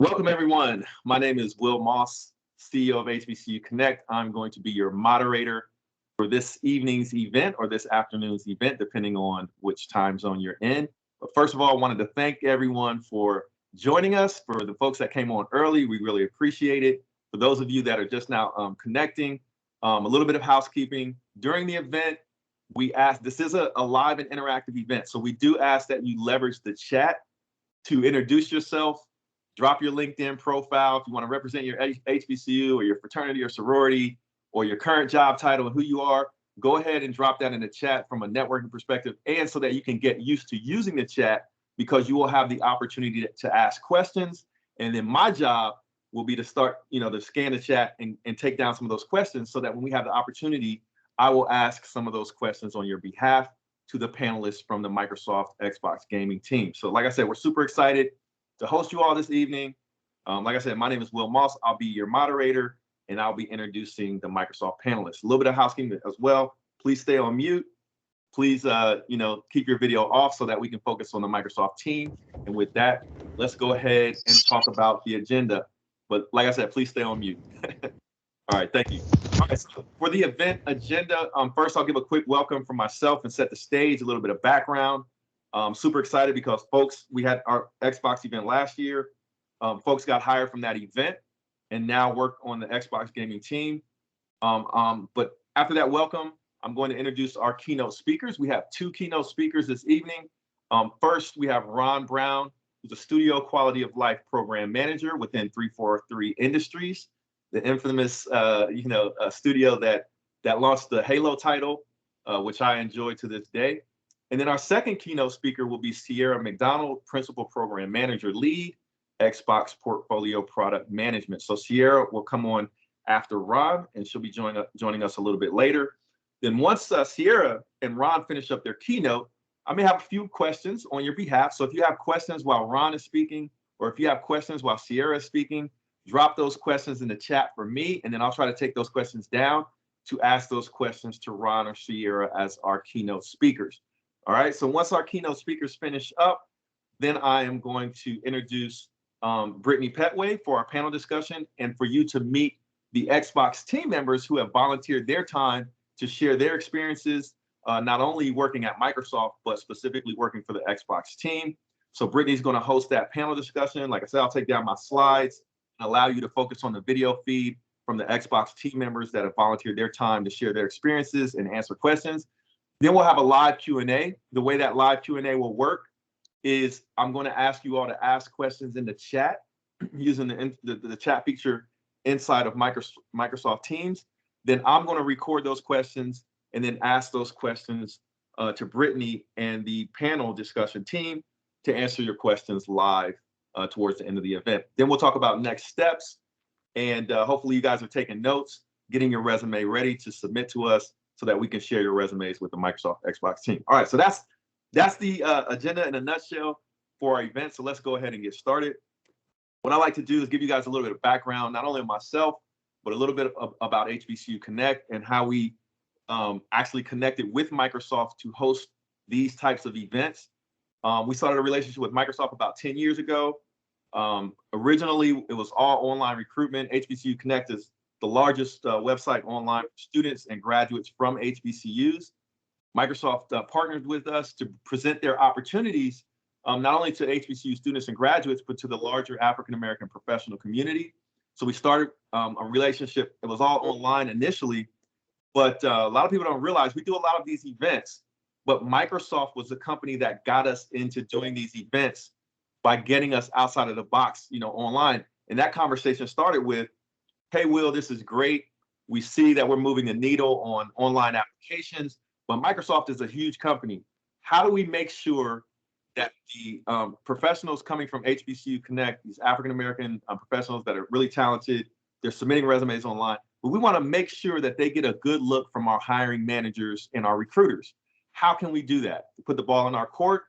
Welcome, everyone. My name is Will Moss, CEO of HBCU Connect. I'm going to be your moderator for this evening's event or this afternoon's event, depending on which time zone you're in. But first of all, I wanted to thank everyone for joining us. For the folks that came on early, we really appreciate it. For those of you that are just now connecting, a little bit of housekeeping. During the event, we ask, this is a live and interactive event, so we do ask that you leverage the chat to introduce yourself. Drop your LinkedIn profile if you want to represent your HBCU or your fraternity or sorority or your current job title and who you are. Go ahead and drop that in the chat from a networking perspective, and so that you can get used to using the chat, because you will have the opportunity to ask questions. And then my job will be to start, to scan the chat and take down some of those questions, so that when we have the opportunity, I will ask some of those questions on your behalf to the panelists from the Microsoft Xbox gaming team. So like I said, we're super excited to host you all this evening. Like I said, my name is Will Moss. I'll be your moderator, and I'll be introducing the Microsoft panelists. A little bit of housekeeping as well. Please stay on mute. Please, keep your video off so that we can focus on the Microsoft team. And with that, let's go ahead and talk about the agenda. But like I said, please stay on mute. All right, thank you. All right, so for the event agenda, first I'll give a quick welcome from myself and set the stage, a little bit of background. Super excited because folks, we had our Xbox event last year. Folks got hired from that event and now work on the Xbox gaming team. But after that welcome, I'm going to introduce our keynote speakers. We have two keynote speakers this evening. First, we have Ron Brown, who's a studio quality of life program manager within 343 Industries, the infamous studio that launched the Halo title, which I enjoy to this day. And then our second keynote speaker will be Sierra McDonald, Principal Program Manager Lead, Xbox Portfolio Product Management. So Sierra will come on after Ron, and she'll be joining us a little bit later. Then once Sierra and Ron finish up their keynote, I may have a few questions on your behalf. So if you have questions while Ron is speaking, or if you have questions while Sierra is speaking, drop those questions in the chat for me, and then I'll try to take those questions down to ask those questions to Ron or Sierra as our keynote speakers. All right, so once our keynote speakers finish up, then I am going to introduce Britney Pettway for our panel discussion, and for you to meet the Xbox team members who have volunteered their time to share their experiences, not only working at Microsoft, but specifically working for the Xbox team. So Britney's going to host that panel discussion. Like I said, I'll take down my slides and allow you to focus on the video feed from the Xbox team members that have volunteered their time to share their experiences and answer questions. Then we'll have a live Q&A. The way that live Q&A will work is I'm going to ask you all to ask questions in the chat using the chat feature inside of Microsoft Teams. Then I'm going to record those questions and then ask those questions to Britney and the panel discussion team to answer your questions live towards the end of the event. Then we'll talk about next steps, and hopefully you guys are taking notes, getting your resume ready to submit to us, so that we can share your resumes with the Microsoft Xbox team. All right, so that's the agenda in a nutshell for our event. So let's go ahead and get started. What I like to do is give you guys a little bit of background, not only on myself, but a little bit about HBCU Connect and how we actually connected with Microsoft to host these types of events. We started a relationship with Microsoft about 10 years ago. Originally, it was all online recruitment. HBCU Connect is the largest website online for students and graduates from HBCUs. Microsoft partnered with us to present their opportunities, not only to HBCU students and graduates, but to the larger African-American professional community. So we started a relationship. It was all online initially, but a lot of people don't realize we do a lot of these events, but Microsoft was the company that got us into doing these events by getting us outside of the box, online. And that conversation started with, hey, Will, this is great. We see that we're moving the needle on online applications, but Microsoft is a huge company. How do we make sure that the professionals coming from HBCU Connect, these African-American professionals that are really talented, they're submitting resumes online, but we want to make sure that they get a good look from our hiring managers and our recruiters. How can we do that? Put the ball in our court,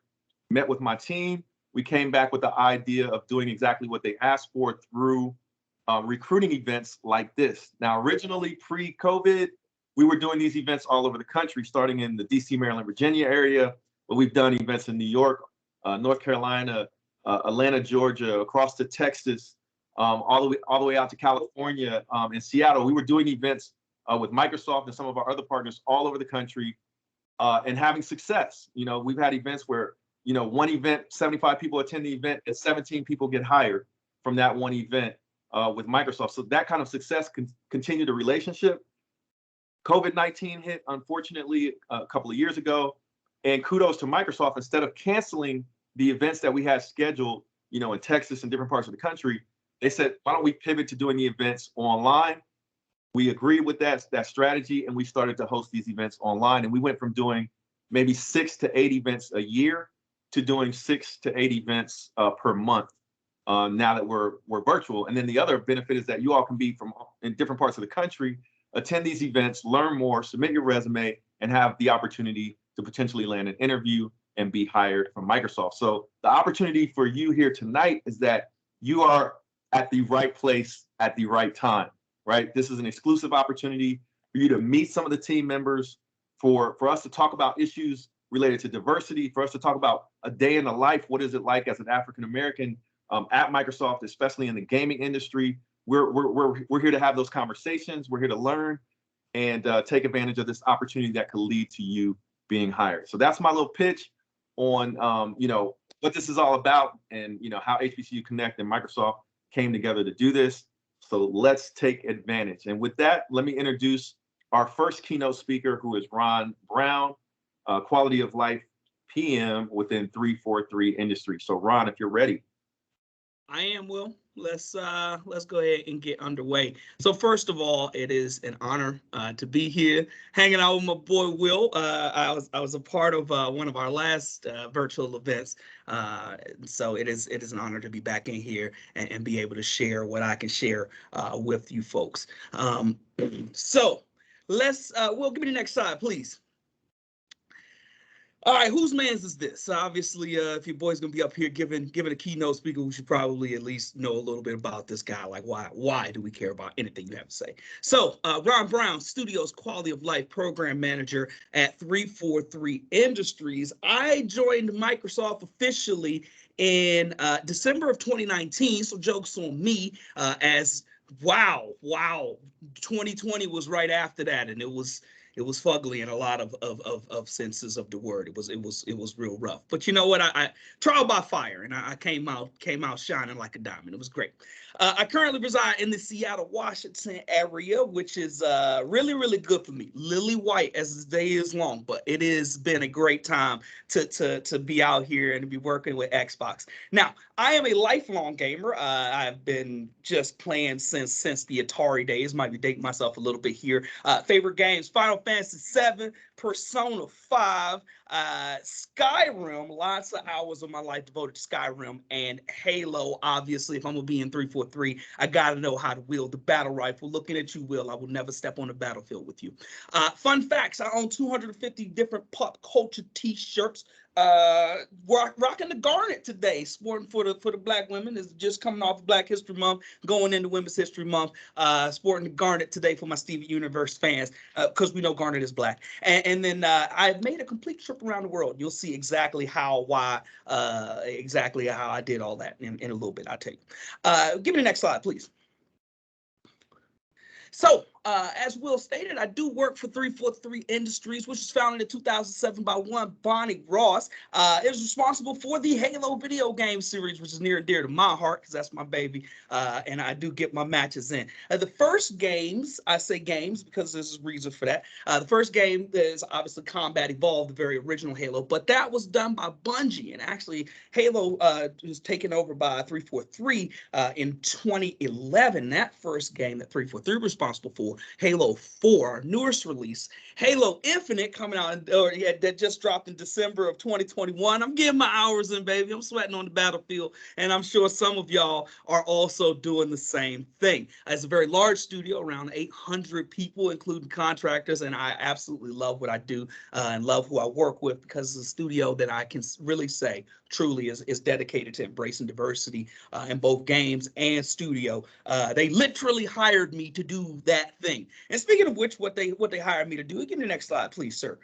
met with my team. We came back with the idea of doing exactly what they asked for through recruiting events like this. Now, originally pre-COVID, we were doing these events all over the country, starting in the DC, Maryland, Virginia area, but we've done events in New York, North Carolina, Atlanta, Georgia, across to Texas, all the way out to California and Seattle. We were doing events with Microsoft and some of our other partners all over the country and having success. You know, we've had events where, you know, one event, 75 people attend the event and 17 people get hired from that one event with Microsoft. So that kind of success continued the relationship. COVID-19 hit, unfortunately, a couple of years ago. And kudos to Microsoft, instead of canceling the events that we had scheduled, you know, in Texas and different parts of the country, they said, why don't we pivot to doing the events online? We agreed with that strategy, and we started to host these events online. And we went from doing maybe 6 to 8 events a year to doing 6 to 8 events per month now that we're virtual. And then the other benefit is that you all can be from in different parts of the country, attend these events, learn more, submit your resume, and have the opportunity to potentially land an interview and be hired from Microsoft. So the opportunity for you here tonight is that you are at the right place at the right time, right? This is an exclusive opportunity for you to meet some of the team members, for us to talk about issues related to diversity, for us to talk about a day in the life. What is it like as an African-American at Microsoft, especially in the gaming industry? We're here to have those conversations. We're here to learn and take advantage of this opportunity that could lead to you being hired. So that's my little pitch on you know, what this is all about, and you know, how HBCU Connect and Microsoft came together to do this. So let's take advantage. And with that, let me introduce our first keynote speaker, who is Ron Brown, Quality of Life PM within 343 Industries. So Ron, if you're ready. I am, Will. Let's go ahead and get underway. So first of all, it is an honor to be here, hanging out with my boy Will. I was a part of one of our last virtual events, so it is an honor to be back in here and be able to share what I can share with you folks. So let's Will, give me the next slide, please. All right, whose man's is this? Obviously, if your boy's gonna be up here giving a keynote speaker, we should probably at least know a little bit about this guy. Like, why do we care about anything you have to say? So, Ron Brown, Studios Quality of Life Program Manager at 343 Industries. I joined Microsoft officially in December of 2019. So, jokes on me. As wow, 2020 was right after that, and it was fugly in a lot of senses of the word. It was real rough. But you know what? I trial by fire, and I came out shining like a diamond. It was great. I currently reside in the Seattle, Washington area, which is really good for me. Lily white as the day is long, but it has been a great time to be out here and to be working with Xbox. Now, I am a lifelong gamer. I've been just playing since the Atari days. Might be dating myself a little bit here. Favorite games: Final Fantasy VII, Persona 5, Skyrim, lots of hours of my life devoted to Skyrim, and Halo. Obviously, if I'm gonna be in 343, I gotta know how to wield the battle rifle. Looking at you, Will, I will never step on the battlefield with you. Fun facts: I own 250 different pop culture t-shirts. Rocking the garnet today, sporting for the black women. Is just coming off of Black History Month, going into Women's History Month. Sporting the garnet today for my Steven Universe fans, because we know garnet is black. And then I've made a complete trip around the world. You'll see exactly how I did all that in a little bit. I'll tell you. Give me the next slide, please. So, as Will stated, I do work for 343 Industries, which was founded in 2007 by one Bonnie Ross. It is responsible for the Halo video game series, which is near and dear to my heart because that's my baby, and I do get my matches in. The first games, I say games because there's a reason for that. The first game is obviously Combat Evolved, the very original Halo, but that was done by Bungie, and actually Halo was taken over by 343 in 2011. That first game that 343 was responsible for, Halo 4, our newest release. Halo Infinite coming out, that just dropped in December of 2021. I'm getting my hours in, baby. I'm sweating on the battlefield, and I'm sure some of y'all are also doing the same thing. It's a very large studio, around 800 people, including contractors, and I absolutely love what I do and love who I work with, because it's a studio that I can really say truly is dedicated to embracing diversity in both games and studio. They literally hired me to do that thing. And speaking of which, what they hired me to do, give me the next slide, please, sir.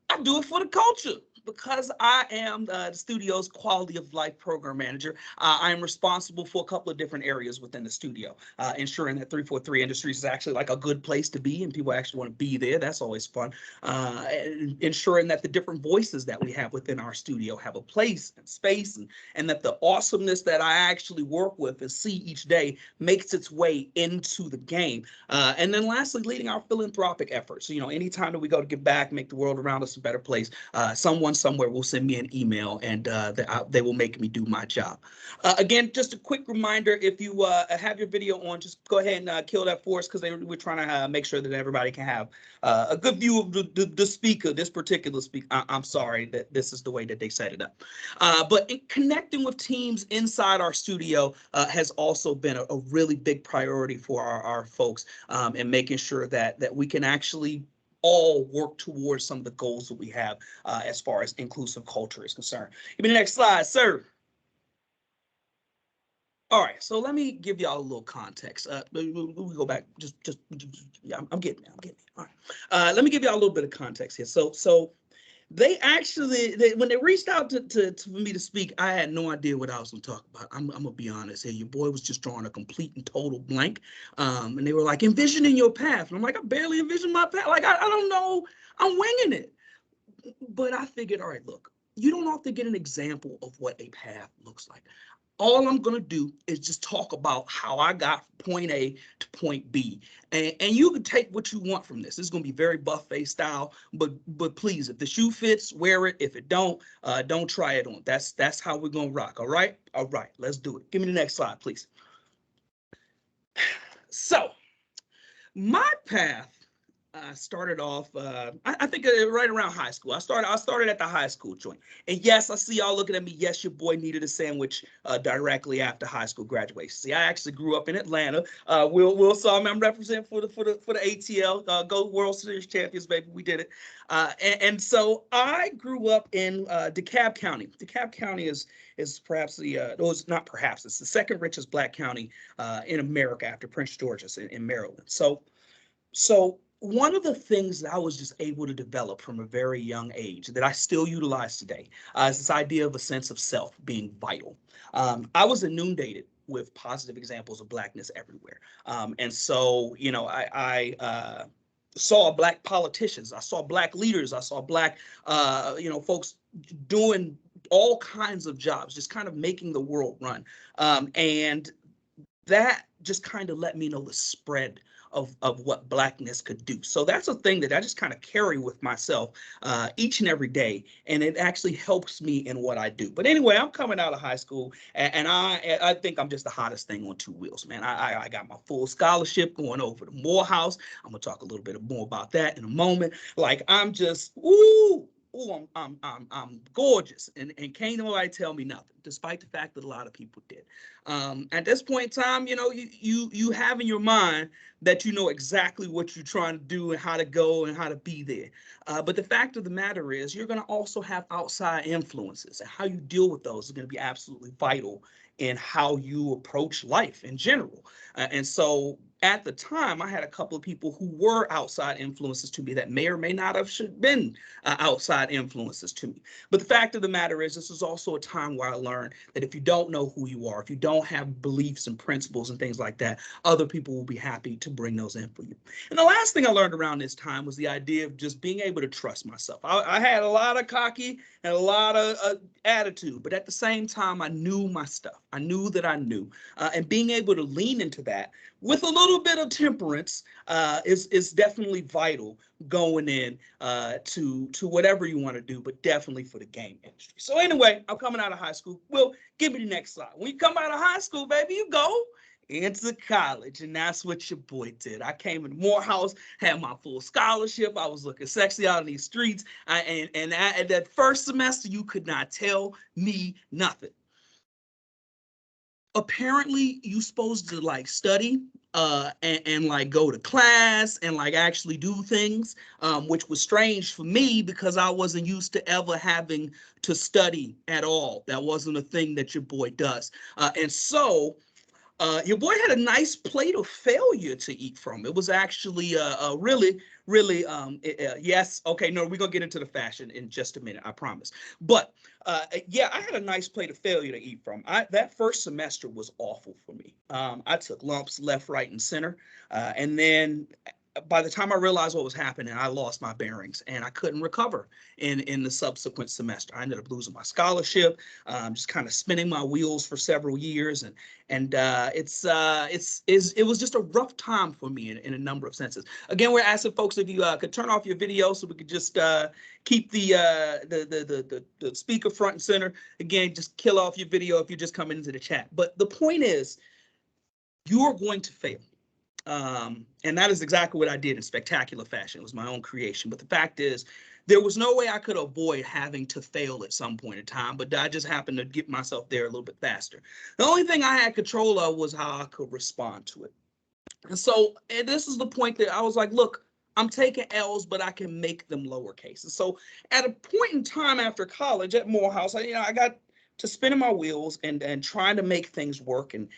I do it for the culture. because I am the studio's quality of life program manager, I am responsible for a couple of different areas within the studio, ensuring that 343 Industries is actually like a good place to be and people actually want to be there. That's always fun. And ensuring that the different voices that we have within our studio have a place and space, and that the awesomeness that I actually work with and see each day makes its way into the game. And then lastly, leading our philanthropic efforts. So, anytime that we go to give back, make the world around us a better place, someone somewhere will send me an email and they will make me do my job. Again, just a quick reminder, if you have your video on, just go ahead and kill that for us, because we're trying to make sure that everybody can have a good view of the speaker, this particular speaker. I'm sorry that this is the way that they set it up. But in connecting with teams inside our studio has also been a really big priority for our folks, and making sure that we can actually all work towards some of the goals that we have as far as inclusive culture is concerned. Give me the next slide, sir. All right, so let me give y'all a little context. We go back, yeah, I'm getting it. All right, let me give y'all a little bit of context here. So they actually, when they reached out for me to speak, I had no idea what I was going to talk about. I'm gonna be honest here. Your boy was just drawing a complete and total blank, and they were like, envisioning your path, and I'm like, I barely envision my path. Like I don't know, I'm winging it. But I figured, all right, look, you don't often get an example of what a path looks like. All I'm going to do is just talk about how I got from point A to point B. And you can take what you want from this. This is going to be very buffet style, but please, if the shoe fits, wear it. If it don't try it on. That's how we're going to rock. All right. All right. Let's do it. Give me the next slide, please. So my path started off, I think right around high school. I started at the high school joint. And yes, I see y'all looking at me. Yes, your boy needed a sandwich directly after high school graduation. See, I actually grew up in Atlanta. Will Saw, I'm representing for the ATL, Go World Series champions, baby. We did it. And so I grew up in DeKalb County. DeKalb County is perhaps it's the second richest Black county in America after Prince George's in Maryland. So one of the things that I was just able to develop from a very young age that I still utilize today is this idea of a sense of self being vital. I was inundated with positive examples of Blackness everywhere. And so, I saw Black politicians, I saw Black leaders, I saw Black, folks doing all kinds of jobs, just kind of making the world run. And that just kind of let me know the spread of what Blackness could do. So that's a thing that I just kind of carry with myself each and every day, and it actually helps me in what I do. But anyway, I'm coming out of high school, and I think I'm just the hottest thing on two wheels, man. I got my full scholarship going over to Morehouse. I'm gonna talk a little bit more about that in a moment. Like I'm just I'm gorgeous, and can't nobody tell me nothing, despite the fact that a lot of people did. At this point in time, you have in your mind that you know exactly what you're trying to do and how to go and how to be there. But the fact of the matter is, you're going to also have outside influences, and how you deal with those is going to be absolutely vital in how you approach life in general. And so at the time, I had a couple of people who were outside influences to me that may or may not have been outside influences to me. But the fact of the matter is, this is also a time where I learned that if you don't know who you are, if you don't have beliefs and principles and things like that, other people will be happy to bring those in for you. And the last thing I learned around this time was the idea of just being able to trust myself. I had a lot of cocky and a lot of attitude, but at the same time, I knew my stuff. I knew that I knew. And being able to lean into that with a little bit of temperance is definitely vital going in to whatever you want to do, but definitely for the game industry. So anyway, I'm coming out of high school. Well, give me the next slide. When you come out of high school, baby, you go into college, and that's what your boy did. I came in Morehouse, had my full scholarship. I was looking sexy out in these streets, and that first semester, you could not tell me nothing. Apparently, you supposed to like study and like go to class and like actually do things, which was strange for me because I wasn't used to ever having to study at all. That wasn't a thing that your boy does. And so Your boy had a nice plate of failure to eat from. It was actually really, yes. Okay, no, we're going to get into the fashion in just a minute, I promise. But yeah, I had a nice plate of failure to eat from. That first semester was awful for me. I took lumps left, right, and center. And then by the time I realized what was happening, I lost my bearings and I couldn't recover in the subsequent semester. I ended up losing my scholarship, just kind of spinning my wheels for several years, and it was just a rough time for me in a number of senses. Again, we're asking folks if you could turn off your video so we could just keep the speaker front and center. Again, just kill off your video if you're just coming into the chat. But the point is, you are going to fail. And that is exactly what I did in spectacular fashion. It was my own creation. But the fact is, there was no way I could avoid having to fail at some point in time, but I just happened to get myself there a little bit faster. The only thing I had control of was how I could respond to it. And this is the point that I was like, look, I'm taking L's, but I can make them lowercase. And so at a point in time after college at Morehouse, I got to spinning my wheels and trying to make things work. And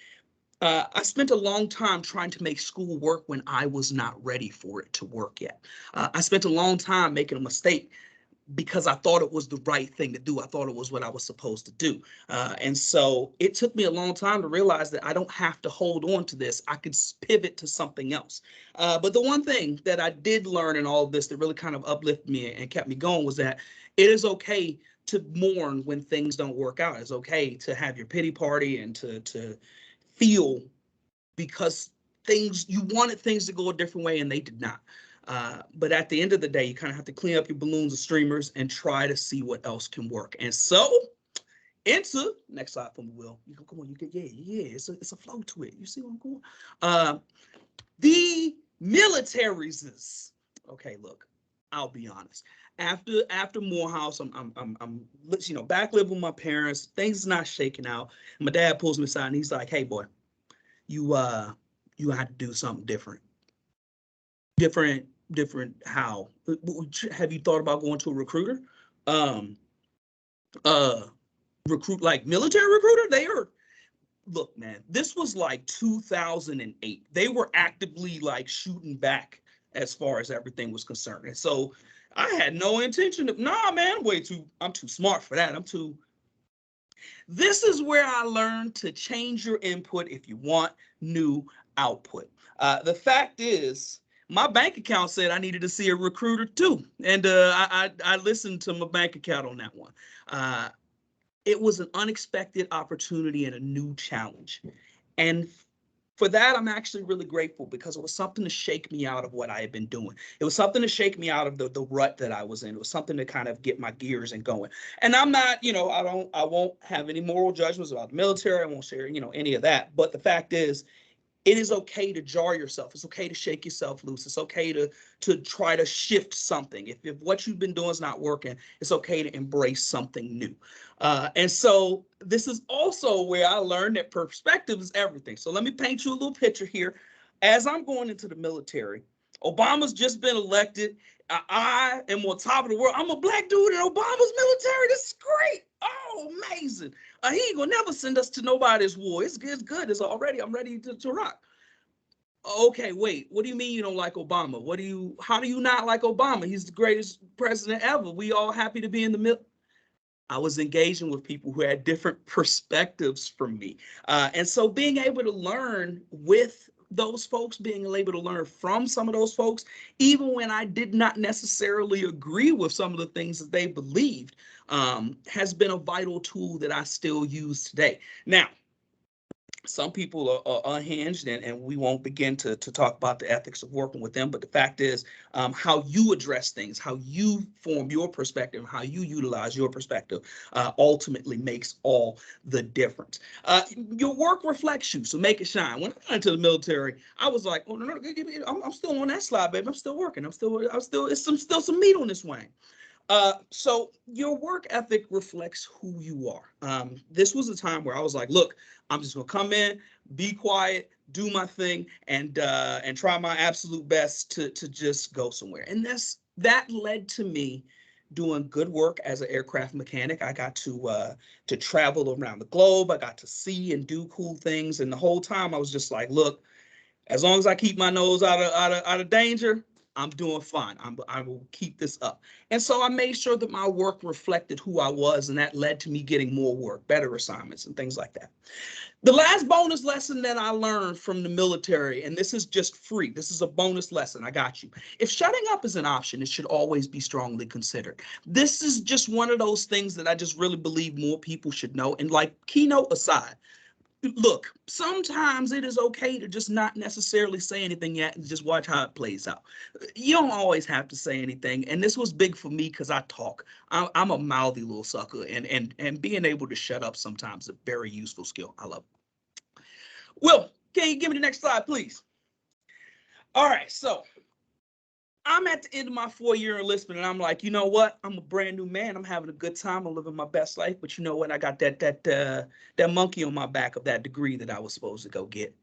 I spent a long time trying to make school work when I was not ready for it to work yet. I spent a long time making a mistake because I thought it was the right thing to do. I thought it was what I was supposed to do. And so it took me a long time to realize that I don't have to hold on to this. I could pivot to something else. But the one thing that I did learn in all of this that really kind of uplifted me and kept me going was that it is okay to mourn when things don't work out. It's okay to have your pity party and to feel because you wanted things to go a different way and they did not. But at the end of the day, you kind of have to clean up your balloons and streamers and try to see what else can work. And so into next slide for me, Will. You go, come on, you get it's a flow to it. You see what I'm going? The militaries. Okay, look, I'll be honest. After Morehouse, I'm back living with my parents. Things is not shaking out. And my dad pulls me aside and he's like, "Hey, boy, you had to do something different. Different how? Have you thought about going to a recruiter? Recruit like military recruiter? Look, man, this was like 2008. They were actively like shooting back as far as everything was concerned. And so I had no intention of, nah, man, I'm too smart for that. This is where I learned to change your input if you want new output. The fact is, my bank account said I needed to see a recruiter too. And I listened to my bank account on that one. It was an unexpected opportunity and a new challenge. And for that, I'm actually really grateful because it was something to shake me out of what I had been doing. It was something to shake me out of the rut that I was in. It was something to kind of get my gears and going. And I'm not, I won't have any moral judgments about the military. I won't share, any of that. But the fact is, it is okay to jar yourself. It's okay to shake yourself loose. It's okay to try to shift something. If what you've been doing is not working, it's okay to embrace something new. And so this is also where I learned that perspective is everything. So let me paint you a little picture here. As I'm going into the military, Obama's just been elected. I am on top of the world. I'm a black dude in Obama's military. This is great. Oh, amazing. He ain't gonna never send us to nobody's war. It's good. I'm ready to rock. Okay, wait. What do you mean you don't like Obama? How do you not like Obama? He's the greatest president ever. We all happy to be in the middle. I was engaging with people who had different perspectives from me. And so being able to learn with those folks, being able to learn from some of those folks, even when I did not necessarily agree with some of the things that they believed, has been a vital tool that I still use today. Now, some people are unhinged, and we won't begin to talk about the ethics of working with them. But the fact is, how you address things, how you form your perspective, how you utilize your perspective ultimately makes all the difference. Your work reflects you, so make it shine. When I got into the military, I was like, oh, no, I'm still on that slide, baby. I'm still working. It's still some meat on this wing. So your work ethic reflects who you are. This was a time where I was like, look, I'm just gonna come in, be quiet, do my thing, and try my absolute best to just go somewhere. And that led to me doing good work as an aircraft mechanic. I got to travel around the globe. I got to see and do cool things. And the whole time I was just like, look, as long as I keep my nose out of danger, I'm doing fine. I will keep this up. And so I made sure that my work reflected who I was, and that led to me getting more work, better assignments, and things like that. The last bonus lesson that I learned from the military, and this is just free, this is a bonus lesson, I got you. If shutting up is an option, it should always be strongly considered. This is just one of those things that I just really believe more people should know. And like, keynote aside, look, sometimes it is okay to just not necessarily say anything yet and just watch how it plays out. You don't always have to say anything. And this was big for me because I talk. I'm a mouthy little sucker, and being able to shut up sometimes is a very useful skill. I love it. Will, can you give me the next slide, please? All right, so I'm at the end of my 4-year enlistment, and I'm like, you know what? I'm a brand new man. I'm having a good time. I'm living my best life. But you know what? I got that monkey on my back of that degree that I was supposed to go get.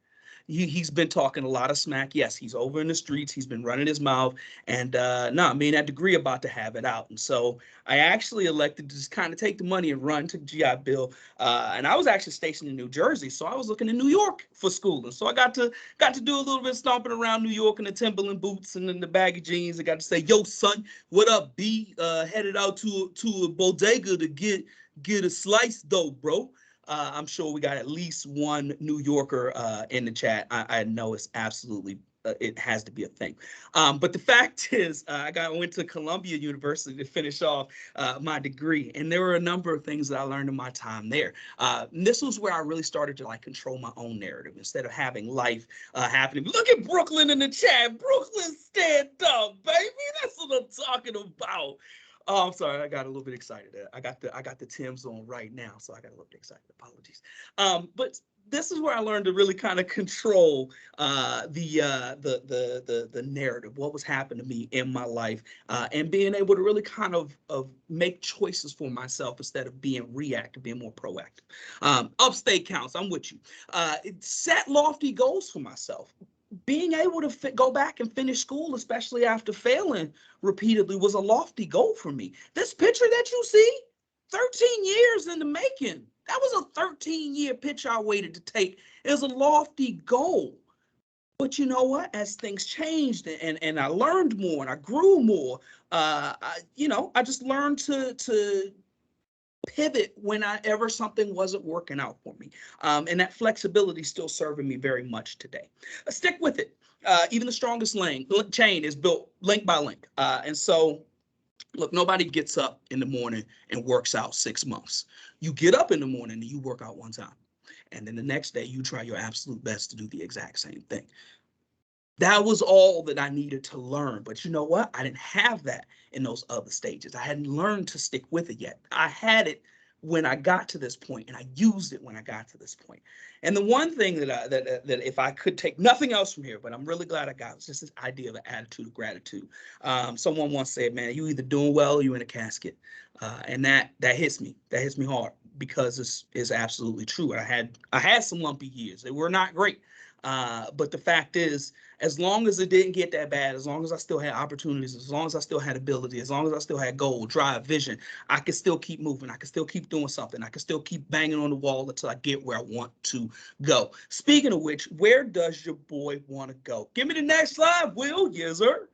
He's been talking a lot of smack. Yes, he's over in the streets. He's been running his mouth. And me and that degree about to have it out. And so I actually elected to just kind of take the money and run to GI Bill. And I was actually stationed in New Jersey. So I was looking in New York for school. And so I got to do a little bit of stomping around New York in the Timberland boots and in the baggy jeans. I got to say, yo, son, what up, B? Headed out to a bodega to get a slice though, bro. I'm sure we got at least one New Yorker in the chat. I know it's absolutely, it has to be a thing. But the fact is, I went to Columbia University to finish off my degree. And there were a number of things that I learned in my time there. And this was where I really started to like control my own narrative instead of having life happening. Look at Brooklyn in the chat. Brooklyn, stand up, baby. That's what I'm talking about. Oh, I'm sorry. I got a little bit excited. I got the Timbs on right now, so I got a little bit excited. Apologies. But this is where I learned to really kind of control the narrative, what was happening to me in my life, and being able to really kind of make choices for myself instead of being reactive, being more proactive. Upstate counts. I'm with you. Set lofty goals for myself. Being able to go back and finish school, especially after failing repeatedly, was a lofty goal for me. This picture that you see, 13 years in the making. That was a 13-year picture I waited to take. It was a lofty goal. But you know what? As things changed and I learned more and I grew more, I just learned to pivot whenever something wasn't working out for me. And that flexibility is still serving me very much today. Stick with it. Even the strongest chain is built link by link. And so, look, nobody gets up in the morning and works out 6 months. You get up in the morning and you work out one time. And then the next day you try your absolute best to do the exact same thing. That was all that I needed to learn. But you know what? I didn't have that in those other stages. I hadn't learned to stick with it yet. I had it when I got to this point, and I used it when I got to this point. And the one thing that if I could take nothing else from here, but I'm really glad I got, was just this idea of an attitude of gratitude. Someone once said, man, you either doing well or you in a casket. And that hits me. That hits me hard because it's absolutely true. I had some lumpy years. They were not great. But the fact is, as long as it didn't get that bad, as long as I still had opportunities, as long as I still had ability, as long as I still had goal, drive, vision, I could still keep moving. I could still keep doing something. I could still keep banging on the wall until I get where I want to go. Speaking of which, where does your boy want to go? Give me the next slide, Will. Yes, sir.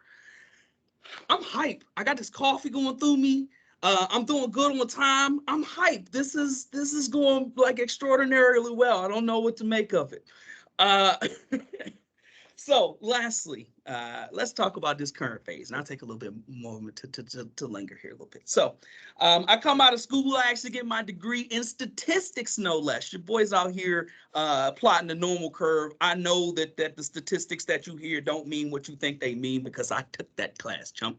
I'm hype. I got this coffee going through me. I'm doing good on time. I'm hyped. This is going like extraordinarily well. I don't know what to make of it. So lastly, let's talk about this current phase, and I'll take a little bit moment to linger here a little bit. So I come out of school, I actually get my degree in statistics, no less. Your boy's out here plotting the normal curve. I know that the statistics that you hear don't mean what you think they mean because I took that class, chump.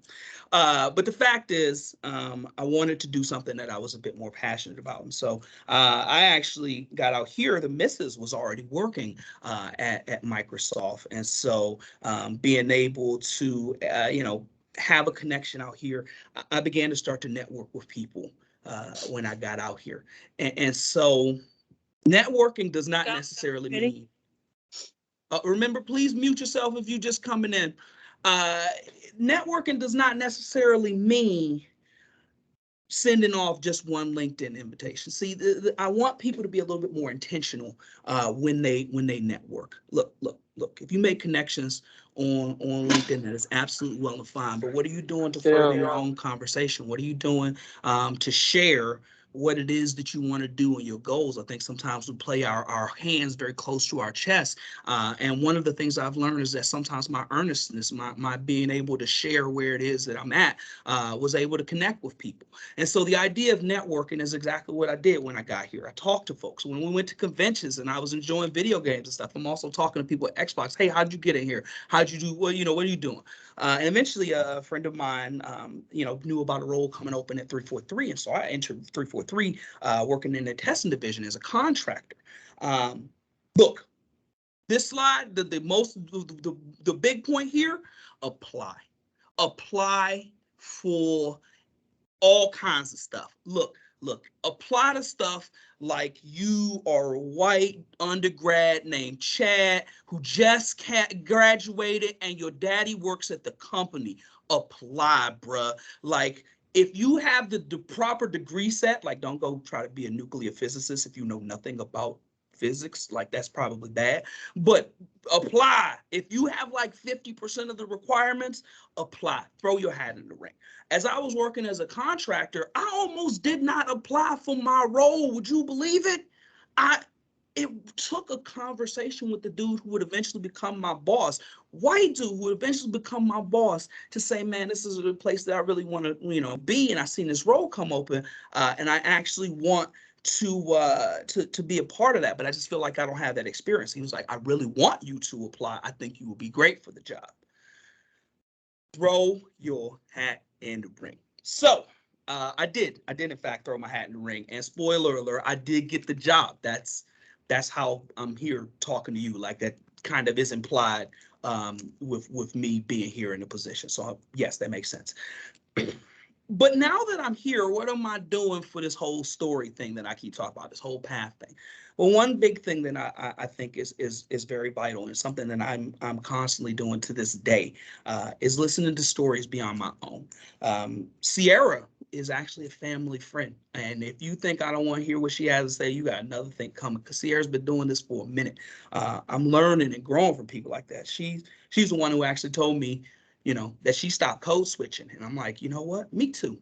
But the fact is, I wanted to do something that I was a bit more passionate about. And so I actually got out here. The missus was already working at Microsoft. And so being able to, have a connection out here, I began to start to network with people when I got out here. And so networking does not necessarily mean, remember, please mute yourself if you're just coming in. Networking does not necessarily mean sending off just one LinkedIn invitation. See, I want people to be a little bit more intentional when they network. Look. If you make connections on LinkedIn, that is absolutely well and fine. But what are you doing to further your own conversation? What are you doing to share what it is that you want to do and your goals? I think sometimes we play our hands very close to our chest. And one of the things I've learned is that sometimes my earnestness, my being able to share where it is that I'm at, was able to connect with people. And so the idea of networking is exactly what I did when I got here. I talked to folks. When we went to conventions and I was enjoying video games and stuff, I'm also talking to people at Xbox. Hey, how'd you get in here? How'd you do? What are you doing? And eventually a friend of mine, knew about a role coming open at 343. And so I entered 343, working in the testing division as a contractor. Look, this slide, the big point here, apply for all kinds of stuff. Look, apply to stuff like you are a white undergrad named Chad who just graduated and your daddy works at the company. Apply, bruh. Like, if you have the proper degree set, like, don't go try to be a nuclear physicist if you know nothing about physics. Like, that's probably bad. But apply. If you have like 50% of the requirements, apply. Throw your hat in the ring. As I was working as a contractor, I almost did not apply for my role. Would you believe it? It took a conversation with the dude who would eventually become my boss, white dude who would eventually become my boss, to say, man, this is a place that I really want to, be. And I seen this role come open, and I actually want to be a part of that, but I just feel like I don't have that experience. He was like, I really want you to apply. I think you will be great for the job. Throw your hat in the ring. So I did in fact throw my hat in the ring, and spoiler alert, I did get the job. That's how I'm here talking to you. Like, that kind of is implied with me being here in the position. So yes, that makes sense. But now that I'm here, what am I doing for this whole story thing that I keep talking about, this whole path thing? Well, one big thing that I think is very vital, and something that I'm constantly doing to this day, is listening to stories beyond my own. Sierra is actually a family friend, and if you think I don't want to hear what she has to say, you got another thing coming, because Sierra's been doing this for a minute. I'm learning and growing from people like that. She's the one who actually told me, that she stopped code switching. And I'm like, you know what? Me too.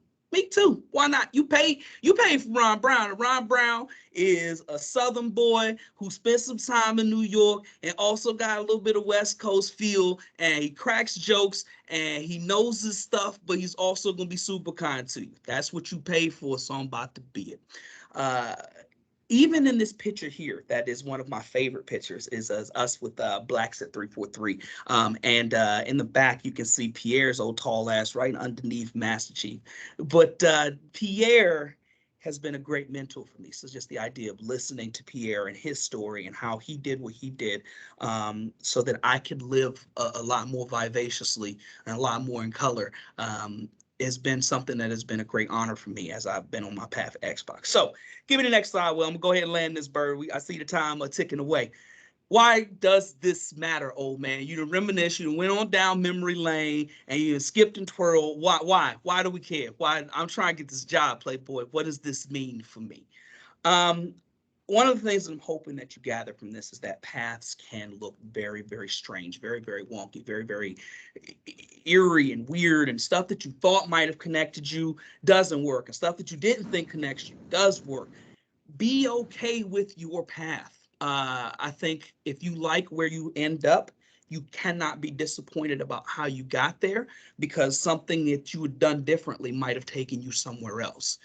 Why not? You pay for Ron Brown. And Ron Brown is a Southern boy who spent some time in New York and also got a little bit of West Coast feel. And he cracks jokes and he knows his stuff, but he's also going to be super kind to you. That's what you pay for. So I'm about to be it. Even in this picture here, that is one of my favorite pictures, is us with Blacks at 343. And in the back, you can see Pierre's old tall ass right underneath Master Chief. But Pierre has been a great mentor for me. So just the idea of listening to Pierre and his story and how he did what he did, so that I could live a lot more vivaciously and a lot more in color, has been something that has been a great honor for me as I've been on my path to Xbox. So give me the next slide, Will. I'm gonna go ahead and land this bird. I see the time ticking away. Why does this matter, old man? You done reminisce, you done went on down memory lane, and you done skipped and twirled. Why do we care? Why? I'm trying to get this job, Playboy. What does this mean for me? One of the things that I'm hoping that you gather from this is that paths can look very, very strange, very, very wonky, very, very eerie and weird, and stuff that you thought might have connected you doesn't work, and stuff that you didn't think connects you does work. Be okay with your path. I think if you like where you end up, you cannot be disappointed about how you got there, because something that you had done differently might have taken you somewhere else.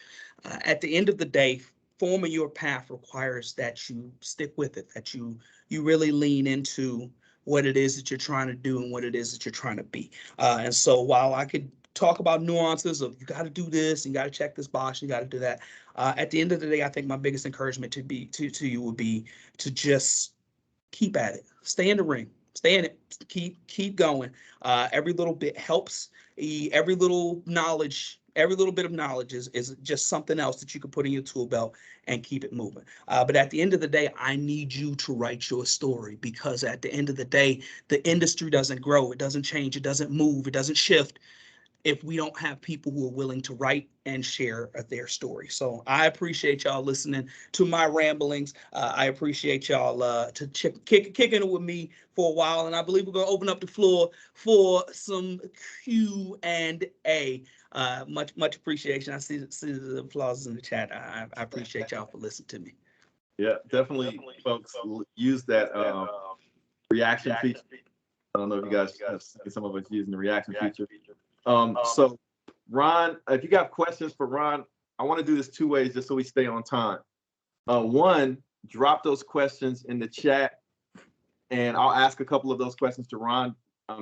At the end of the day, forming your path requires that you stick with it, that you really lean into what it is that you're trying to do and what it is that you're trying to be. And so while I could talk about nuances of you got to do this, you got to check this box, you got to do that, at the end of the day, I think my biggest encouragement to you would be to just keep at it, stay in the ring, stay in it, keep going. Every little bit helps. Every little bit of knowledge is just something else that you can put in your tool belt and keep it moving. But at the end of the day, I need you to write your story, because at the end of the day, the industry doesn't grow, it doesn't change, it doesn't move, it doesn't shift if we don't have people who are willing to write and share their story. So I appreciate y'all listening to my ramblings. I appreciate y'all kicking it with me for a while, and I believe we're going to open up the floor for some Q&A. Much appreciation. I see the applause in the chat. I appreciate y'all for listening to me. Yeah, definitely, folks. Use that reaction feature. I don't know if you guys have seen some of us using the reaction feature. So, Ron, if you got questions for Ron, I want to do this 2 ways just so we stay on time. One, drop those questions in the chat, and I'll ask a couple of those questions to Ron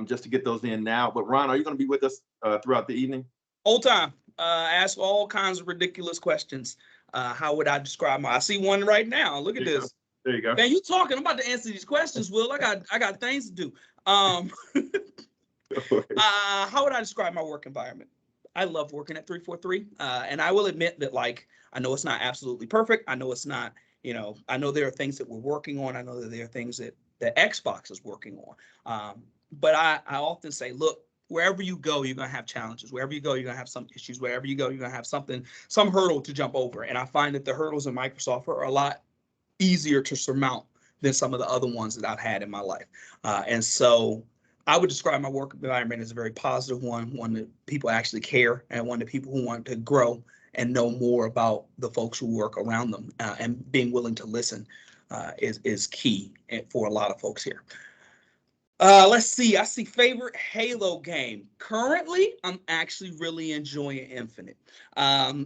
just to get those in now. But Ron, are you going to be with us throughout the evening? Whole time. Ask all kinds of ridiculous questions. How would I describe I see one right now. Look at this. There you go. Man, you talking? I'm about to answer these questions, Will. I got things to do. How would I describe my work environment? I love working at 343, and I will admit that, like, I know it's not absolutely perfect. I know it's not, I know there are things that we're working on. I know that there are things that the Xbox is working on. But I often say, look, wherever you go, you're going to have challenges. Wherever you go, you're going to have some issues. Wherever you go, you're going to have some hurdle to jump over. And I find that the hurdles in Microsoft are a lot easier to surmount than some of the other ones that I've had in my life. And so I would describe my work environment as a very positive one that people actually care, and one that people who want to grow and know more about the folks who work around them, and being willing to listen is key for a lot of folks here. Let's see. I see favorite Halo game. Currently, I'm actually really enjoying Infinite.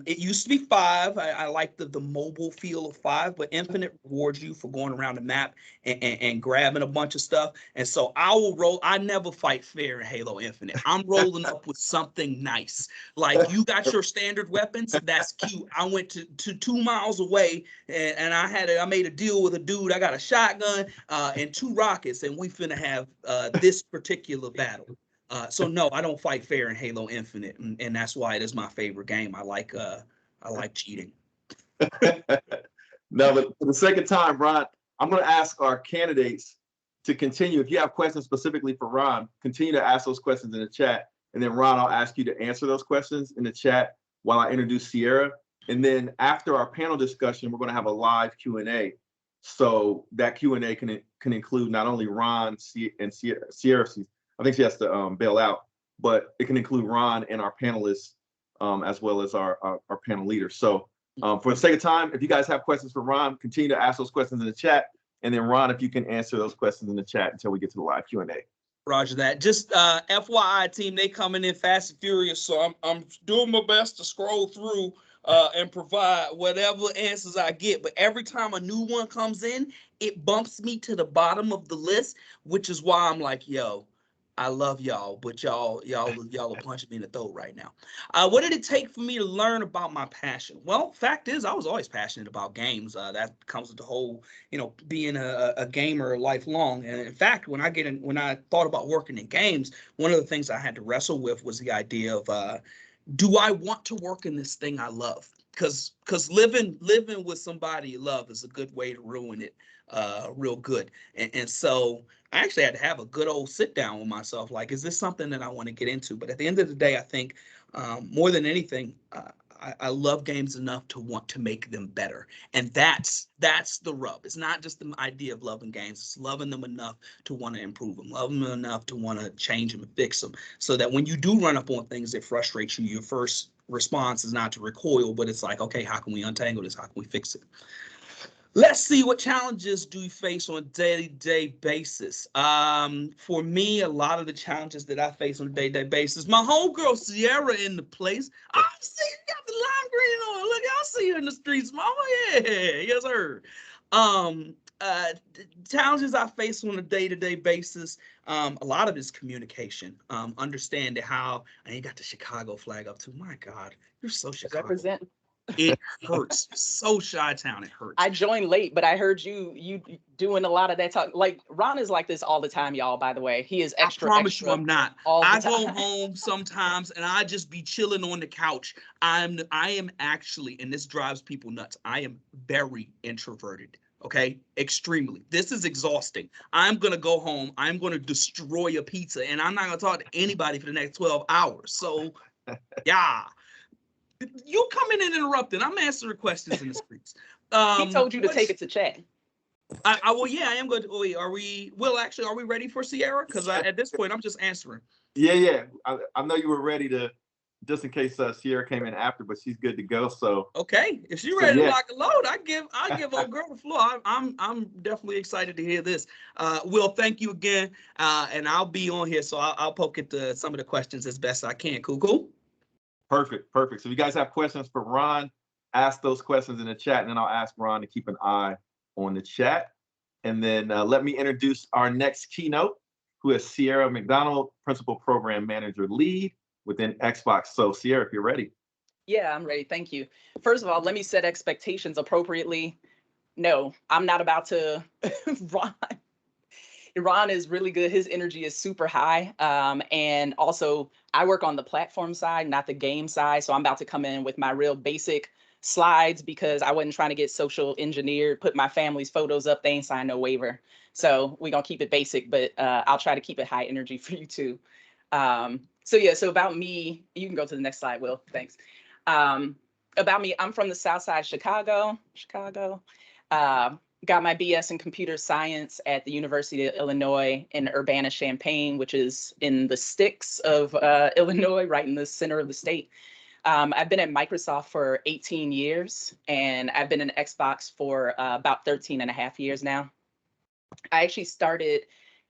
It used to be 5. I like the mobile feel of 5, but Infinite rewards you for going around the map and grabbing a bunch of stuff. And so I will roll. I never fight fair in Halo Infinite. I'm rolling up with something nice. Like, you got your standard weapons. That's cute. I went to 2 miles away and I made a deal with a dude. I got a shotgun and 2 rockets, and we finna have this particular battle. So no, I don't fight fair in Halo Infinite, and that's why it is my favorite game. I like cheating. No, but for the second time, Ron, I'm going to ask our candidates to continue. If you have questions specifically for Ron, continue to ask those questions in the chat, and then Ron, I'll ask you to answer those questions in the chat while I introduce Sierra. And then after our panel discussion, we're going to have a live Q&A. So that Q&A can include not only Ron and Sierra. I think she has to bail out, but it can include Ron and our panelists, as well as our panel leaders. So for the sake of time, if you guys have questions for Ron, continue to ask those questions in the chat. And then Ron, if you can answer those questions in the chat until we get to the live Q&A. Roger that. Just FYI, team, they coming in fast and furious, so I'm doing my best to scroll through and provide whatever answers I get. But every time a new one comes in, it bumps me to the bottom of the list, which is why I'm like, yo, I love y'all, but y'all are punching me in the throat right now. What did it take for me to learn about my passion? Well, fact is, I was always passionate about games. That comes with the whole, being a gamer lifelong. And in fact, when I thought about working in games, one of the things I had to wrestle with was the idea of, do I want to work in this thing I love? Because living with somebody you love is a good way to ruin it real good. And so I actually had to have a good old sit down with myself. Like, is this something that I want to get into? But at the end of the day, I think more than anything, I love games enough to want to make them better. And that's the rub. It's not just the idea of loving games. It's loving them enough to want to improve them, loving them enough to want to change them and fix them, so that when you do run up on things that frustrate you, your first response is not to recoil, but it's like, okay, how can we untangle this? How can we fix it? Let's see, what challenges do you face on a day-to-day basis? For me, a lot of the challenges that I face on a day-to-day basis, my homegirl Sierra in the place. I see you got the lime green on. Look, I see you in the streets, mama. Yeah, yes, sir. Challenges I face on a day-to-day basis, a lot of it's communication. Understanding how, and you got the Chicago flag up too. My God, you're so Chicago. Represent. It hurts. So Chi-Town, it hurts. I joined late, but I heard you doing a lot of that talk. Like, Ron is like this all the time, y'all, by the way. He is extra. I promise you I'm not. I go home sometimes and I just be chilling on the couch. I am actually, and this drives people nuts, I am very introverted. Okay, extremely. This is exhausting. I'm going to go home. I'm going to destroy a pizza, and I'm not going to talk to anybody for the next 12 hours. So Yeah. You come in and interrupting. I'm answering questions in the streets. He told you to take it to chat. Well, yeah, I am going to. Wait, are we ready for Sierra? Because at this point, I'm just answering. Yeah. I know you were ready to, just in case Sierra came in after, but she's good to go. So okay, if she's ready to lock and load, I give old girl the floor. I'm definitely excited to hear this. Will, thank you again, and I'll be on here, so I'll poke at some of the questions as best I can. Cool. Perfect. So if you guys have questions for Ron, ask those questions in the chat, and then I'll ask Ron to keep an eye on the chat. And then let me introduce our next keynote, who is Sierra McDonald, Principal Program Manager Lead within Xbox. So Sierra, if you're ready. Yeah, I'm ready. Thank you. First of all, let me set expectations appropriately. No, I'm not about to. Ron is really good. His energy is super high. And also, I work on the platform side, not the game side. So I'm about to come in with my real basic slides because I wasn't trying to get social engineered, put my family's photos up. They ain't signed no waiver. So we're going to keep it basic, but I'll try to keep it high energy for you too. So about me, you can go to the next slide, Will. Thanks. About me, I'm from the South Side, Chicago. Got my BS in computer science at the University of Illinois in Urbana-Champaign, which is in the sticks of Illinois, right in the center of the state. I've been at Microsoft for 18 years, and I've been in Xbox for about 13 and a half years now. I actually started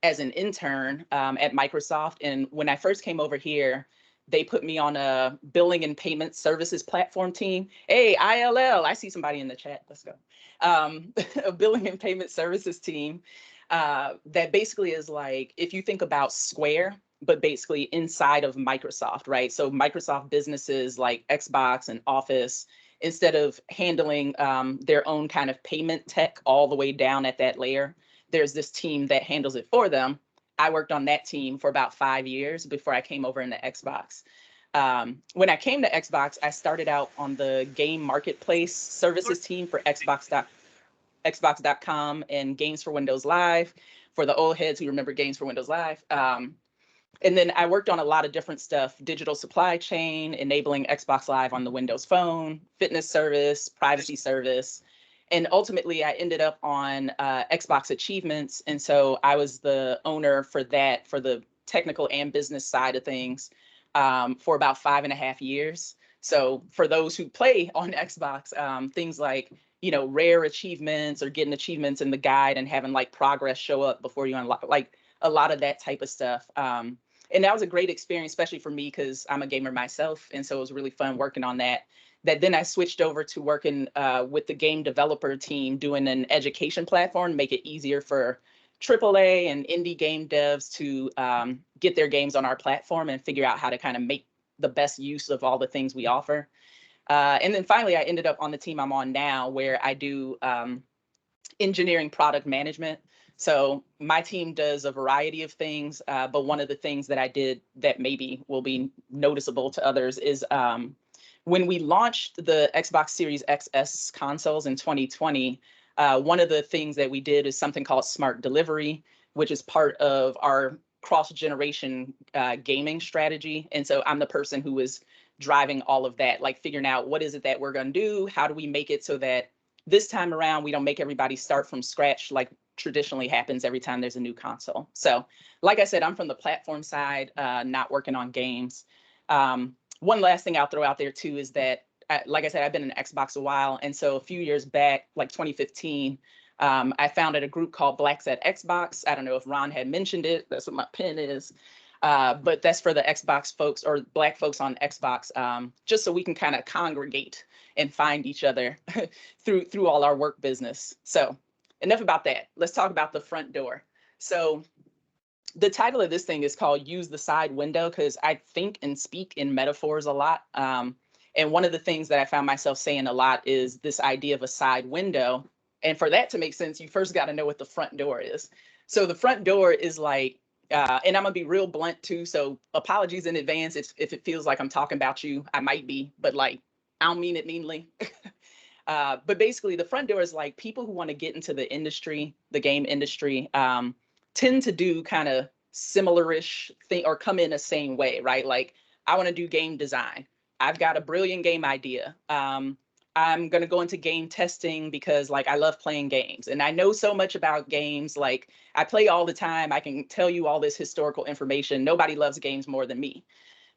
as an intern at Microsoft, and when I first came over here, they put me on a billing and payment services platform team. Hey, ILL, I see somebody in the chat. Let's go. A billing and payment services team that basically is like, if you think about Square, but basically inside of Microsoft, right? So Microsoft businesses like Xbox and Office, instead of handling their own kind of payment tech all the way down at that layer, there's this team that handles it for them. I worked on that team for about 5 years before I came over into Xbox. When I came to Xbox, I started out on the game marketplace services team for Xbox.com and Games for Windows Live, for the old heads who remember Games for Windows Live. And then I worked on a lot of different stuff: digital supply chain, enabling Xbox Live on the Windows Phone, fitness service, privacy service. And ultimately, I ended up on Xbox Achievements. And so I was the owner for that, for the technical and business side of things, for about 5.5 years. So for those who play on Xbox, things like, rare achievements or getting achievements in the guide and having like progress show up before you unlock, like a lot of that type of stuff. And that was a great experience, especially for me, because I'm a gamer myself. And so it was really fun working on that. Then I switched over to working with the game developer team, doing an education platform, make it easier for AAA and indie game devs to get their games on our platform and figure out how to kind of make the best use of all the things we offer. And then finally, I ended up on the team I'm on now, where I do engineering product management. So my team does a variety of things, but one of the things that I did that maybe will be noticeable to others is when we launched the Xbox Series XS consoles in 2020, one of the things that we did is something called Smart Delivery, which is part of our cross-generation gaming strategy. And so I'm the person who is driving all of that, like figuring out what is it that we're going to do? How do we make it so that this time around, we don't make everybody start from scratch like traditionally happens every time there's a new console. So like I said, I'm from the platform side, not working on games. One last thing I'll throw out there too is that, like I said, I've been in Xbox a while. And so a few years back, like 2015, I founded a group called Blacks at Xbox. I don't know if Ron had mentioned it. That's what my pen is. But that's for the Xbox folks or Black folks on Xbox, just so we can kind of congregate and find each other through all our work business. So enough about that. Let's talk about the front door. So the title of this thing is called Use the Side Window, because I think and speak in metaphors a lot. And one of the things that I found myself saying a lot is this idea of a side window. And for that to make sense, you first got to know what the front door is. So the front door is like, and I'm going to be real blunt too. So apologies in advance if it feels like I'm talking about you. I might be, but like, I don't mean it meanly. But basically, the front door is like people who want to get into the industry, the game industry, tend to do kind of similar-ish thing or come in the same way, right? Like I want to do game design. I've got a brilliant game idea. I'm going to go into game testing because like I love playing games and I know so much about games. Like I play all the time. I can tell you all this historical information. Nobody loves games more than me.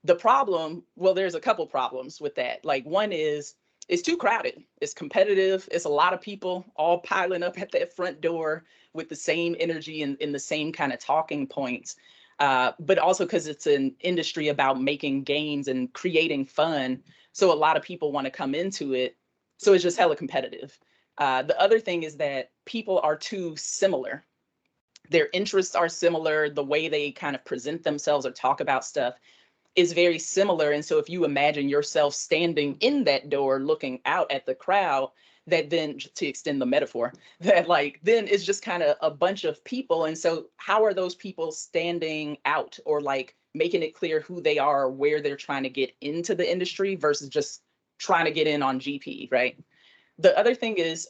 The problem, well, there's a couple problems with that. Like one is it's too crowded. It's competitive. It's a lot of people all piling up at that front door with the same energy and in the same kind of talking points. But also because it's an industry about making games and creating fun. So a lot of people want to come into it. So it's just hella competitive. The other thing is that people are too similar. Their interests are similar. The way they kind of present themselves or talk about stuff is very similar. And so if you imagine yourself standing in that door looking out at the crowd, that then, to extend the metaphor, that like then it's just kind of a bunch of people. And so how are those people standing out or like making it clear who they are or where they're trying to get into the industry versus just trying to get in on GP, right? The other thing is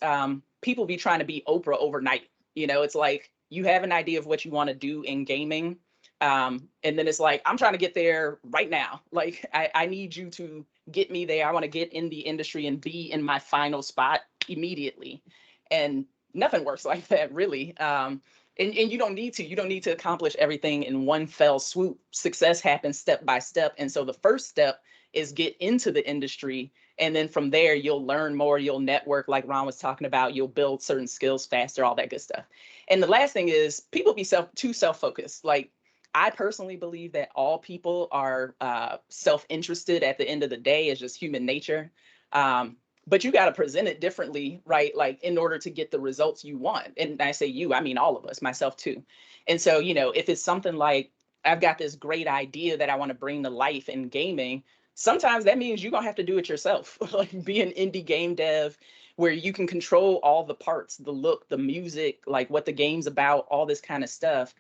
people be trying to be Oprah overnight. You know, it's like you have an idea of what you want to do in gaming. And then it's like, I'm trying to get there right now. Like, I need you to get me there. I want to get in the industry and be in my final spot immediately. And nothing works like that, really. And you don't need to. You don't need to accomplish everything in one fell swoop. Success happens step by step. And so the first step is get into the industry. And then from there, you'll learn more. You'll network, like Ron was talking about. You'll build certain skills faster, all that good stuff. And the last thing is people be too self-focused. Like, I personally believe that all people are self-interested at the end of the day. It's just human nature. But you got to present it differently, right? Like in order to get the results you want. And I say you, I mean all of us, myself too. And so, you know, if it's something like, I've got this great idea that I want to bring to life in gaming, sometimes that means you're going to have to do it yourself. Like be an indie game dev where you can control all the parts, the look, the music, like what the game's about, all this kind of stuff.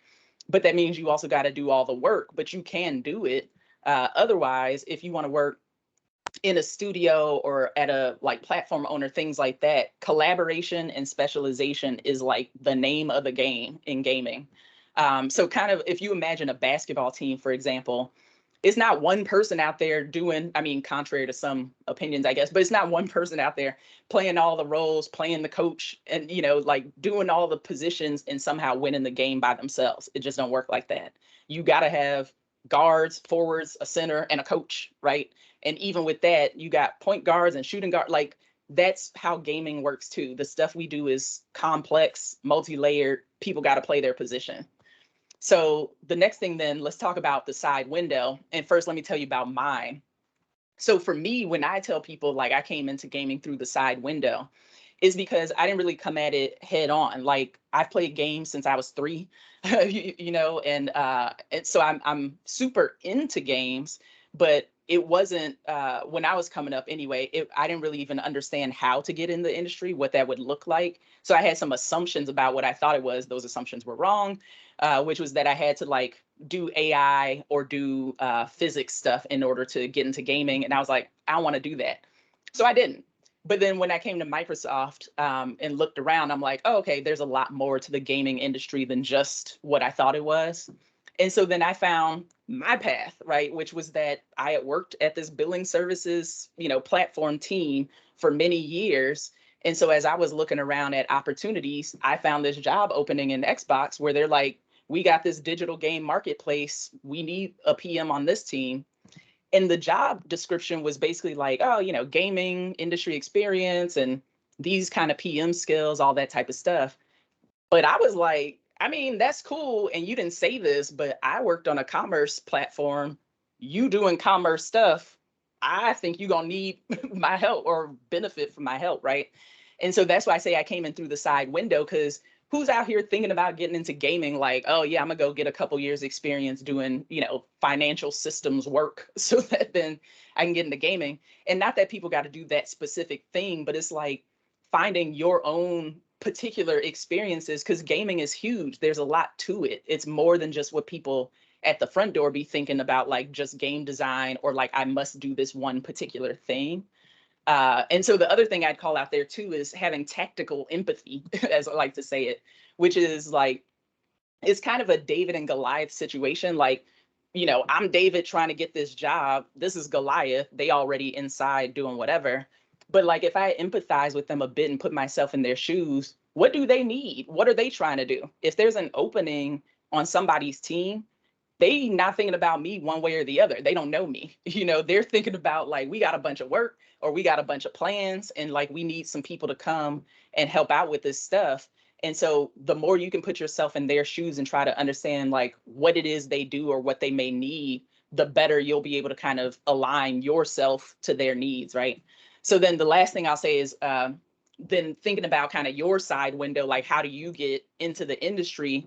But that means you also got to do all the work, but you can do it. Otherwise, if you want to work in a studio or at a like platform owner, things like that, collaboration and specialization is like the name of the game in gaming. So kind of if you imagine a basketball team, for example, it's not one person out there doing, I mean, contrary to some opinions, I guess, but it's not one person out there playing all the roles, playing the coach and, you know, like doing all the positions and somehow winning the game by themselves. It just don't work like that. You got to have guards, forwards, a center, and a coach, right? And even with that, you got point guards and shooting guard. Like that's how gaming works too. The stuff we do is complex, multi-layered. People got to play their position. So the next thing then, let's talk about the side window. And first, let me tell you about mine. So for me, when I tell people like I came into gaming through the side window, is because I didn't really come at it head on. Like I've played games since I was 3, you know, and so I'm super into games, but it wasn't when I was coming up anyway, I didn't really even understand how to get in the industry, what that would look like. So I had some assumptions about what I thought it was. Those assumptions were wrong, which was that I had to like do AI or do physics stuff in order to get into gaming. And I was like, I don't want to do that. So I didn't. But then when I came to Microsoft and looked around, I'm like, oh, okay, there's a lot more to the gaming industry than just what I thought it was. And so then I found my path, right, which was that I had worked at this billing services, you know, platform team for many years. And so as I was looking around at opportunities, I found this job opening in Xbox where they're like, we got this digital game marketplace. We need a PM on this team. And the job description was basically like, oh, you know, gaming industry experience and these kind of PM skills, all that type of stuff. But I was like, I mean, that's cool. And you didn't say this, but I worked on a commerce platform. You doing commerce stuff. I think you're going to need my help or benefit from my help, right? And so that's why I say I came in through the side window, because who's out here thinking about getting into gaming like, oh yeah, I'm gonna go get a couple years experience doing, you know, financial systems work so that then I can get into gaming. And not that people got to do that specific thing, but it's like finding your own particular experiences, because gaming is huge. There's a lot to it. It's more than just what people at the front door be thinking about, like just game design or like I must do this one particular thing. And so the other thing I'd call out there too is having tactical empathy, as I like to say it, which is like, it's kind of a David and Goliath situation. Like I'm David trying to get this job. This is Goliath. They already inside doing whatever. But like, if I empathize with them a bit and put myself in their shoes, what do they need? What are they trying to do? If there's an opening on somebody's team, they not thinking about me one way or the other. They don't know me. They're thinking about like, we got a bunch of work or we got a bunch of plans and like, we need some people to come and help out with this stuff. And so the more you can put yourself in their shoes and try to understand like what it is they do or what they may need, the better you'll be able to kind of align yourself to their needs, right? So then the last thing I'll say is then thinking about kind of your side window, like how do you get into the industry?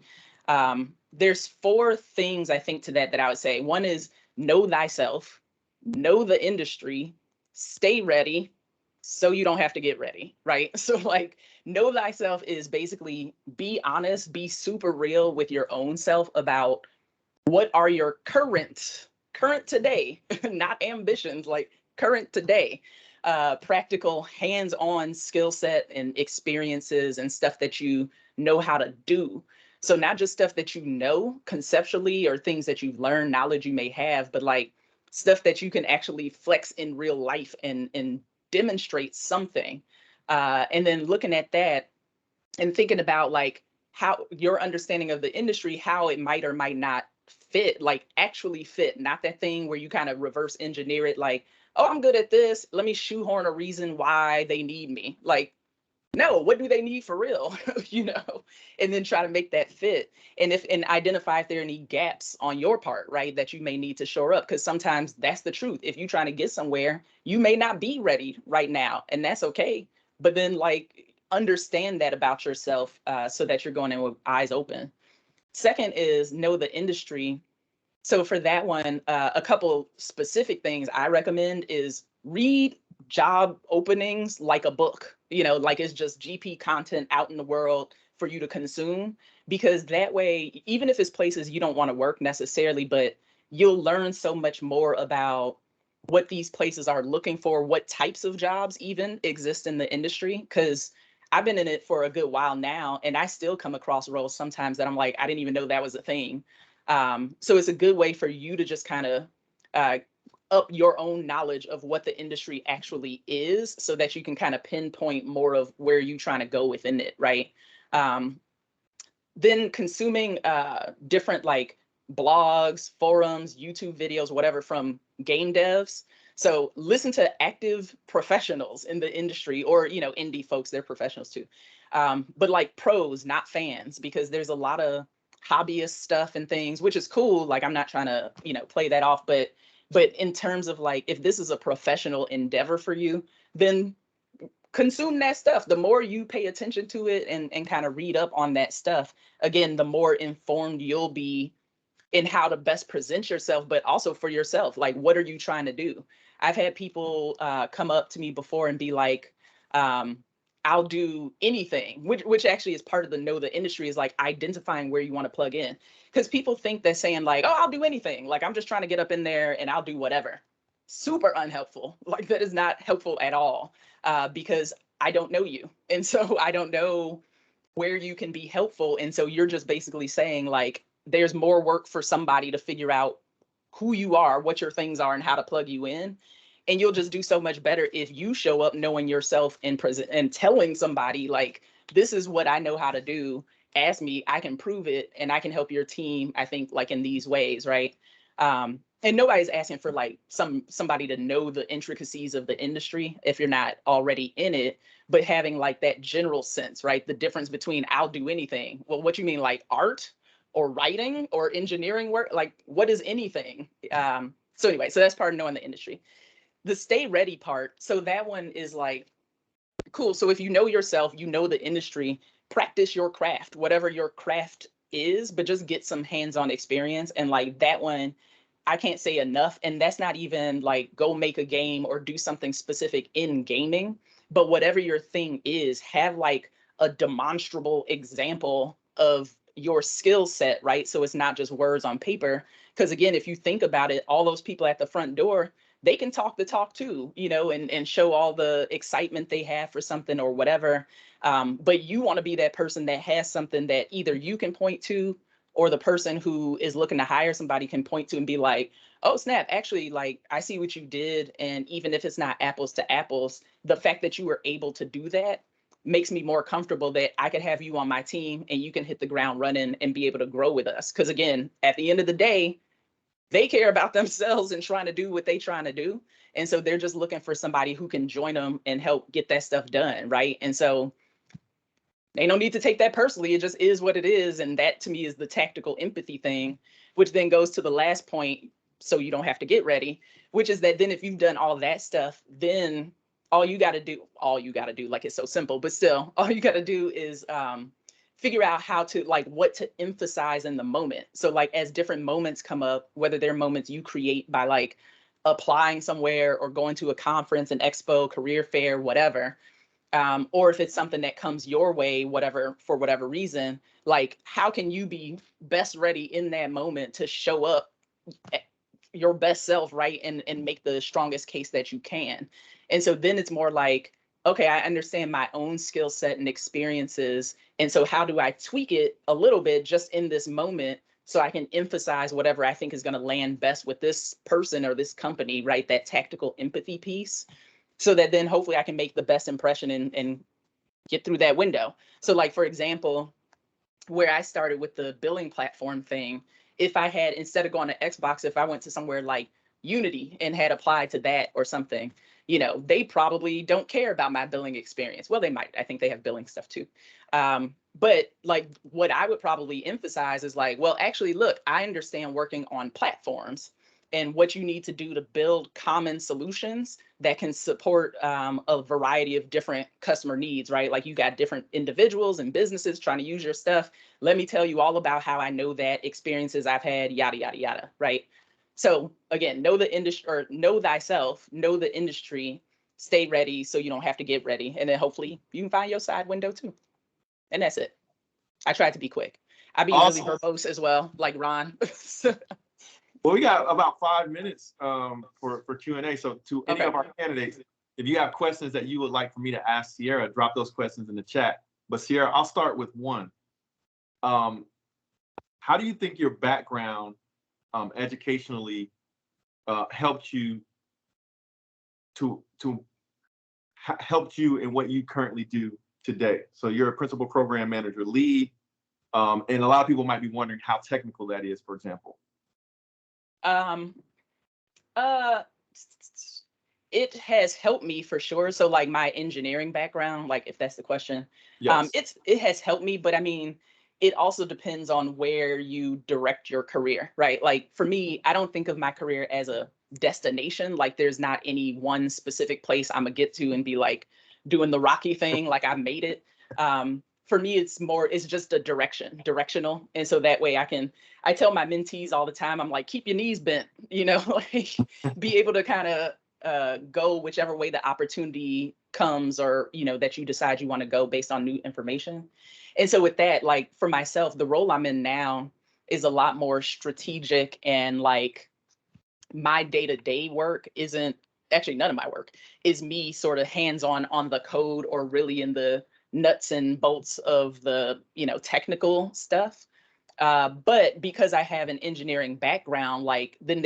There's 4 things I think to that I would say. One is know thyself, know the industry, stay ready so you don't have to get ready, right? So like know thyself is basically be honest, be super real with your own self about what are your current today, not ambitions, like current today, practical hands-on skill set and experiences and stuff that you know how to do. So not just stuff that you know conceptually or things that you've learned, knowledge you may have, but like stuff that you can actually flex in real life and demonstrate something. And then looking at that and thinking about like how your understanding of the industry, how it might or might not fit, like actually fit, not that thing where you kind of reverse engineer it like, oh, I'm good at this. Let me shoehorn a reason why they need me. Like, no, what do they need for real? And then try to make that fit. And identify if there are any gaps on your part, right, that you may need to shore up. Because sometimes that's the truth. If you're trying to get somewhere, you may not be ready right now, and that's okay. But then like understand that about yourself so that you're going in with eyes open. Second is know the industry. So for that one, a couple specific things I recommend is read job openings like a book, like it's just GP content out in the world for you to consume, because that way, even if it's places you don't want to work necessarily, but you'll learn so much more about what these places are looking for, what types of jobs even exist in the industry. Because I've been in it for a good while now, and I still come across roles sometimes that I'm like, I didn't even know that was a thing. So it's a good way for you to just kind of up your own knowledge of what the industry actually is so that you can kind of pinpoint more of where you're trying to go within it, right? Then consuming different like blogs, forums, YouTube videos, whatever from game devs. So listen to active professionals in the industry or, indie folks, they're professionals too. But like pros, not fans, because there's a lot of hobbyist stuff and things, which is cool. Like I'm not trying to, play that off, but in terms of like, if this is a professional endeavor for you, then consume that stuff. The more you pay attention to it and kind of read up on that stuff, again, the more informed you'll be in how to best present yourself, but also for yourself. Like, what are you trying to do? I've had people come up to me before and be like, I'll do anything, which actually is part of the know the industry, is like identifying where you want to plug in. Because people think they're saying like, oh, I'll do anything. Like, I'm just trying to get up in there and I'll do whatever. Super unhelpful. Like, that is not helpful at all because I don't know you. And so I don't know where you can be helpful. And so you're just basically saying like, there's more work for somebody to figure out who you are, what your things are, and how to plug you in. And you'll just do so much better if you show up knowing yourself and present and telling somebody like, this is what I know how to do. Ask me, I can prove it, and I can help your team, I think, like in these ways, right? And nobody's asking for like somebody to know the intricacies of the industry if you're not already in it, but having like that general sense, right? The difference between I'll do anything. Well, what you mean, like art or writing or engineering work? Like, what is anything? So anyway, so that's part of knowing the industry. The stay ready part. So that one is like, cool. So if you know yourself, you know the industry, practice your craft, whatever your craft is, but just get some hands-on experience. And like that one, I can't say enough. And that's not even like go make a game or do something specific in gaming, but whatever your thing is, have like a demonstrable example of your skill set, right? So it's not just words on paper. Because again, if you think about it, all those people at the front door, they can talk the talk too, and show all the excitement they have for something or whatever. But you want to be that person that has something that either you can point to or the person who is looking to hire somebody can point to and be like, oh snap, actually, like I see what you did. And even if it's not apples to apples, the fact that you were able to do that makes me more comfortable that I could have you on my team and you can hit the ground running and be able to grow with us. Because again, at the end of the day, they care about themselves and trying to do what they trying to do. And so they're just looking for somebody who can join them and help get that stuff done, right? And so they don't need to take that personally. It just is what it is. And that to me is the tactical empathy thing, which then goes to the last point. So you don't have to get ready, which is that then if you've done all that stuff, then all you got to do, like it's so simple, but still all you got to do is figure out how to like what to emphasize in the moment. So like as different moments come up, whether they're moments you create by like applying somewhere or going to a conference, an expo, career fair, whatever, or if it's something that comes your way, whatever, for whatever reason, like how can you be best ready in that moment to show up your best self, right? And make the strongest case that you can. And so then it's more like, okay, I understand my own skill set and experiences. And so how do I tweak it a little bit just in this moment so I can emphasize whatever I think is going to land best with this person or this company, right? That tactical empathy piece. So that then hopefully I can make the best impression and get through that window. So like, for example, where I started with the billing platform thing, if I had, instead of going to Xbox, if I went to somewhere like Unity and had applied to that or something, you know, they probably don't care about my billing experience. Well, they might. I think they have billing stuff too. But like what I would probably emphasize is like, well, actually, look, I understand working on platforms and what you need to do to build common solutions that can support a variety of different customer needs, right? Like you got different individuals and businesses trying to use your stuff. Let me tell you all about how I know that, experiences I've had, yada, yada, yada, right? So again, know the industry, or know thyself, know the industry, stay ready so you don't have to get ready. And then hopefully you can find your side window too. And that's it. I tried to be quick. I be really verbose as well, like Ron. Well, we got about 5 minutes for Q&A. So to any of our candidates, if you have questions that you would like for me to ask Sierra, drop those questions in the chat. But Sierra, I'll start with one. How do you think your background educationally helped you helped you in what you currently do today? So you're a principal program manager lead, and a lot of people might be wondering how technical that is, for example. It has helped me for sure. So like my engineering background, like if that's the question, yes. It has helped me, but I mean, it also depends on where you direct your career, right? Like for me, I don't think of my career as a destination. Like there's not any one specific place I'm gonna get to and be like doing the Rocky thing, like I made it. For me, it's just a directional. And so that way I tell my mentees all the time, I'm like, keep your knees bent, you know, like be able to kind of go whichever way the opportunity comes, or, you know, that you decide you want to go based on new information. And so with that, like for myself, the role I'm in now is a lot more strategic, and like my day-to-day work isn't actually, none of my work is me sort of hands-on on the code or really in the nuts and bolts of the, you know, technical stuff. But because I have an engineering background, like then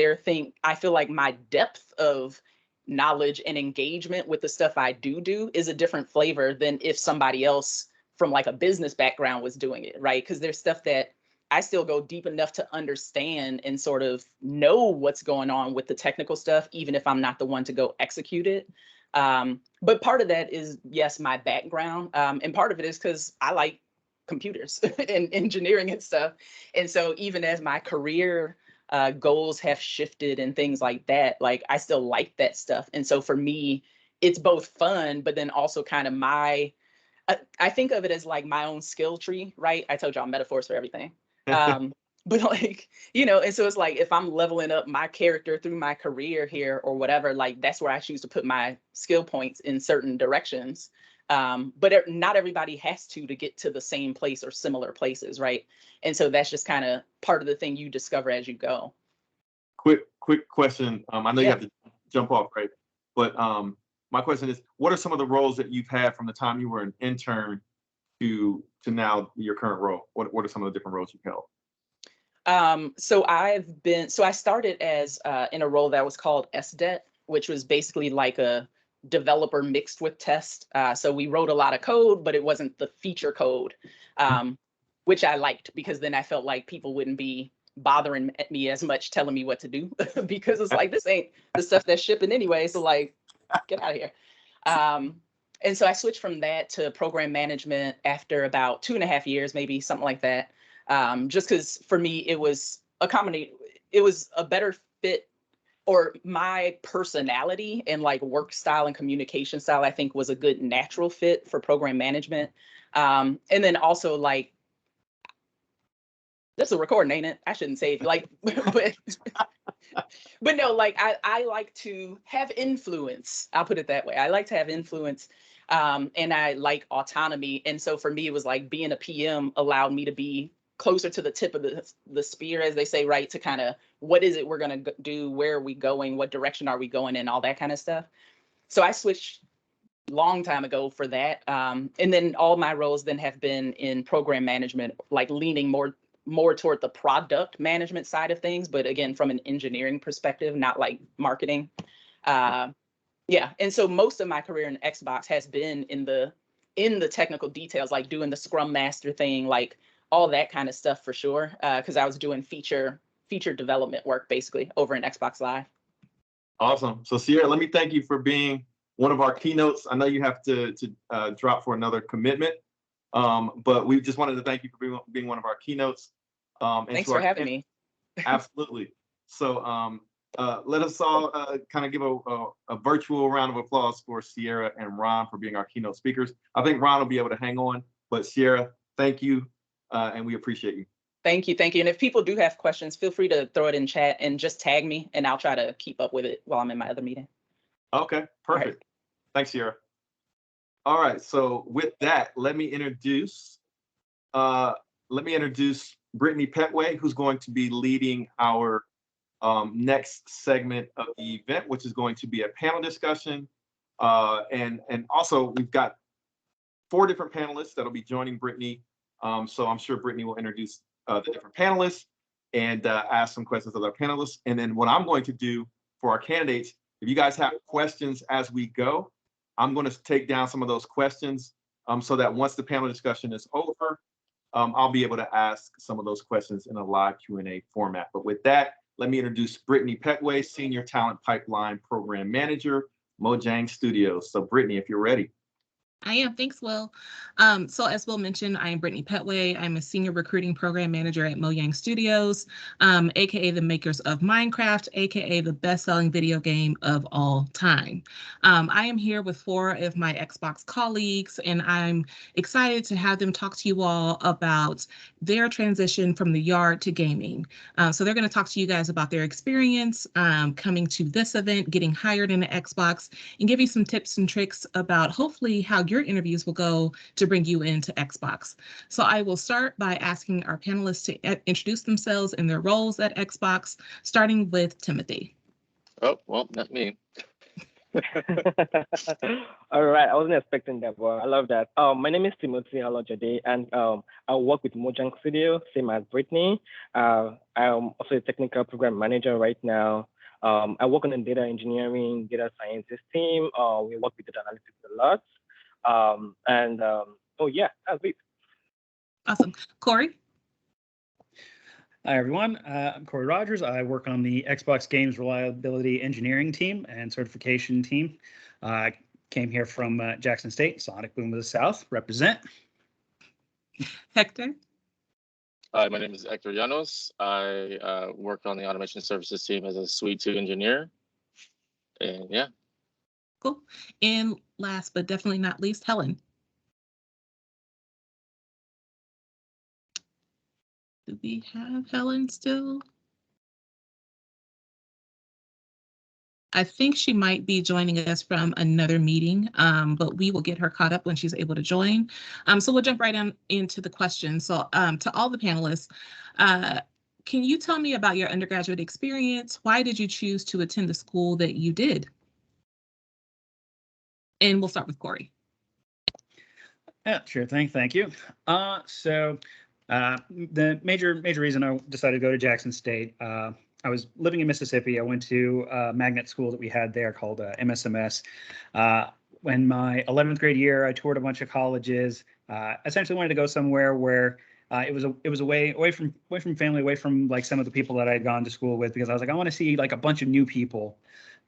I feel like my depth of knowledge and engagement with the stuff I do is a different flavor than if somebody else from like a business background was doing it, right? Because there's stuff that I still go deep enough to understand and sort of know what's going on with the technical stuff, even if I'm not the one to go execute it. But part of that is, yes, my background. And part of it is because I like computers and engineering and stuff. And so even as my career goals have shifted and things like that, like I still like that stuff. And so for me, it's both fun, but then also kind of I think of it as like my own skill tree, right? I told y'all metaphors for everything. But like, you know, and so it's like, if I'm leveling up my character through my career here or whatever, like that's where I choose to put my skill points in certain directions. But not everybody has to get to the same place or similar places, right? And so that's just kind of part of the thing you discover as you go. Quick question. I know you have to jump off, right? But my question is, what are some of the roles that you've had from the time you were an intern to now your current role? What are some of the different roles you've held? So I started as in a role that was called SDET, which was basically like a developer mixed with test. So we wrote a lot of code, but it wasn't the feature code, which I liked because then I felt like people wouldn't be bothering me as much telling me what to do because it's like, this ain't the stuff that's shipping anyway. So like, get out of here. And so I switched from that to program management after about 2.5 years, maybe something like that. Just because for me, it was a better fit, or my personality and like work style and communication style, I think was a good natural fit for program management. And then also like, this is a recording, ain't it? I shouldn't say it like, but no, like I like to have influence. I'll put it that way. I like to have influence. And I like autonomy. And so for me, it was like being a PM allowed me to be closer to the tip of the spear, as they say, right? To kind of, what is it we're going to do? Where are we going? What direction are we going in? All that kind of stuff. So I switched long time ago for that. And then all my roles then have been in program management, like leaning more toward the product management side of things, but again, from an engineering perspective, not like marketing. Yeah, and so most of my career in Xbox has been in the technical details, like doing the Scrum Master thing, like all that kind of stuff for sure, because I was doing feature development work basically over in Xbox Live. Awesome. So Sierra, let me thank you for being one of our keynotes. I know you have to drop for another commitment, but we just wanted to thank you for being one of our keynotes. Thanks for having me. Absolutely. So let us all kind of give a virtual round of applause for Sierra and Ron for being our keynote speakers. I think Ron will be able to hang on, but Sierra, thank you, and we appreciate you. Thank you. And if people do have questions, feel free to throw it in chat and just tag me, and I'll try to keep up with it while I'm in my other meeting. Okay, perfect. Right. Thanks, Sierra. All right, so with that, let me introduce Britney Pettway, who's going to be leading our next segment of the event, which is going to be a panel discussion. And also, we've got 4 different panelists that'll be joining Britney. So I'm sure Britney will introduce the different panelists and ask some questions of our panelists. And then what I'm going to do for our candidates, if you guys have questions as we go, I'm going to take down some of those questions so that once the panel discussion is over, I'll be able to ask some of those questions in a live Q&A format. But with that, let me introduce Britney Pettway, Senior Talent Pipeline Program Manager, Mojang Studios. So Britney, if you're ready. I am. Thanks, Will. So as Will mentioned, I am Britney Pettway. I'm a senior recruiting program manager at Mojang Studios, aka the makers of Minecraft, aka the best-selling video game of all time. I am here with 4 of my Xbox colleagues, and I'm excited to have them talk to you all about their transition from the yard to gaming. So they're going to talk to you guys about their experience coming to this event, getting hired in the Xbox, and give you some tips and tricks about hopefully how your interviews will go to bring you into Xbox. So I will start by asking our panelists to introduce themselves and their roles at Xbox, starting with Timothy. Oh, well, not me. All right, I wasn't expecting that, but I love that. My name is Timothy Halojade, and I work with Mojang Studio, same as Britney. I'm also a technical program manager right now. I work on the data engineering, data sciences team. We work with data analytics a lot. Oh yeah, that's it. Awesome. Corey? Hi, everyone. I'm Corey Rogers. I work on the Xbox Games Reliability Engineering team and certification team. I came here from Jackson State, Sonic Boom of the South. Represent. Hector? Hi, my name is Hector Llanos. I work on the automation services team as a Suite 2 engineer. And yeah. Cool. And last but definitely not least, Helen. Do we have Helen still? I think she might be joining us from another meeting, but we will get her caught up when she's able to join. So we'll jump right into the questions. So to all the panelists, can you tell me about your undergraduate experience? Why did you choose to attend the school that you did? And we'll start with Corey. Yeah, sure thing. Thank you. So The major reason I decided to go to Jackson State, I was living in Mississippi. I went to a magnet school that we had there called MSMS. When my 11th grade year, I toured a bunch of colleges. Essentially wanted to go somewhere where it was away from family, away from like some of the people that I had gone to school with, because I was like, I want to see like a bunch of new people.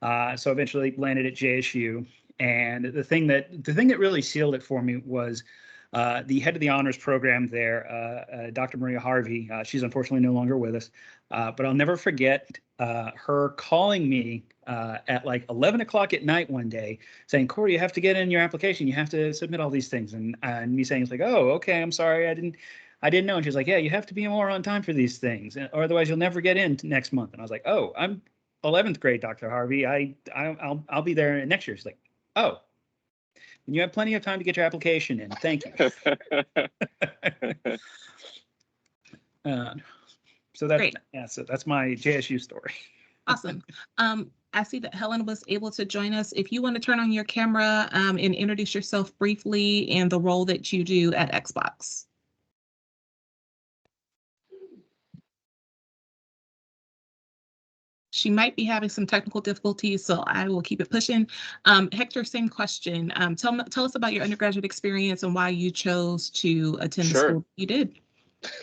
So eventually landed at JSU. And the thing that really sealed it for me was the head of the honors program there, Dr. Maria Harvey. She's unfortunately no longer with us, but I'll never forget her calling me at like 11 o'clock at night one day saying, Corey, you have to get in your application. You have to submit all these things. And me saying, it's like, oh, okay, I'm sorry. I didn't know. And she's like, yeah, you have to be more on time for these things, or otherwise you'll never get in next month. And I was like, oh, I'm 11th grade, Dr. Harvey. I'll be there next year. She's like, oh, and you have plenty of time to get your application in. Thank you. So that's my JSU story. Awesome. I see that Helen was able to join us. If you want to turn on your camera and introduce yourself briefly and the role that you do at Xbox. She might be having some technical difficulties, so I will keep it pushing. Hector, same question. Tell us about your undergraduate experience and why you chose to attend the school you did.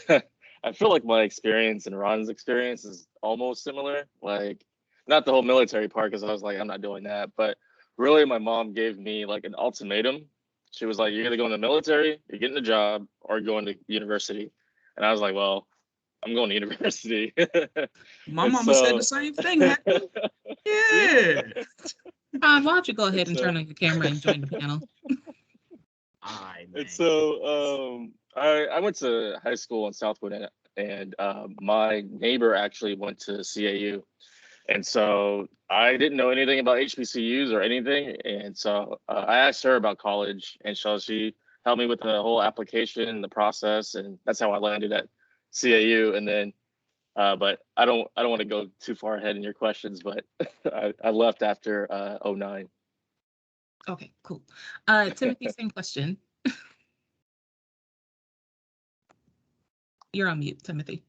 I feel like my experience and Ron's experience is almost similar. Like, not the whole military part, because I was like, I'm not doing that. But really, my mom gave me like an ultimatum. She was like, you're either going to the military, you're getting a job, or going to university. And I was like, well, I'm going to university. My mama said the same thing. Yeah. Why don't you go ahead and turn on your camera and join the panel? And so I went to high school in Southwood, and my neighbor actually went to CAU. And so I didn't know anything about HBCUs or anything. And so I asked her about college, and so she helped me with the whole application, the process, and that's how I landed at CAU. And then, but I don't want to go too far ahead in your questions, but I left after 09. Okay, cool. Timothy, same question. You're on mute, Timothy.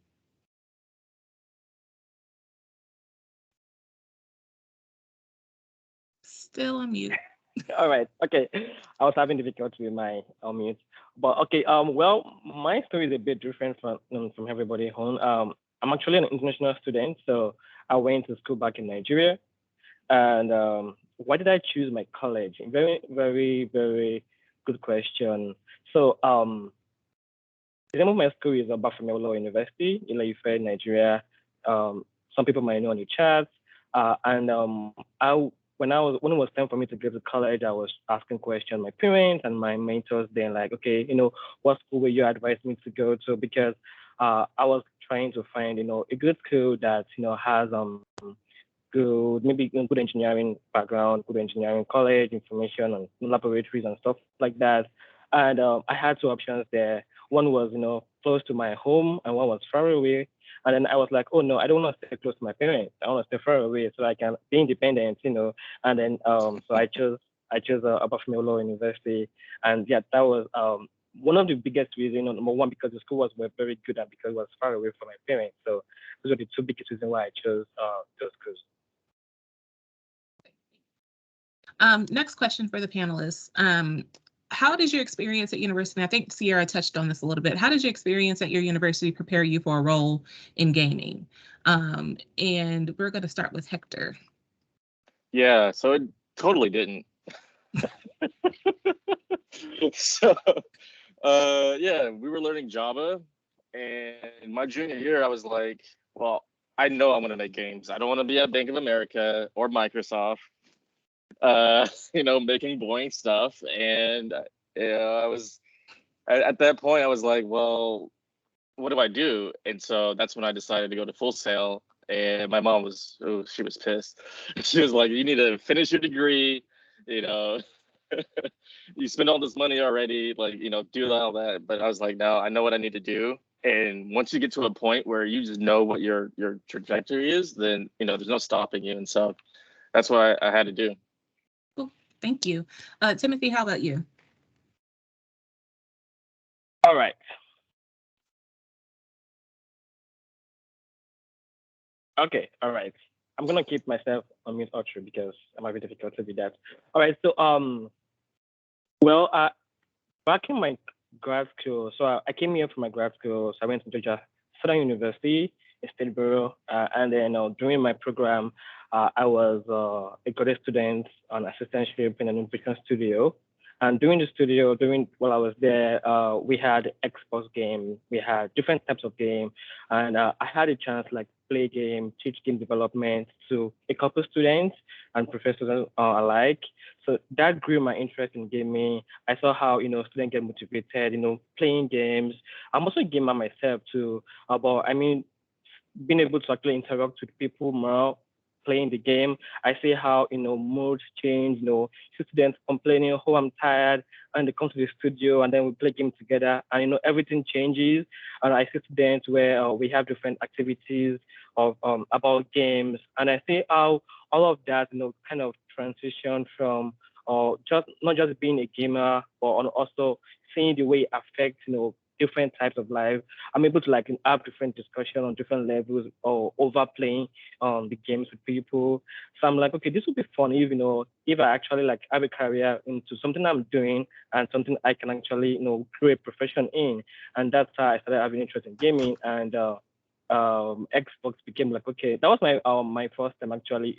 Still on mute. All right. Okay. I was having difficulty with my mute, but okay. Well, my story is a bit different from everybody home. I'm actually an international student, so I went to school back in Nigeria. And why did I choose my college? Very, very, very good question. So the name of my school is Bafemelo University in Ife, Nigeria. Some people might know on the chat. When it was time for me to go to college, I was asking questions my parents and my mentors. Then like, okay, what school will you advise me to go to? Because I was trying to find, a good school that has good, maybe good engineering background, good engineering college, information and laboratories and stuff like that. And I had two options there. One was, close to my home, and one was far away. And then I was like, oh no, I don't want to stay close to my parents. I want to stay far away so I can be independent, And then so I chose Bafemelo University, and yeah, that was one of the biggest reasons. Number one, because the school was very good, and because it was far away from my parents. So those are the two biggest reasons why I chose those schools. Next question for the panelists. How does your experience at university, I think Sierra touched on this a little bit, how did your experience at your university prepare you for a role in gaming? And we're going to start with Hector. Yeah, so it totally didn't. So, yeah, we were learning Java, and my junior year, I was like, well, I know I'm going to make games. I don't want to be at Bank of America or Microsoft. Making boring stuff. And I was at that point, I was like, well, what do I do? And so that's when I decided to go to Full Sail. And my mom she was pissed. She was like, you need to finish your degree, you spend all this money already, like, do all that. But I was like, no, I know what I need to do. And once you get to a point where you just know what your trajectory is, then, there's no stopping you. And so that's what I had to do. Thank you. Timothy, how about you? All right. Okay, all right. I'm gonna keep myself on mute outro because I'm having difficulty with that. All right, so well, back in my grad school, so I came here for my grad school. So I went to Georgia Southern University in Statesboro, and then during my program, I was a graduate student on assistantship in an Envision studio. And during the studio, while I was there, we had Xbox game, we had different types of game, and I had a chance like play game, teach game development to a couple students and professors alike. So that grew my interest in gaming. I saw how students get motivated, playing games. I'm also a gamer myself too, but I mean, being able to actually interact with people more playing the game. I see how modes change, students complaining, oh, I'm tired, and they come to the studio and then we play game together and everything changes. And I see students where we have different activities of about games. And I see how all of that, kind of transition from just not just being a gamer, but also seeing the way it affects, different types of life. I'm able to like have different discussion on different levels or over playing the games with people. So I'm like, okay, this would be fun if if I actually like have a career into something I'm doing and something I can actually create a profession in. And that's how I started having interest in gaming. And Xbox became like, okay, that was my first time actually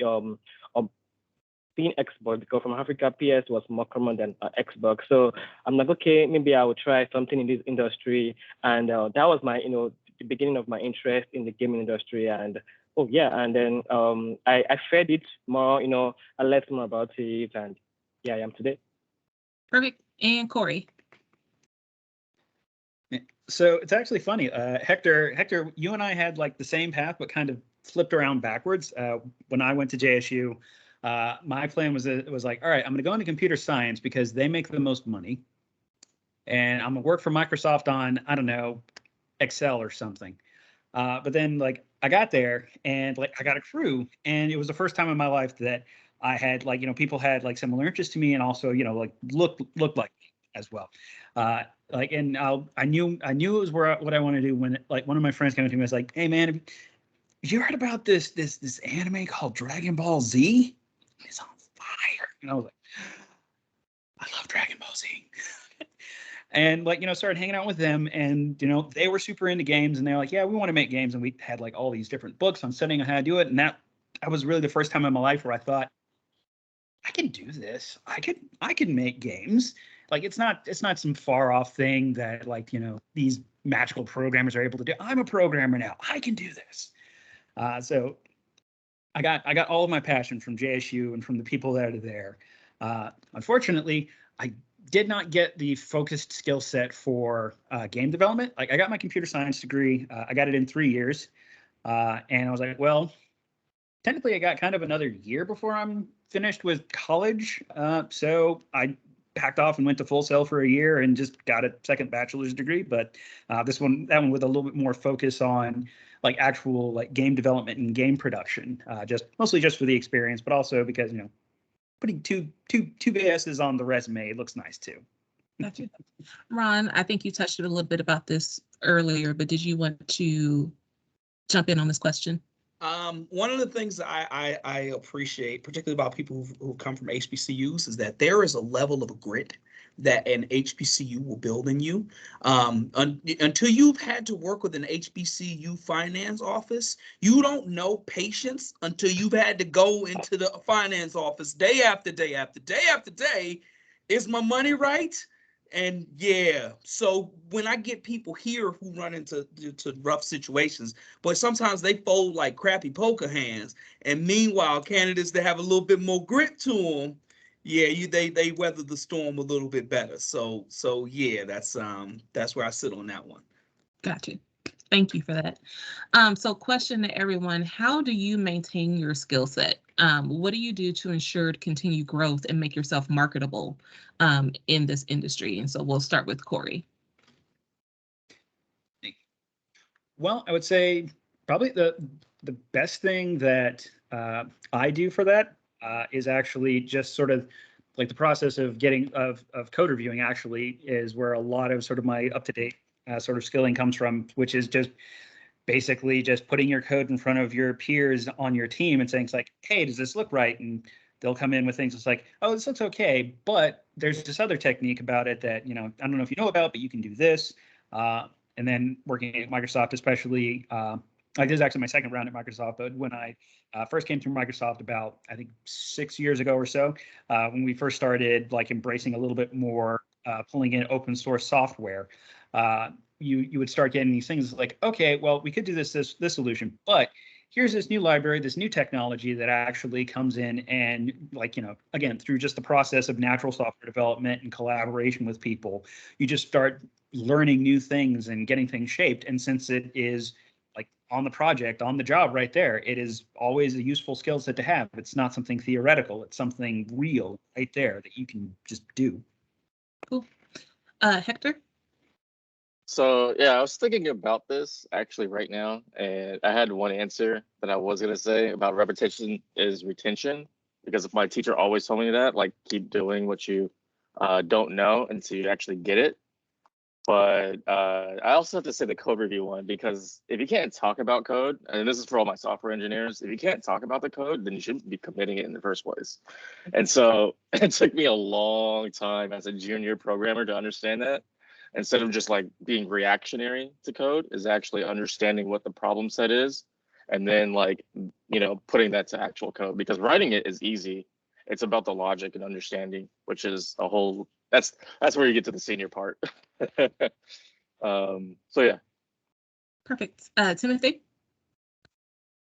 seeing Xbox, because from Africa, PS was more common than Xbox. So I'm like, okay, maybe I will try something in this industry. And that was my, the beginning of my interest in the gaming industry. And oh yeah, and then I fed it more, I learned more about it, and yeah, I am today. Perfect. And Corey. So it's actually funny. Hector, you and I had like the same path, but kind of flipped around backwards. When I went to JSU, my plan was like, all right, I'm going to go into computer science because they make the most money, and I'm going to work for Microsoft on, I don't know, Excel or something. But then like I got there and like I got a crew, and it was the first time in my life that I had like, people had like similar interests to me, and also, like looked like me as well. And I knew it was what I want to do when like one of my friends came to me and was like, hey man, have you heard about this anime called Dragon Ball Z? It's on fire. And I was like, I love Dragon Ball Z. And like, started hanging out with them, and they were super into games, and they're like, yeah, we want to make games. And we had like all these different books on studying how to do it. And that was really the first time in my life where I thought, I can do this. I can make games. Like it's not some far off thing that like, these magical programmers are able to do. I'm a programmer now. I can do this. So I got all of my passion from JSU and from the people that are there. Unfortunately, I did not get the focused skill set for game development. Like I got my computer science degree. I got it in 3 years. And I was like, well, technically I got kind of another year before I'm finished with college. So I packed off and went to Full Sail for a year and just got a second bachelor's degree. But that one with a little bit more focus on like actual like game development and game production, mostly just for the experience, but also because putting two BSs on the resume, it looks nice too. Gotcha. Ron, I think you touched a little bit about this earlier, but did you want to jump in on this question? One of the things I appreciate, particularly about people who come from HBCUs, is that there is a level of grit that an HBCU will build in you. Until you've had to work with an HBCU finance office, you don't know patience until you've had to go into the finance office day after day after day after day. Is my money right? And yeah, so when I get people here who run into rough situations, but sometimes they fold like crappy poker hands. And meanwhile, candidates that have a little bit more grit to them, yeah, they weather the storm a little bit better. So yeah, that's where I sit on that one. Gotcha. Thank you for that. So question to everyone, how do you maintain your skill set? What do you do to ensure continued growth and make yourself marketable in this industry? And so we'll start with Corey. Well, I would say probably the best thing that I do for that is actually just sort of like the process of code reviewing actually is where a lot of sort of my up-to-date sort of skilling comes from, which is just basically just putting your code in front of your peers on your team and saying, it's like, hey, does this look right? And they'll come in with things it's like, oh, this looks okay, but there's this other technique about it that, I don't know if you know about, but you can do this. And then working at Microsoft, especially, this is actually my second round at Microsoft, but when I first came through Microsoft about, I think 6 years ago or so, when we first started like embracing a little bit more pulling in open source software, you would start getting these things like, okay, well, we could do this solution, but here's this new library, this new technology that actually comes in and like, again, through just the process of natural software development and collaboration with people, you just start learning new things and getting things shaped. And since it is like on the project, on the job right there, it is always a useful skill set to have. It's not something theoretical. It's something real right there that you can just do. Cool. Hector? So yeah, I was thinking about this actually right now, and I had one answer that I was gonna say about repetition is retention, because my teacher always told me that, like, keep doing what you don't know until you actually get it. But I also have to say the code review one, because if you can't talk about code, and this is for all my software engineers, if you can't talk about the code, then you shouldn't be committing it in the first place. And so it took me a long time as a junior programmer to understand that. Instead of just like being reactionary to code, is actually understanding what the problem set is, and then like, putting that to actual code, because writing it is easy. It's about the logic and understanding, which is a whole, that's where you get to the senior part. So yeah. Perfect. Timothy?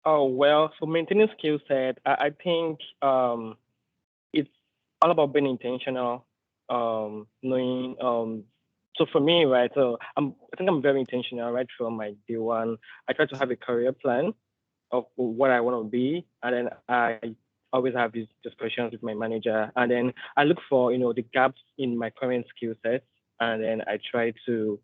Oh, well, for maintaining skill set, I think it's all about being intentional, knowing. So for me, right, so I think I'm very intentional right from my day one. I try to have a career plan of what I want to be, and then I always have these discussions with my manager, and then I look for the gaps in my current skill sets, and then I try to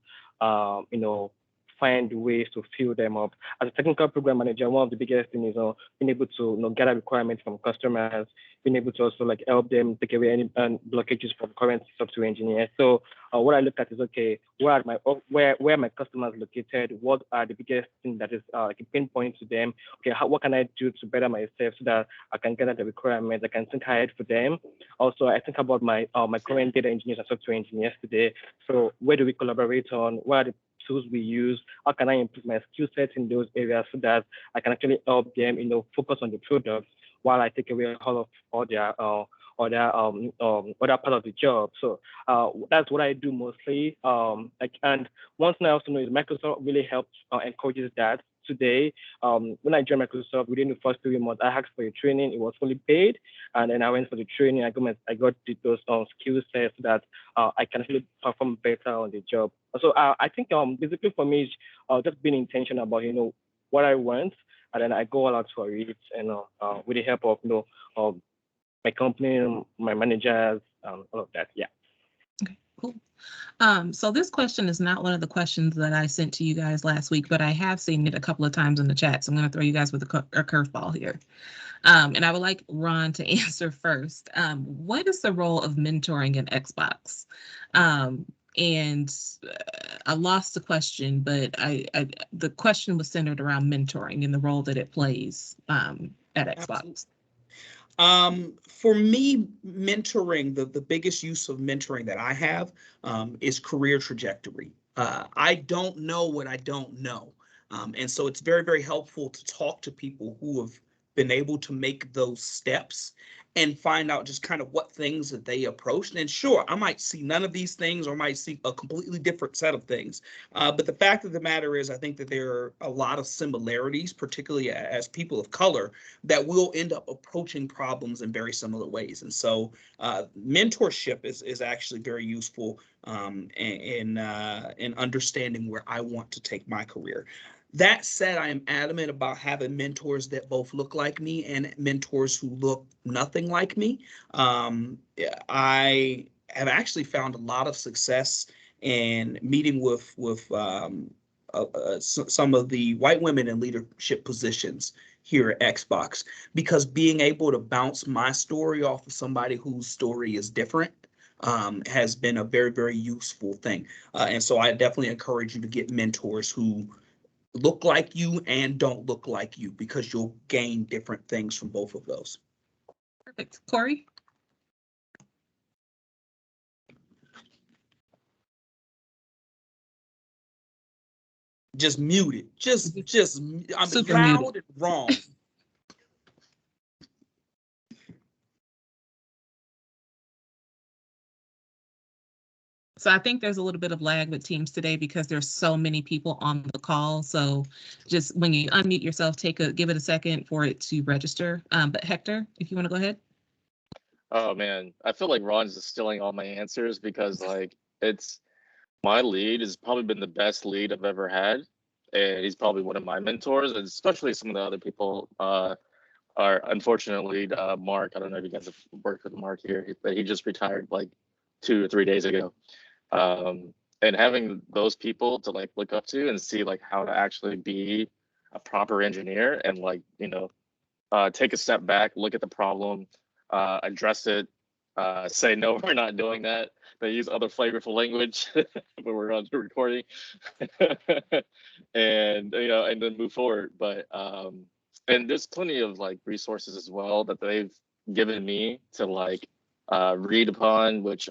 find ways to fill them up. As a technical program manager, one of the biggest things is being able to gather requirements from customers, being able to also like help them take away any blockages from current software engineers. So what I look at is, okay, where are my customers located? What are the biggest things that is like a pain point to them? Okay, what can I do to better myself so that I can gather the requirements? I can think ahead for them. Also, I think about my current data engineers and software engineers today. So where do we collaborate on? What are the tools we use? How can I improve my skill sets in those areas so that I can actually help them, focus on the product while I take away all of other part of the job. So that's what I do mostly. And one thing I also know is Microsoft really helps encourages that. Today, when I joined Microsoft, within the first 3 months, I asked for a training. It was fully paid, and then I went for the training. I got those skill sets so that I can actually perform better on the job. So I think basically for me, just being intentional about what I want, and then I go all out for it, and with the help of my company, my managers, all of that. Yeah. Okay, cool. So this question is not one of the questions that I sent to you guys last week, but I have seen it a couple of times in the chat. So I'm going to throw you guys with a curveball here. And I would like Ron to answer first. What is the role of mentoring in Xbox? And I lost the question, but the question was centered around mentoring and the role that it plays at Xbox. For me, mentoring, the biggest use of mentoring that I have is career trajectory. I don't know what I don't know. And so it's very, very helpful to talk to people who have been able to make those steps and find out just kind of what things that they approached. And sure, I might see none of these things or might see a completely different set of things. But the fact of the matter is, I think that there are a lot of similarities, particularly as people of color, that will end up approaching problems in very similar ways. And so mentorship is actually very useful in understanding where I want to take my career. That said, I am adamant about having mentors that both look like me and mentors who look nothing like me. I have actually found a lot of success in meeting with some of the white women in leadership positions here at Xbox, because being able to bounce my story off of somebody whose story is different has been a very, very useful thing. And so I definitely encourage you to get mentors who look like you and don't look like you, because you'll gain different things from both of those. Perfect. Corey? Just mute it. I'm Super loud muted. and wrong. So I think there's a little bit of lag with Teams today because there's so many people on the call. So just when you unmute yourself, give it a second for it to register. But Hector, if you want to go ahead. Oh man, I feel like Ron's just stealing all my answers because like my lead has probably been the best lead I've ever had, and he's probably one of my mentors, and especially some of the other people are unfortunately Mark. I don't know if you guys have worked with Mark here, but he just retired like 2 or 3 days ago. And having those people to like look up to and see like how to actually be a proper engineer and like, take a step back, look at the problem, address it, say, no, we're not doing that. They use other flavorful language when we're on the recording and, and then move forward. But, and there's plenty of like resources as well that they've given me to like, read upon, which,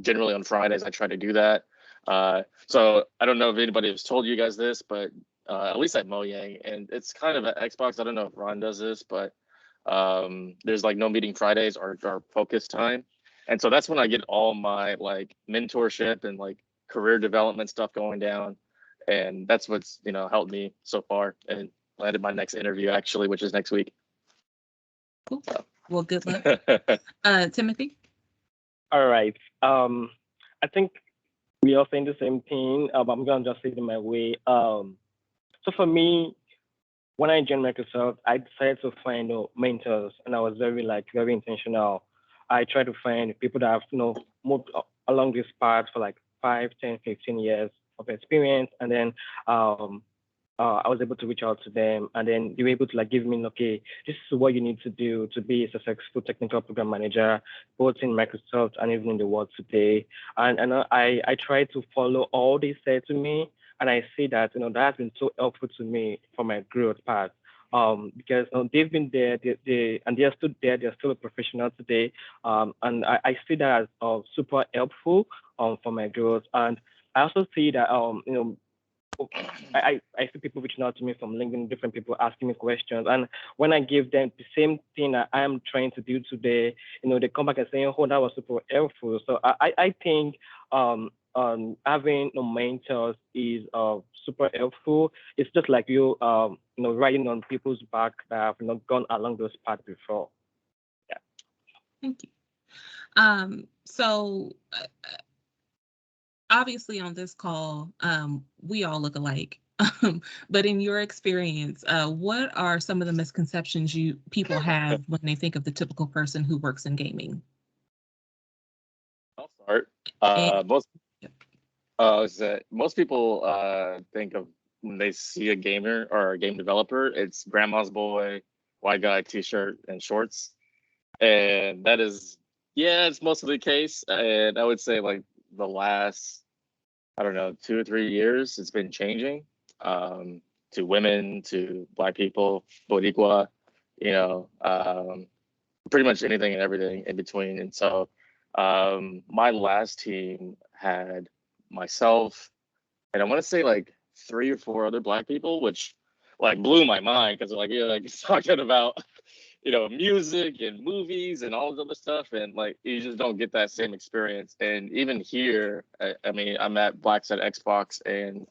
generally on Fridays, I try to do that. So I don't know if anybody has told you guys this, but at least at Mojang, and it's kind of at Xbox. I don't know if Ron does this, but there's like no meeting Fridays or focus time. And so that's when I get all my like mentorship and like career development stuff going down. And that's what's, helped me so far and landed my next interview actually, which is next week. Cool. Well, good luck. Timothy? All right. I think we are saying the same thing. I'm going to just say it in my way. So for me, when I joined Microsoft, I decided to find mentors, and I was very intentional. I tried to find people that have moved along this path for like 5, 10, 15 years of experience, and then I was able to reach out to them, and then they were able to like give me, okay, this is what you need to do to be a successful technical program manager, both in Microsoft and even in the world today. And I try to follow all they said to me, and I see that that has been so helpful to me for my growth path. Because they've been there, and they are still there. They're still a professional today, and I see that as super helpful for my growth. And I also see that I see people reaching out to me from LinkedIn, different people asking me questions. And when I give them the same thing that I am trying to do today, they come back and say, oh, that was super helpful. So I think having mentors is super helpful. It's just like you riding on people's back that have gone along those paths before. Yeah. Thank you. So obviously on this call, we all look alike. But in your experience, what are some of the misconceptions people have when they think of the typical person who works in gaming? I'll start. Most people think of when they see a gamer or a game developer, it's grandma's boy, white guy, t-shirt and shorts. And that is, it's mostly the case. And I would say like the last, I don't know, 2 or 3 years, it's been changing to women, to Black people, Boricua, pretty much anything and everything in between. And so my last team had myself, and I want to say like 3 or 4 other Black people, which like blew my mind because like, like it's talking about, music and movies and all this other stuff. And like, you just don't get that same experience. And even here, I mean, I'm at Blacks at Xbox and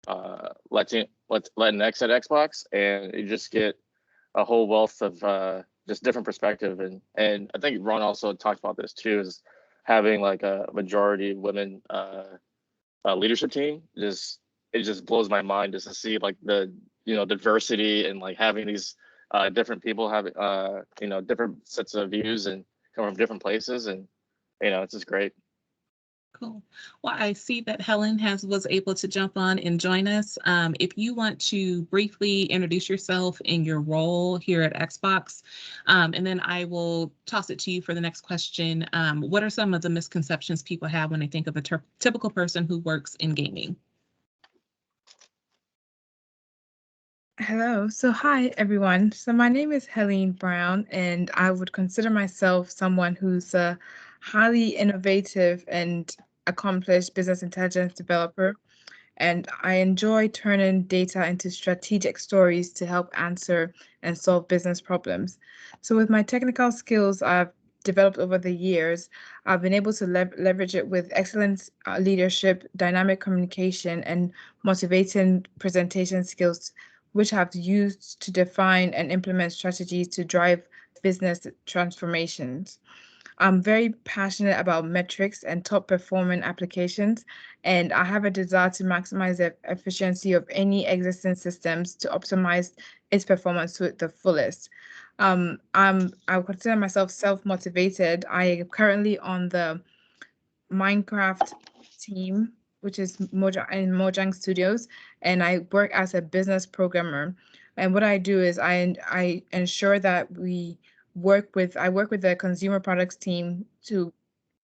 Latinx at Xbox, and you just get a whole wealth of just different perspective. And I think Ron also talked about this too, is having like a majority women leadership team. It just blows my mind just to see like the diversity and like having these different people having different sets of views and come from different places, and it's just great. Cool. Well, I see that Helen was able to jump on and join us. If you want to briefly introduce yourself and your role here at Xbox, and then I will toss it to you for the next question. What are some of the misconceptions people have when they think of a typical person who works in gaming? Hello. So, hi, everyone. So, my name is Helene Brown, and I would consider myself someone who's a highly innovative and accomplished business intelligence developer. And I enjoy turning data into strategic stories to help answer and solve business problems. So, with my technical skills I've developed over the years, I've been able to leverage it with excellent leadership, dynamic communication, and motivating presentation skills, which I've used to define and implement strategies to drive business transformations. I'm very passionate about metrics and top performing applications, and I have a desire to maximize the efficiency of any existing systems to optimize its performance to the fullest. I would consider myself self-motivated. I am currently on the Minecraft team, which is Mojang Studios, and I work as a business programmer. And what I do is I ensure that I work with the consumer products team to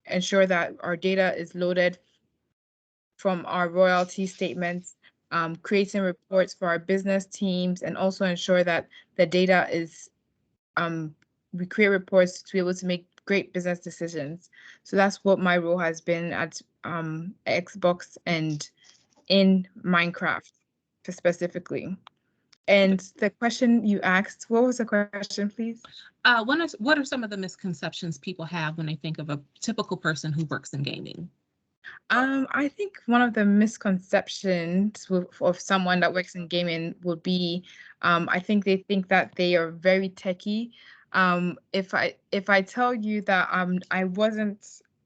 ensure that our data is loaded from our royalty statements, creating reports for our business teams, and also ensure that the data is we create reports to be able to make great business decisions. So that's what my role has been at Xbox and in Minecraft specifically. And the question you asked, what was the question, please? What are some of the misconceptions people have when they think of a typical person who works in gaming? I think one of the misconceptions of someone that works in gaming would be, I think they think that they are very techie. If I tell you that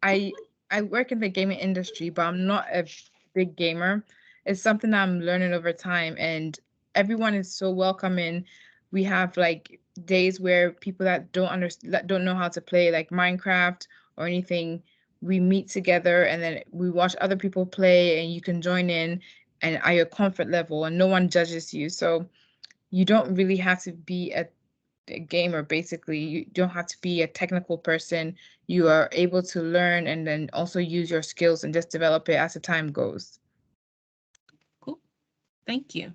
I I work in the gaming industry, but I'm not a big gamer. It's something that I'm learning over time, and everyone is so welcoming. We have like days where people that don't know how to play like Minecraft or anything, we meet together and then we watch other people play and you can join in and at your comfort level and no one judges you. So you don't really have to be a gamer, basically. You don't have to be a technical person. You are able to learn and then also use your skills and just develop it as the time goes. Cool. Thank you.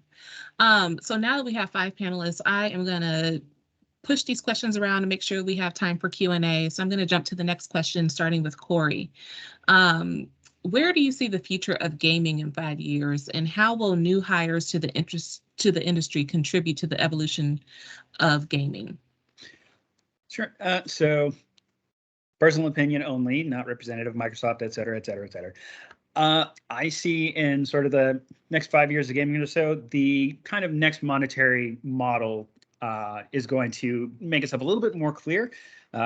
So now that we have 5 panelists, I am going to push these questions around and make sure we have time for Q&A. So I'm going to jump to the next question, starting with Corey. Where do you see the future of gaming in 5 years, and how will new hires to the industry contribute to the evolution of gaming? Sure. So personal opinion only, not representative of Microsoft, et cetera, et cetera, et cetera. I see in sort of the next 5 years of gaming or so, the kind of next monetary model is going to make itself a little bit more clear.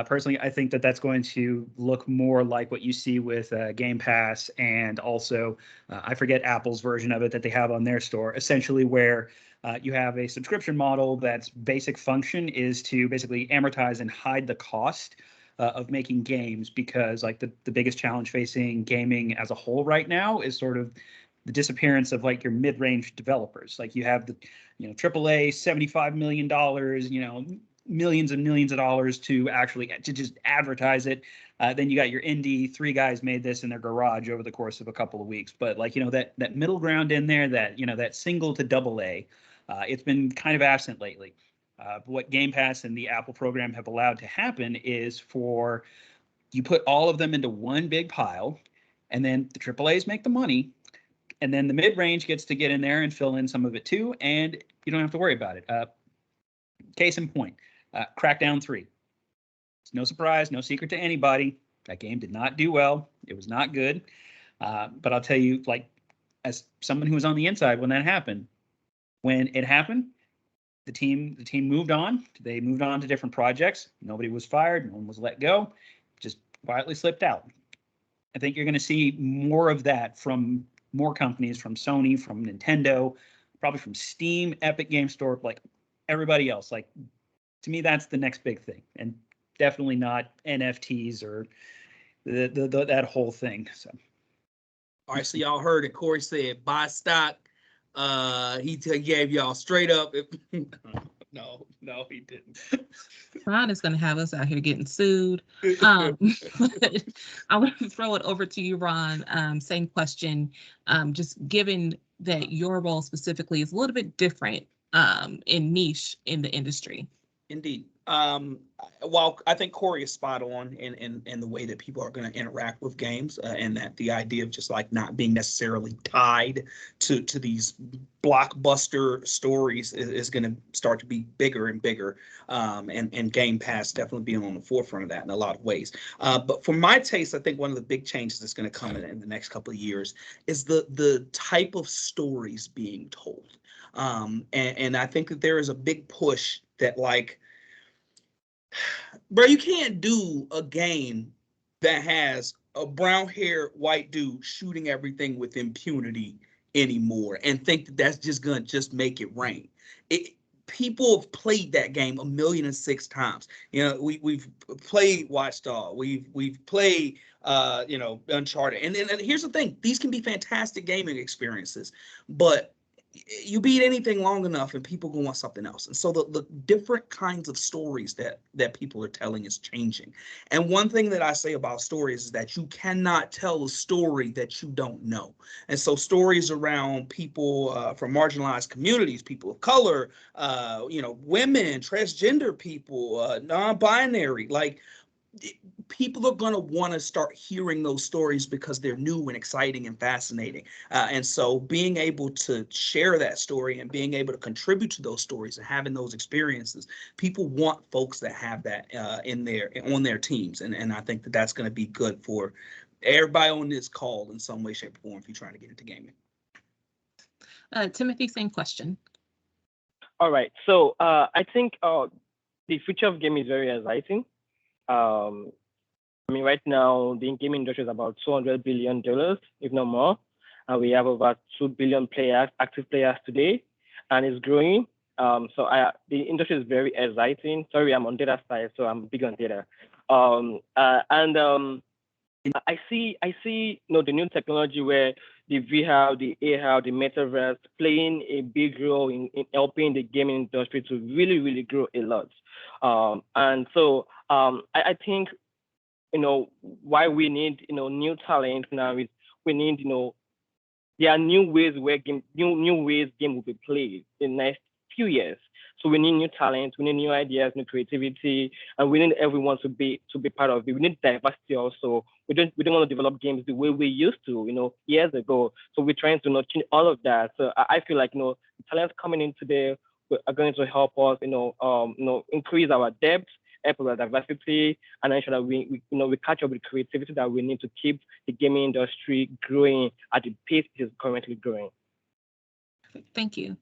Personally, I think that that's going to look more like what you see with Game Pass, and also I forget Apple's version of it that they have on their store, essentially where you have a subscription model that's basic function is to basically amortize and hide the cost of making games, because like the biggest challenge facing gaming as a whole right now is sort of the disappearance of like your mid-range developers. Like you have the, AAA $75 million, millions and millions of dollars to just advertise it. Then you got your indie, 3 guys made this in their garage over the course of a couple of weeks. But like, that middle ground in there, that single to double A, it's been kind of absent lately. What Game Pass and the Apple program have allowed to happen is for you put all of them into one big pile, and then the AAAs make the money, and then the mid-range gets to get in there and fill in some of it too, and you don't have to worry about it. Case in point, Crackdown 3. It's no surprise, no secret to anybody. That game did not do well. It was not good. But I'll tell you, like, as someone who was on the inside when that happened, when it happened, the team moved on. They moved on to different projects. Nobody was fired. No one was let go. Just quietly slipped out. I think you're going to see more of that from more companies, from Sony, from Nintendo, probably from Steam, Epic Game Store, like everybody else. Like, to me, that's the next big thing, and definitely not NFTs or that whole thing. So, all right, so y'all heard it. Corey said buy stock. He gave y'all straight up. No, he didn't. Ron is going to have us out here getting sued. But I want to throw it over to you, Ron. Same question. Just given that your role specifically is a little bit different and niche in the industry. Indeed. While I think Corey is spot on in the way that people are going to interact with games, and that the idea of just like not being necessarily tied to these blockbuster stories is going to start to be bigger and bigger, and Game Pass definitely being on the forefront of that in a lot of ways. But for my taste, I think one of the big changes that's going to come in the next couple of years is the type of stories being told. And I think that there is a big push that like, bro, you can't do a game that has a brown-haired white dude shooting everything with impunity anymore and think that that's just gonna just make it rain. People have played that game 1,000,006 times. You know, we've played Watchdog, we've played Uncharted, and here's the thing: these can be fantastic gaming experiences, but you beat anything long enough and people gonna want something else. And so the different kinds of stories that people are telling is changing. And one thing that I say about stories is that you cannot tell a story that you don't know. And so stories around people from marginalized communities, people of color, women, transgender people, non-binary, like people are going to want to start hearing those stories because they're new and exciting and fascinating. And so being able to share that story and being able to contribute to those stories and having those experiences, people want folks that have that on their teams. And I think that that's going to be good for everybody on this call in some way, shape, or form if you're trying to get into gaming. Timothy, same question. All right. So I think the future of gaming is very exciting. I mean, right now, the gaming industry is about $200 billion, if not more. And we have over 2 billion active players today, and it's growing. The industry is very exciting. Sorry, I'm on data side, so I'm big on data. I see, the new technology where the VR, the AR, the metaverse playing a big role in helping the gaming industry to really, really grow a lot. I think, why we need, new talent now is we need, there are new ways where game will be played in the next few years. So we need new talent, we need new ideas, new creativity, and we need everyone to be part of it. We need diversity also. We don't want to develop games the way we used to, years ago. So we're trying to change all of that. So I feel like the talents coming in today are going to help us, increase our depth, help with diversity, and ensure that we catch up with creativity that we need to keep the gaming industry growing at the pace it is currently growing. Thank you.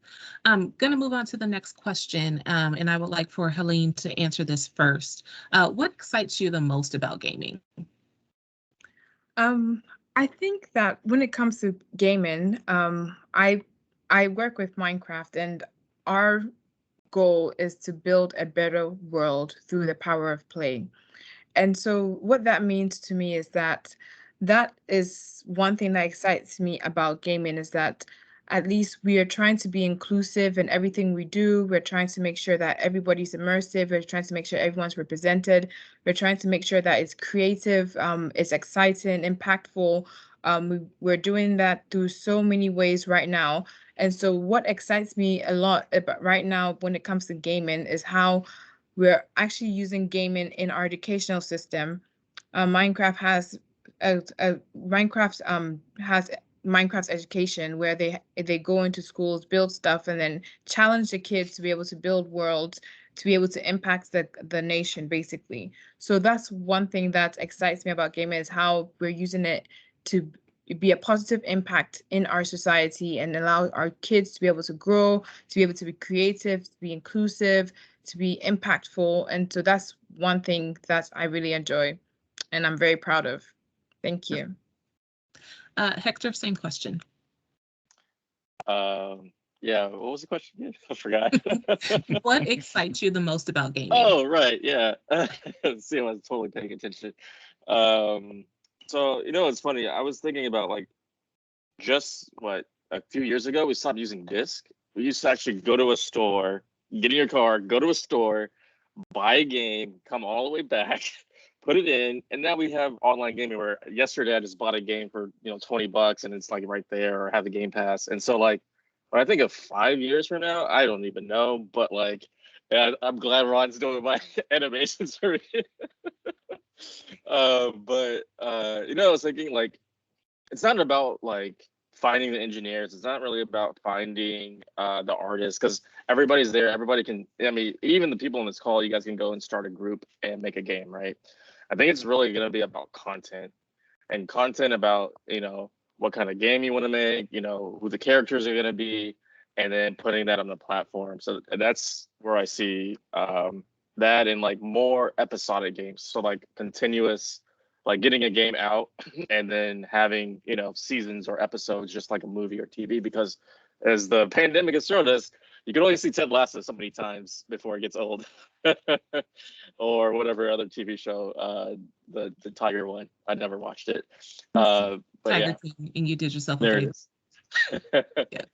I'm going to move on to the next question, and I would like for Helene to answer this first. What excites you the most about gaming? I think that when it comes to gaming, I work with Minecraft, and our goal is to build a better world through the power of play. And so what that means to me is that is one thing that excites me about gaming, is that at least we are trying to be inclusive in everything we do. We're trying to make sure that everybody's immersive. We're trying to make sure everyone's represented. We're trying to make sure that it's creative, it's exciting, impactful. We're doing that through so many ways right now. And so what excites me a lot about right now when it comes to gaming is how we're actually using gaming in our educational system. Minecraft has Minecraft's education, where they go into schools, build stuff, and then challenge the kids to be able to build worlds, to be able to impact the nation, basically. So that's one thing that excites me about gaming, is how we're using it to be a positive impact in our society and allow our kids to be able to grow, to be able to be creative, to be inclusive, to be impactful. And so that's one thing that I really enjoy and I'm very proud of. Thank you. Hector, same question. Yeah, what was the question? I forgot. What excites you the most about gaming? Oh, right, yeah. See, I was totally paying attention. So, it's funny. I was thinking about just a few years ago, we stopped using disc. We used to actually go to a store, get in your car, go to a store, buy a game, come all the way back, put it in, and now we have online gaming where yesterday I just bought a game for $20 and it's right there, or have the Game Pass. And so When I think of 5 years from now, I don't even know. But like, yeah, I'm glad Ron's doing my animations for me. I was thinking like, it's not about like finding the engineers. It's not really about finding the artists because everybody's there. Everybody can. I mean, even the people on this call, you guys can go and start a group and make a game, right? I think it's really going to be about content and content about what kind of game you want to make, who the characters are going to be, and then putting that on the platform. So that's where I see that in like more episodic games. So like continuous, like getting a game out and then having seasons or episodes, just like a movie or TV. Because as the pandemic has shown us, you can only see Ted Lasso so many times before it gets old. Or whatever other TV show, the Tiger one. I never watched it. But Tiger yeah, King, and you did yourself a there favor. it is. Yeah.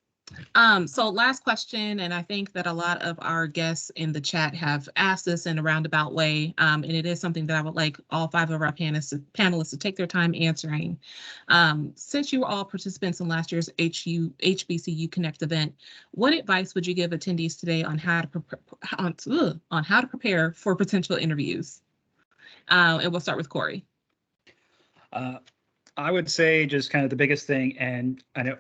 So last question, and I think that a lot of our guests in the chat have asked this in a roundabout way, and it is something that I would like all 5 of our panelists to take their time answering. Since you were all participants in last year's HBCU Connect event, what advice would you give attendees today on how to prepare for potential interviews? And we'll start with Corey. I would say just kind of the biggest thing, and I know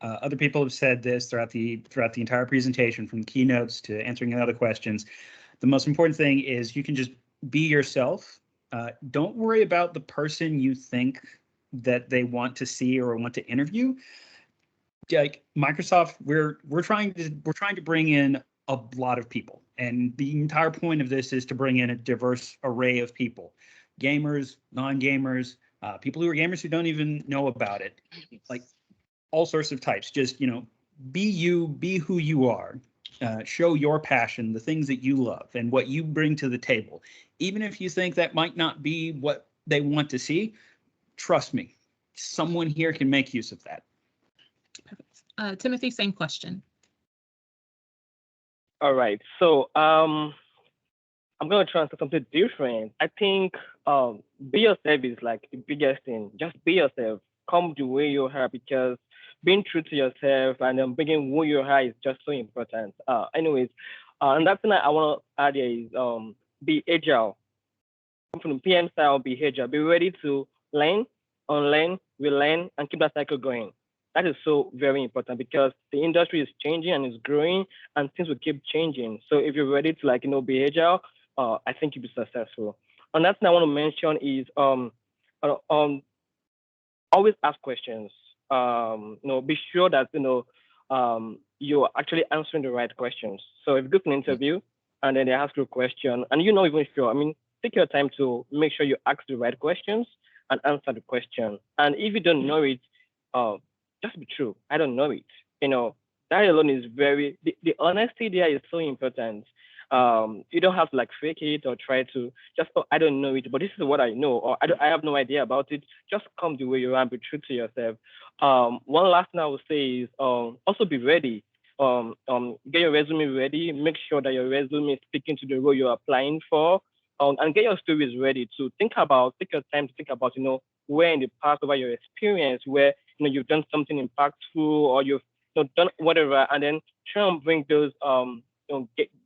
other people have said this throughout the entire presentation, from keynotes to answering other questions. The most important thing is you can just be yourself. Don't worry about the person you think that they want to see or want to interview. Like Microsoft, we're trying to bring in a lot of people, and the entire point of this is to bring in a diverse array of people, gamers, non-gamers, people who are gamers who don't even know about it, like all sorts of types. Just be you, be who you are, show your passion, the things that you love, and what you bring to the table. Even if you think that might not be what they want to see, trust me, someone here can make use of that. Perfect. Timothy, same question. All right. So I'm gonna try and say something different. I think be yourself is like the biggest thing. Just be yourself. Come the way you are, because being true to yourself and being who you are is just so important. And that's thing I want to add here is be agile. From the PM style, be agile. Be ready to learn, unlearn, relearn, and keep that cycle going. That is so very important because the industry is changing and is growing, and things will keep changing. So if you're ready to be agile, I think you'll be successful. And that's thing I want to mention is always ask questions. Be sure that you're actually answering the right questions. So if you go to an interview and then they ask you a question and you're not even sure, take your time to make sure you ask the right questions and answer the question. And if you don't know it, just be true. I don't know it. That alone is the honesty there is so important. You don't have to fake it or try to just, I don't know it, but this is what I know, or I have no idea about it. Just come the way you are and be true to yourself. One last thing I would say is also be ready. Get your resume ready. Make sure that your resume is speaking to the role you're applying for. And get your stories ready to take your time to think about, where in the past over your experience, where you've done something impactful or you've done whatever, and then try and bring those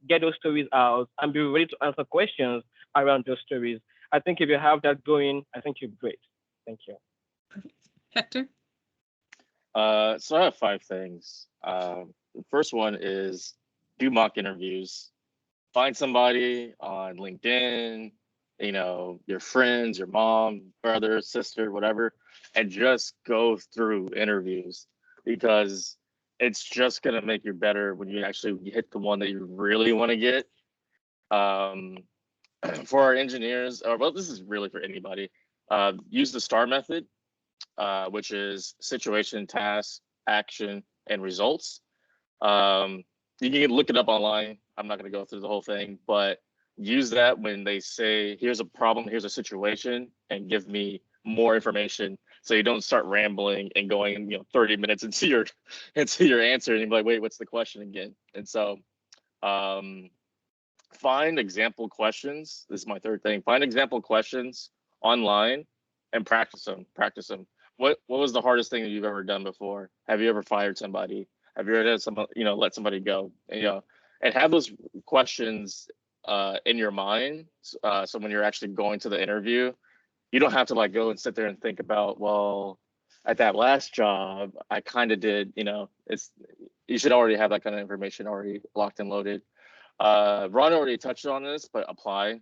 get those stories out and be ready to answer questions around those stories. I think if you have that going, I think you're great. Thank you. Hector? So I have 5 things. The first one is do mock interviews. Find somebody on LinkedIn, your friends, your mom, brother, sister, whatever, and just go through interviews, because it's just going to make you better when you actually hit the one that you really want to get. For our engineers, this is really for anybody, use the STAR method, which is situation, task, action, and results. You can look it up online. I'm not going to go through the whole thing, but use that when they say, here's a problem, here's a situation, and give me more information, so you don't start rambling and going 30 minutes into your answer and you're like, wait, what's the question again? And so find example questions. This is my third thing. Find example questions online and practice them. What was the hardest thing that you've ever done before? Have you ever fired somebody? Have you ever had someone, let somebody go? And have those questions in your mind. So when you're actually going to the interview, you don't have to like go and sit there and think about, well, at that last job, I kind of did, you should already have that kind of information already locked and loaded. Ron already touched on this, but apply.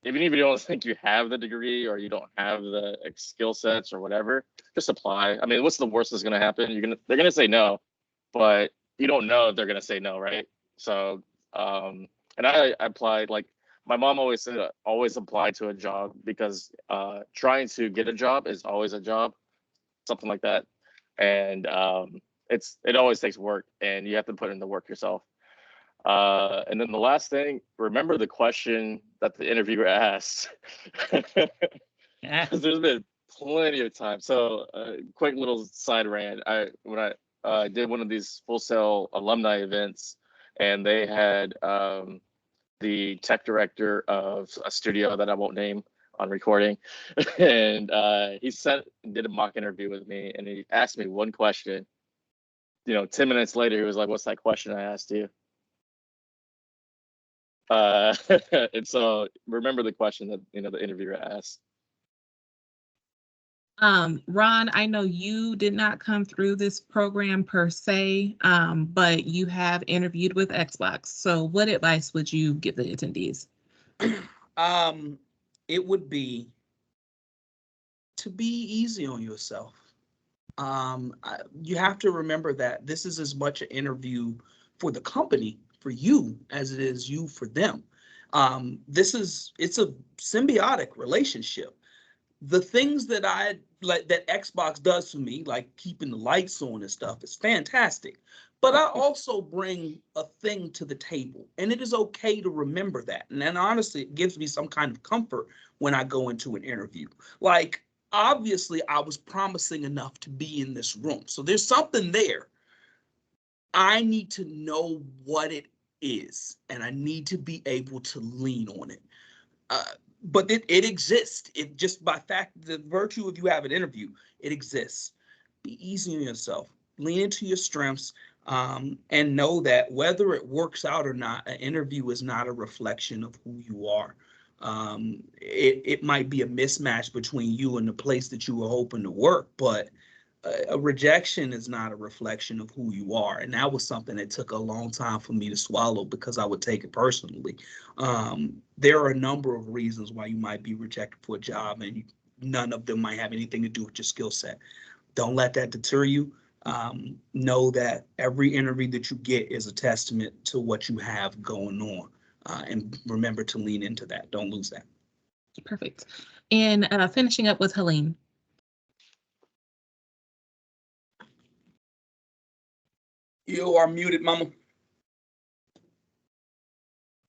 Even if you don't think you have the degree or you don't have the skill sets or whatever, just apply. I mean, what's the worst that's gonna happen? They're gonna say no, but you don't know if they're gonna say no, right? So, and I applied. Like my mom always said, always apply to a job, because trying to get a job is always a job, something like that. And it always takes work, and you have to put in the work yourself. And then the last thing, remember the question that the interviewer asked. Because there's been plenty of time. So quick little side rant. When I did one of these Full Sail alumni events, and they had the tech director of a studio that I won't name on recording, and he did a mock interview with me, and he asked me one question. 10 minutes later, he was like, "What's that question I asked you?" And so remember the question that the interviewer asked. Ron, I know you did not come through this program per se, but you have interviewed with Xbox. So what advice would you give the attendees? It would be to be easy on yourself. You have to remember that this is as much an interview for the company, for you, as it is you for them. It's a symbiotic relationship. The things that that Xbox does for me, like keeping the lights on and stuff, is fantastic. But I also bring a thing to the table, and it is okay to remember that. And then honestly, it gives me some kind of comfort when I go into an interview. Like, obviously, I was promising enough to be in this room. So there's something there. I need to know what it is, and I need to be able to lean on it. But it exists. It just by the virtue of you have an interview, it exists. Be easy on yourself. Lean into your strengths, and know that whether it works out or not, an interview is not a reflection of who you are. It might be a mismatch between you and the place that you were hoping to work, but a rejection is not a reflection of who you are. And that was something that took a long time for me to swallow, because I would take it personally. There are a number of reasons why you might be rejected for a job, and none of them might have anything to do with your skill set. Don't let that deter you. Know that every interview that you get is a testament to what you have going on. And remember to lean into that. Don't lose that. Perfect. And finishing up with Helene. You are muted, mama.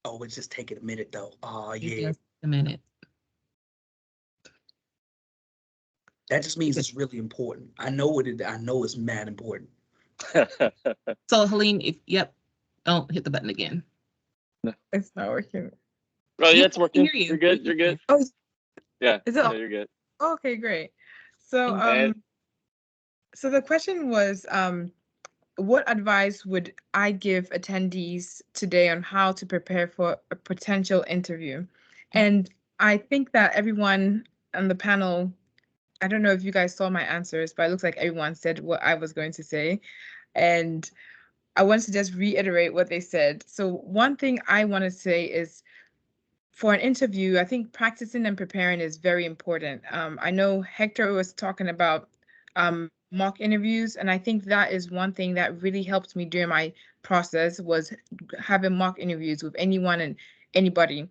Oh, it's just taking a minute though. Oh, yeah. A minute. That just means it's really important. I know what it. I know it's mad important. So Helene, don't hit the button again. It's not working. Oh yeah, it's working. Hear you. You're good. You're good. Oh, Yeah. is it? No, you're good. Okay, great. So, And- so the question was, what advice would I give attendees today on how to prepare for a potential interview? And I think that everyone on the panel, I don't know if you guys saw my answers, but it looks like everyone said what I was going to say. And I want to just reiterate what they said. So one thing I want to say is, for an interview, I think practicing and preparing is very important. I know Hector was talking about mock interviews, and I think that is one thing that really helped me during my process, was having mock interviews with anyone and anybody.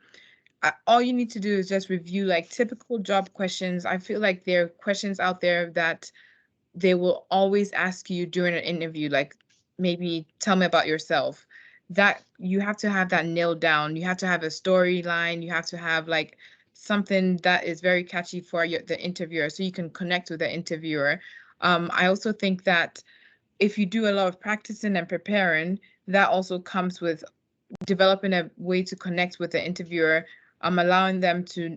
All you need to do is just review like typical job questions. I feel like there are questions out there that they will always ask you during an interview, like maybe tell me about yourself. That you have to have that nailed down. You have to have a storyline. You have to have like something that is very catchy for the interviewer, so you can connect with the interviewer. I also think that if you do a lot of practicing and preparing, that also comes with developing a way to connect with the interviewer, allowing them to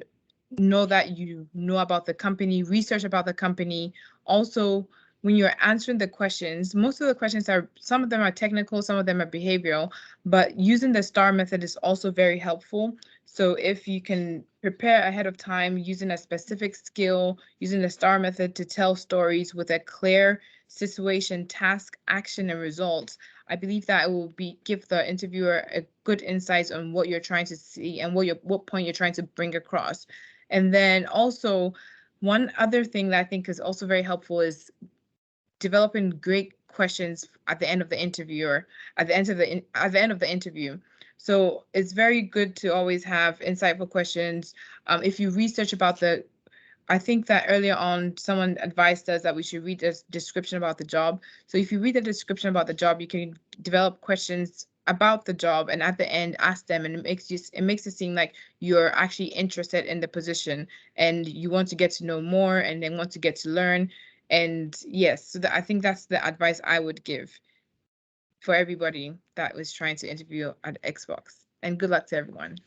know that you know about the company, research about the company, also when you're answering the questions, most of the questions some of them are technical, some of them are behavioral, but using the STAR method is also very helpful. So if you can prepare ahead of time using a specific skill, using the STAR method to tell stories with a clear situation, task, action, and results, I believe that it will give the interviewer a good insight on what you're trying to see and what point you're trying to bring across. And then also, one other thing that I think is also very helpful is developing great questions at the end of the interview or at the end of the interview. So it's very good to always have insightful questions. If you research about I think that earlier on someone advised us that we should read a description about the job. So if you read the description about the job, you can develop questions about the job, and at the end ask them, and it makes it seem like you're actually interested in the position and you want to get to know more and then want to get to learn. And yes, so I think that's the advice I would give for everybody that was trying to interview at Xbox. And good luck to everyone.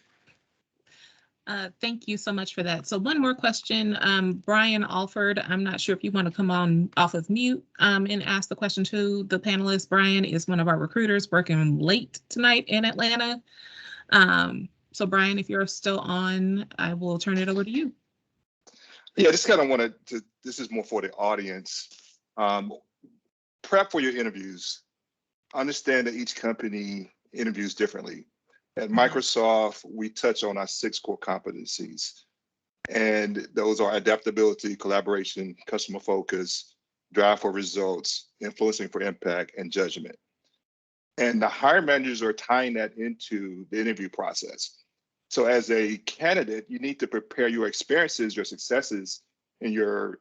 Thank you so much for that. So one more question, Brian Alford, I'm not sure if you want to come on off of mute and ask the question to the panelists. Brian is one of our recruiters working late tonight in Atlanta. So Brian, if you're still on, I will turn it over to you. Yeah, just kind of wanted to, this is more for the audience. Prep for your interviews. Understand that each company interviews differently. At Microsoft, we touch on our 6 core competencies. And those are adaptability, collaboration, customer focus, drive for results, influencing for impact, and judgment. And the hiring managers are tying that into the interview process. So as a candidate, you need to prepare your experiences, your successes in your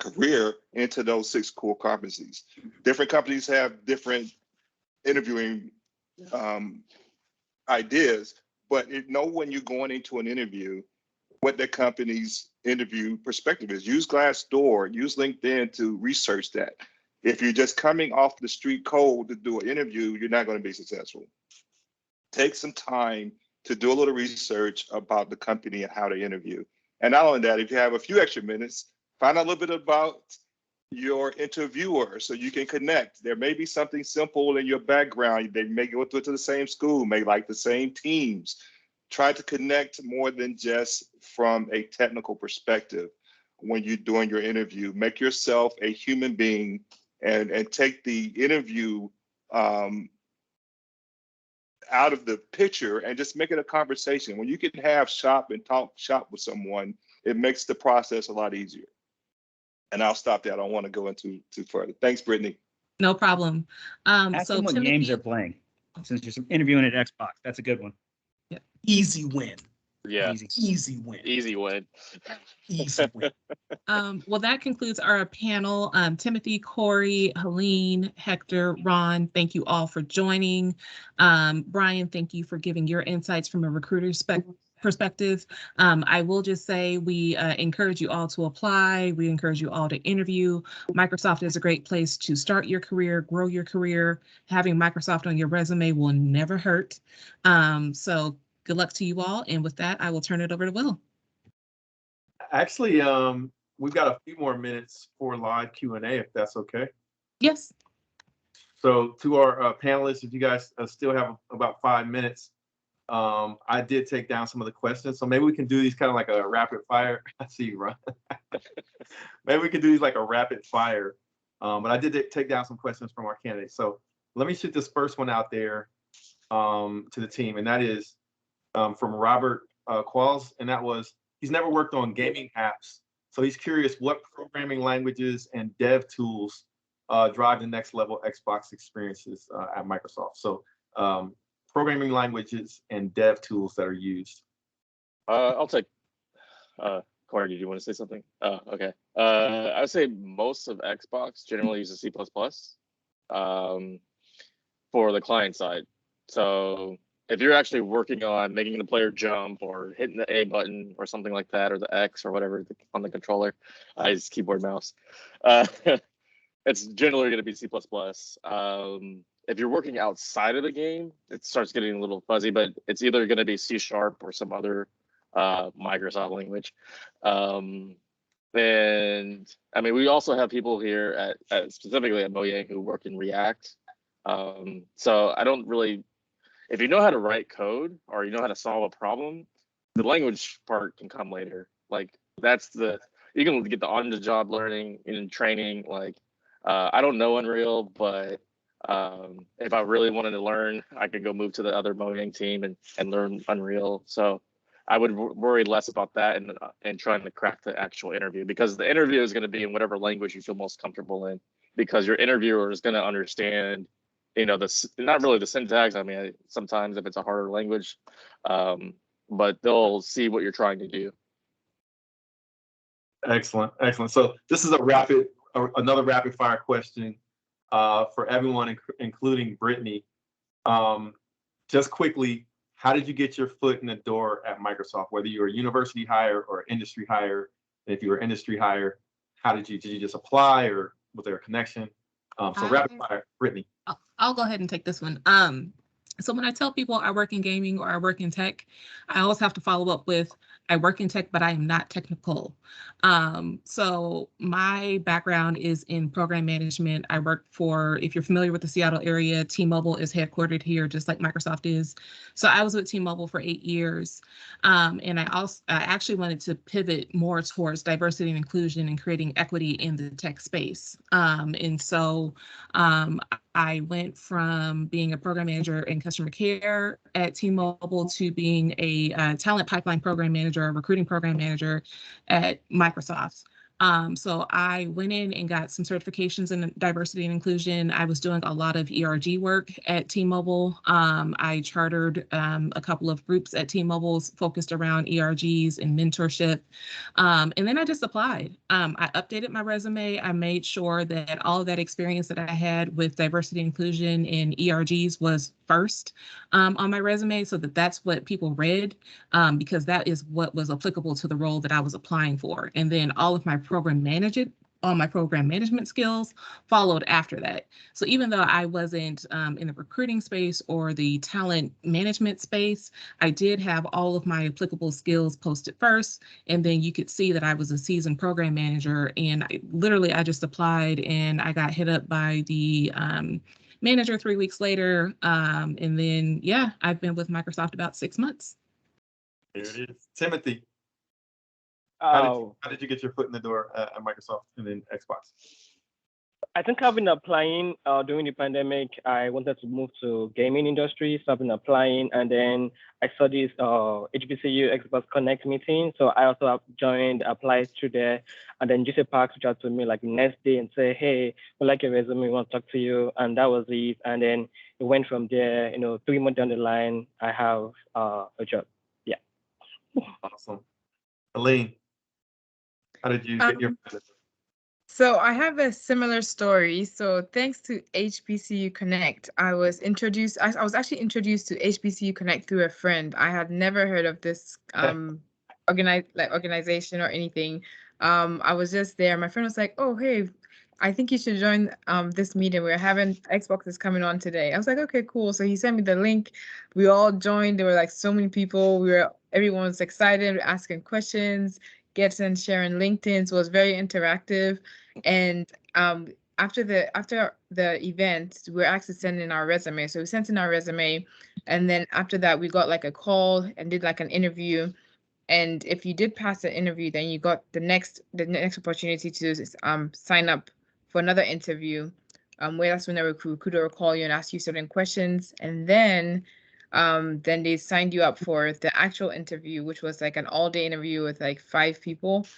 career into those 6 core competencies. Different companies have different interviewing ideas, but know when you're going into an interview, what the company's interview perspective is. Use Glassdoor, use LinkedIn to research that. If you're just coming off the street cold to do an interview, you're not going to be successful. Take some time to do a little research about the company and how they interview. And not only that, if you have a few extra minutes, find out a little bit about your interviewer so you can connect. There may be something simple in your background. They may go to the same school, may like the same teams. Try to connect more than just from a technical perspective when you're doing your interview. Make yourself a human being and take the interview out of the picture and just make it a conversation. When you can have talk shop with someone, it makes the process a lot easier. And I'll stop there. I don't want to go into too further. Thanks, Brittany. No problem. Ask So them what Timothy, games they're playing. Since you're interviewing at Xbox, that's a good one. Yeah. Easy win. Yeah. Easy win. Easy win. Easy win. Well, that concludes our panel. Timothy, Corey, Helene, Hector, Ron, thank you all for joining. Brian, thank you for giving your insights from a recruiter's perspective. I will just say we encourage you all to apply. We encourage you all to interview. Microsoft is a great place to start your career, grow your career. Having Microsoft on your resume will never hurt. So good luck to you all. And with that, I will turn it over to Will. Actually, we've got a few more minutes for live Q&A, if that's okay. Yes. So to our panelists, if you guys still have about 5 minutes, I did take down some of the questions. So maybe we can do these kind of like a rapid fire. I see you, Ron. Maybe we can do these like a rapid fire. But I did take down some questions from our candidates. So let me shoot this first one out there to the team. And that is from Robert Qualls. And that was, he's never worked on gaming apps. So he's curious what programming languages and dev tools drive the next level Xbox experiences at Microsoft. So programming languages and dev tools that are used. I'll take, Corey, did you want to say something? Oh, okay. I would say most of Xbox generally uses C++ for the client side. So if you're actually working on making the player jump or hitting the A button or something like that, or the X or whatever on the controller, I use keyboard mouse. It's generally going to be C++. If you're working outside of the game, it starts getting a little fuzzy, but it's either going to be C# or some other Microsoft language. And I mean, we also have people here at specifically at Mojang who work in React. So I don't really, if you know how to write code or you know how to solve a problem, the language part can come later. Like you can get the on-the-job learning and training. Like I don't know Unreal, but if I really wanted to learn, I could go move to the other Mojang team and learn Unreal. So I would worry less about that and trying to crack the actual interview, because the interview is going to be in whatever language you feel most comfortable in, because your interviewer is going to understand, not really the syntax. I mean, sometimes if it's a harder language, but they'll see what you're trying to do. Excellent. So this is another rapid fire question for everyone, including Britney. Just quickly, how did you get your foot in the door at Microsoft? Whether you were a university hire or industry hire, and if you were industry hire, did you just apply, or was there a connection? So rapid fire, Britney. I'll go ahead and take this one. So when I tell people I work in gaming or I work in tech, I always have to follow up with, I work in tech, but I am not technical. So my background is in program management. I work for, if you're familiar with the Seattle area, T-Mobile is headquartered here, just like Microsoft is. So I was with T-Mobile for 8 years. And I actually wanted to pivot more towards diversity and inclusion and creating equity in the tech space. And so I went from being a program manager in customer care at T-Mobile to being a talent pipeline program manager, a recruiting program manager at Microsoft. So I went in and got some certifications in diversity and inclusion. I was doing a lot of ERG work at T-Mobile. I chartered a couple of groups at T-Mobile focused around ERGs and mentorship. And then I just applied. I updated my resume. I made sure that all of that experience that I had with diversity and inclusion in ERGs was first on my resume, so that's what people read, because that is what was applicable to the role that I was applying for. And then all of my program management skills followed after that. So even though I wasn't in the recruiting space or the talent management space, I did have all of my applicable skills posted first. And then you could see that I was a seasoned program manager. And I just applied, and I got hit up by the manager 3 weeks later. And then, yeah, I've been with Microsoft about 6 months. There it is. Timothy, how did you get your foot in the door at Microsoft and then Xbox? I think I've been applying during the pandemic. I wanted to move to gaming industry, so I've been applying, and then I saw this HBCU Xbox Connect meeting. So I also applied through there, and then GC Parks reached out to me like the next day and say, "Hey, we like your resume, we want to talk to you," and that was it. And then it went from there. 3 months down the line, I have a job. Yeah. Awesome. Aline, how did you get your? So I have a similar story. So thanks to HBCU Connect, I was actually introduced to HBCU Connect through a friend. I had never heard of this organization or anything. I was just there. My friend was like, "Oh, hey, I think you should join this meeting. We're having Xboxes coming on today." I was like, "Okay, cool." So he sent me the link. We all joined. There were like so many people. Everyone was excited, asking questions, sharing LinkedIn. So it was very interactive. And after the event, we're actually sending our resume. So we sent in our resume, and then after that, we got like a call and did like an interview. And if you did pass the interview, then you got the next opportunity to sign up for another interview. Where that's when the recruiter will call you and ask you certain questions, and then they signed you up for the actual interview, which was like an all-day interview with like 5 people.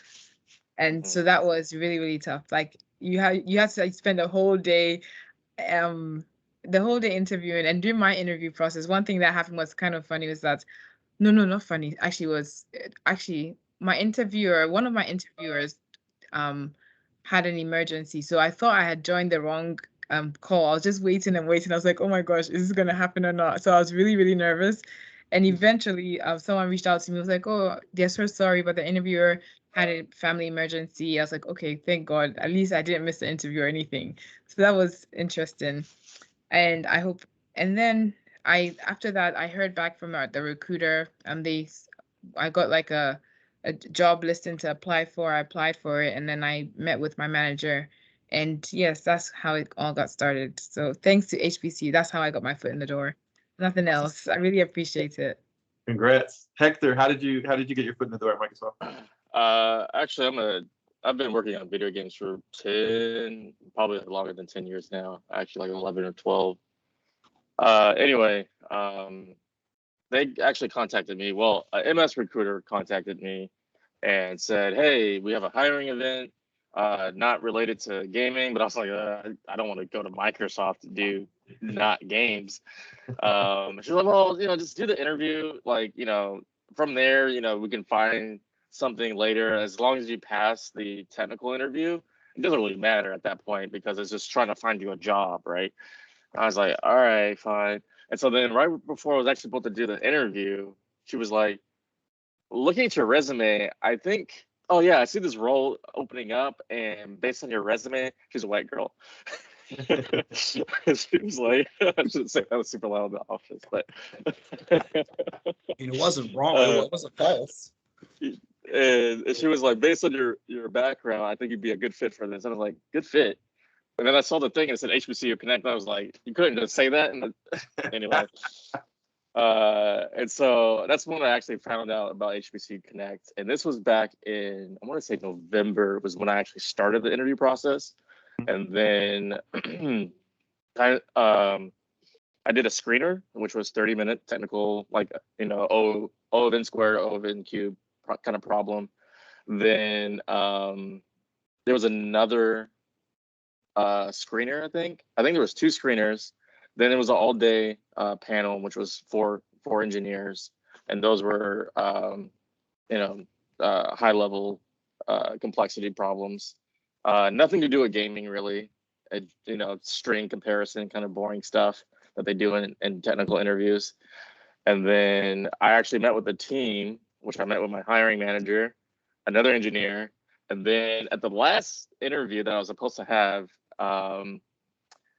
And so that was really, really tough. Like you had to like spend the whole day interviewing. And during my interview process, one thing that happened was kind of funny was that, no, not funny. Actually, one of my interviewers had an emergency. So I thought I had joined the wrong call. I was just waiting and waiting. I was like, oh my gosh, is this going to happen or not? So I was really, really nervous. And eventually someone reached out to me. Was like, oh, they're so sorry, but the interviewer had a family emergency. I was like, okay, thank God. At least I didn't miss the interview or anything. So that was interesting. And then after that, I heard back from the recruiter, and I got like a a job listing to apply for. I applied for it, and then I met with my manager. And yes, that's how it all got started. So thanks to HBCU, that's how I got my foot in the door. Nothing else. I really appreciate it. Congrats. Hector, how did you get your foot in the door at Microsoft? Actually, I've been working on video games for probably longer than 10 years now. Actually, like 11 or 12. Anyway, they actually contacted me. Well, a MS recruiter contacted me and said, "Hey, we have a hiring event, not related to gaming." But I was like, I don't want to go to Microsoft to do not games. She's like, "Well, just do the interview. Like, from there, we can find something later. As long as you pass the technical interview, it doesn't really matter at that point because it's just trying to find you a job, right?" I was like, "All right, fine." And so then right before I was actually supposed to do the interview, she was like, "Looking at your resume, I think, oh yeah, I see this role opening up, and based on your resume," she's a white girl. She was like, I shouldn't say that was super loud in the office, but It wasn't wrong. It wasn't false. And she was like, "Based on your background, I think you'd be a good fit for this." And I was like, "Good fit?" And then I saw the thing and it said HBCU Connect. And I was like, you couldn't just say that. And anyway, and so that's when I actually found out about HBCU Connect. And this was back in, I want to say November was when I actually started the interview process. And then I did a screener, which was 30-minute technical, like, O of N squared, O of N cubed kind of problem. Then there was another screener, I think there was 2 screeners. Then it was an all-day panel, which was four engineers, and those were high-level complexity problems. Nothing to do with gaming, really. String comparison, kind of boring stuff that they do in technical interviews. And then I actually met with the team, which I met with my hiring manager, another engineer, and then at the last interview that I was supposed to have,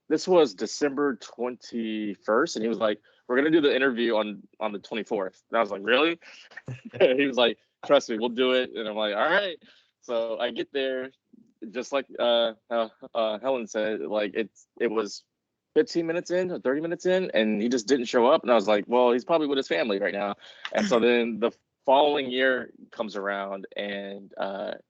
this was December 21st, and he was like, "We're gonna do the interview on the 24th." And I was like, "Really?" He was like, "Trust me, we'll do it." And I'm like, "All right." So I get there, just like Helen said, like it was 15 minutes in or 30 minutes in, and he just didn't show up. And I was like, "Well, he's probably with his family right now." And so then the following year comes around, and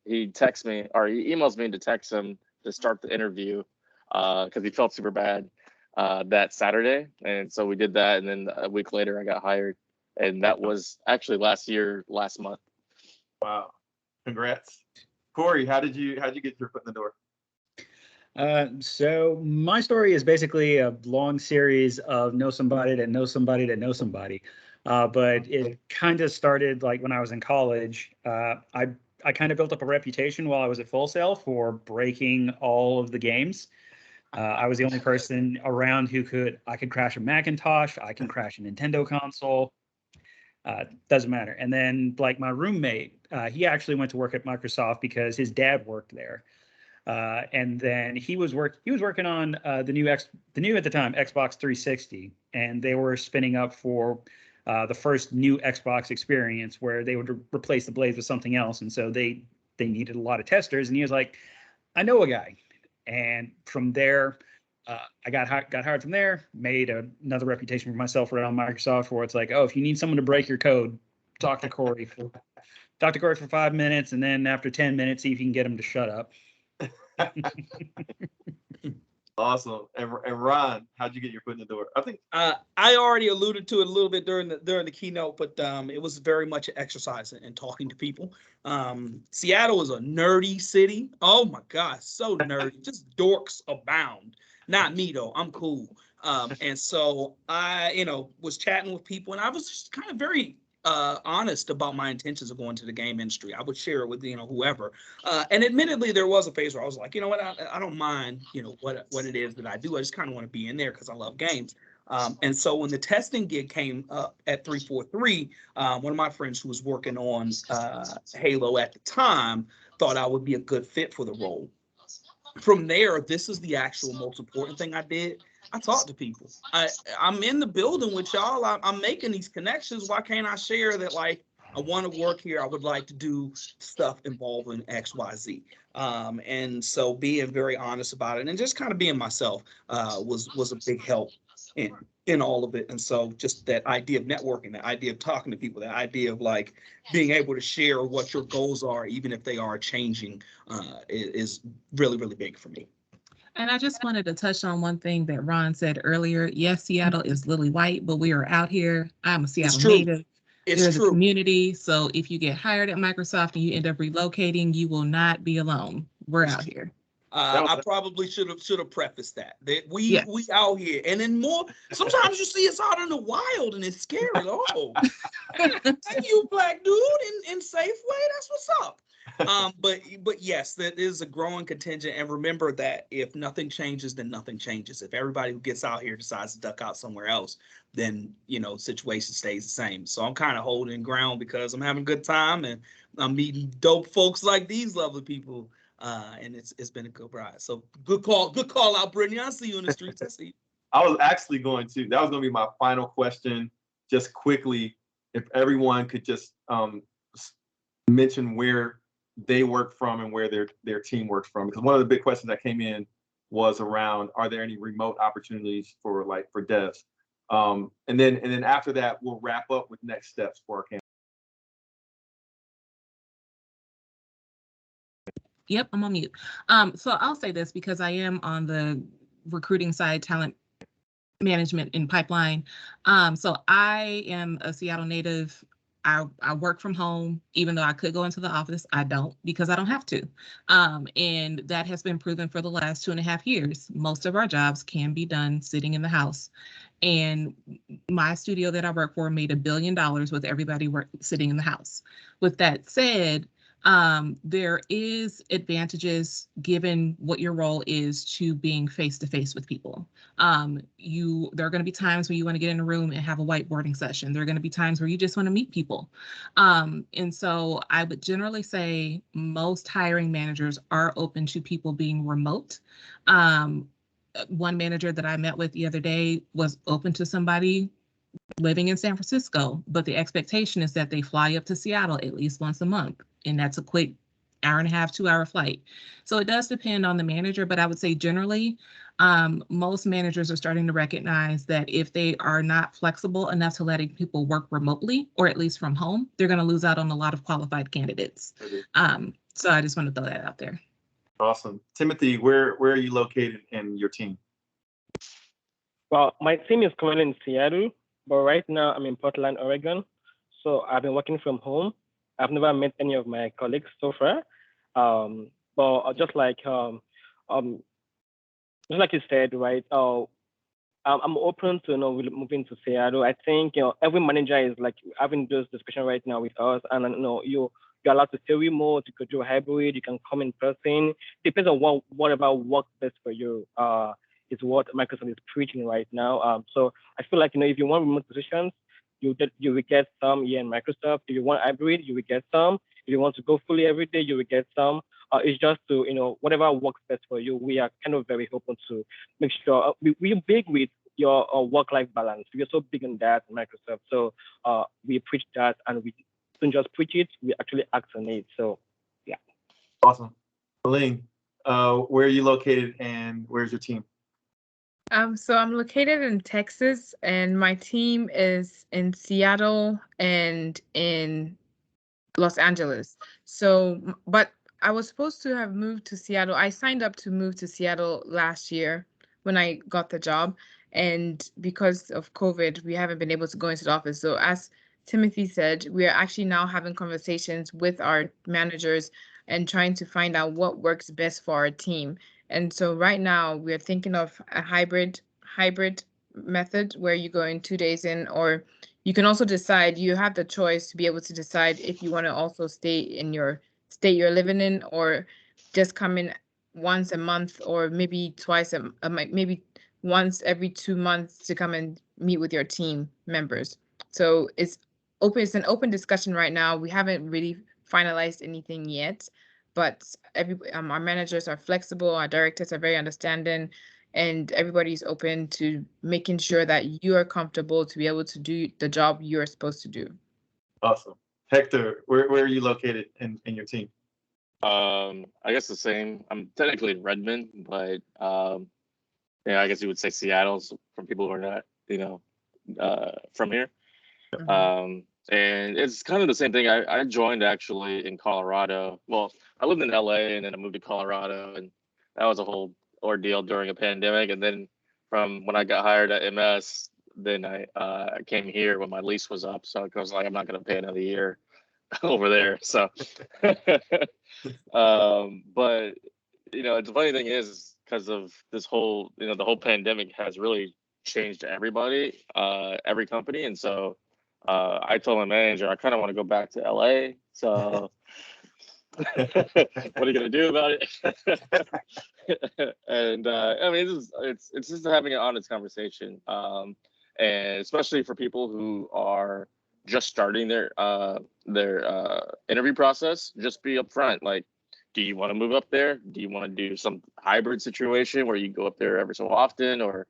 he texts me, or he emails me to text him to start the interview because he felt super bad that Saturday. And so we did that, and then a week later I got hired, and that was actually last month. Wow, congrats. Corey, how did you get your foot in the door? So my story is basically a long series of know somebody that knows somebody that knows somebody. But it kind of started like when I was in college. I kind of built up a reputation while I was at Full Sail for breaking all of the games. I was the only person around who I could crash a Macintosh, I can crash a Nintendo console. Doesn't matter. And then like my roommate, he actually went to work at Microsoft because his dad worked there. And then he was working on the new at the time Xbox 360, and they were spinning up for the first new Xbox experience where they would replace the blades with something else. And so they needed a lot of testers. And he was like, "I know a guy." And from there, I got hired from there, made another reputation for myself around Microsoft where it's like, oh, if you need someone to break your code, talk to Corey for 5 minutes. And then after 10 minutes, see if you can get him to shut up. Awesome. And Ron, how'd you get your foot in the door? I think I already alluded to it a little bit during the keynote, but it was very much an exercise in talking to people. Seattle is a nerdy city. Oh my gosh, so nerdy. Just dorks abound. Not me though. I'm cool. And so I, was chatting with people, and I was just kind of very honest about my intentions of going to the game industry. I would share it with whoever. And admittedly, there was a phase where I was like, you know what, I don't mind what it is that I do. I just kind of want to be in there because I love games. And so when the testing gig came up at 343, one of my friends who was working on Halo at the time thought I would be a good fit for the role. From there, this is the actual most important thing I did. I talk to people. I'm in the building with y'all. I'm making these connections. Why can't I share that, like, I want to work here. I would like to do stuff involving XYZ. And so being very honest about it and just kind of being myself was a big help in all of it. And so just that idea of networking, that idea of talking to people, that idea of like being able to share what your goals are, even if they are changing, is really, really big for me. And I just wanted to touch on one thing that Ron said earlier. Yes, Seattle is lily white, but we are out here. I'm a Seattle native. There's a community. So if you get hired at Microsoft and you end up relocating, you will not be alone. We're out here. I probably should have prefaced that we out here, and then more. Sometimes you see us out in the wild, and it's scary. Oh, thank you, black dude, in Safeway. That's what's up. But yes, that is a growing contingent, and remember that if nothing changes, then nothing changes. If everybody who gets out here decides to duck out somewhere else, then situation stays the same. So I'm kind of holding ground because I'm having a good time, and I'm meeting dope folks like these lovely people. And it's been a good ride. So good call out, Brittany. I see you in the streets. I see you. I was actually that was going to be my final question. Just quickly, if everyone could just mention where they work from and where their team works from. Because one of the big questions that came in was around, are there any remote opportunities for devs? And then after that, we'll wrap up with next steps for our campaign. Yep, I'm on mute. So I'll say this because I am on the recruiting side, talent management and pipeline. So I am a Seattle native. I work from home, even though I could go into the office. I don't because I don't have to. And that has been proven for the last 2.5 years. Most of our jobs can be done sitting in the house. And my studio that I work for made $1 billion with everybody sitting in the house. With that said, there is advantages given what your role is to being face-to-face with people. There are going to be times where you want to get in a room and have a whiteboarding session. There are going to be times where you just want to meet people. And so I would generally say most hiring managers are open to people being remote. One manager that I met with the other day was open to somebody living in San Francisco, but the expectation is that they fly up to Seattle at least once a month. And that's a quick 1.5 hour, 2 hour flight. So it does depend on the manager, but I would say generally, most managers are starting to recognize that if they are not flexible enough to letting people work remotely, or at least from home, they're going to lose out on a lot of qualified candidates. So I just want to throw that out there. Awesome. Timothy, where are you located in your team? Well, my team is currently in Seattle, but right now I'm in Portland, Oregon. So I've been working from home. I've never met any of my colleagues so far. But just like you said, right? I'm open to moving to Seattle. I think every manager is like having this discussion right now with us, and you're allowed to stay remote. You could do a hybrid. You can come in person. Depends on whatever works best for you. Is what Microsoft is preaching right now. So I feel like if you want remote positions, you will get some here in Microsoft. If you want hybrid, you will get some. If you want to go fully every day, you will get some. It's just to whatever works best for you. We are kind of very open to make sure we're big with your work-life balance. We are so big on that in Microsoft. So we preach that, and we don't just preach it. We actually act on it. So yeah. Awesome. Helene, where are you located and where's your team? So I'm located in Texas, and my team is in Seattle and in Los Angeles. So, but I was supposed to have moved to Seattle. I signed up to move to Seattle last year when I got the job. And because of COVID, we haven't been able to go into the office. So as Timothy said, we are actually now having conversations with our managers and trying to find out what works best for our team. And so right now we're thinking of a hybrid method where you go in 2 days in, or you can also decide, you have the choice to be able to decide if you want to also stay in your state you're living in, or just come in once a month, or maybe maybe once every 2 months to come and meet with your team members. So it's an open discussion right now. We haven't really finalized anything yet, but our managers are flexible, our directors are very understanding, and everybody's open to making sure that you are comfortable to be able to do the job you're supposed to do. Awesome. Hector, where are you located in your team? I guess the same. I'm technically in Redmond, but yeah, I guess you would say Seattle for people who are not, from here. And it's kind of the same thing. I joined actually in Colorado. Well, I lived in LA and then I moved to Colorado, and that was a whole ordeal during a pandemic. And then from when I got hired at MS, then I came here when my lease was up. So I was like, I'm not going to pay another year over there. So, but the funny thing is because of this whole, the whole pandemic has really changed everybody, every company. And so I told my manager, I kind of want to go back to LA. So what are you going to do about it? And I mean, it's just having an honest conversation. And especially for people who are just starting their interview process, just be upfront. Like, do you want to move up there? Do you want to do some hybrid situation where you go up there every so often, or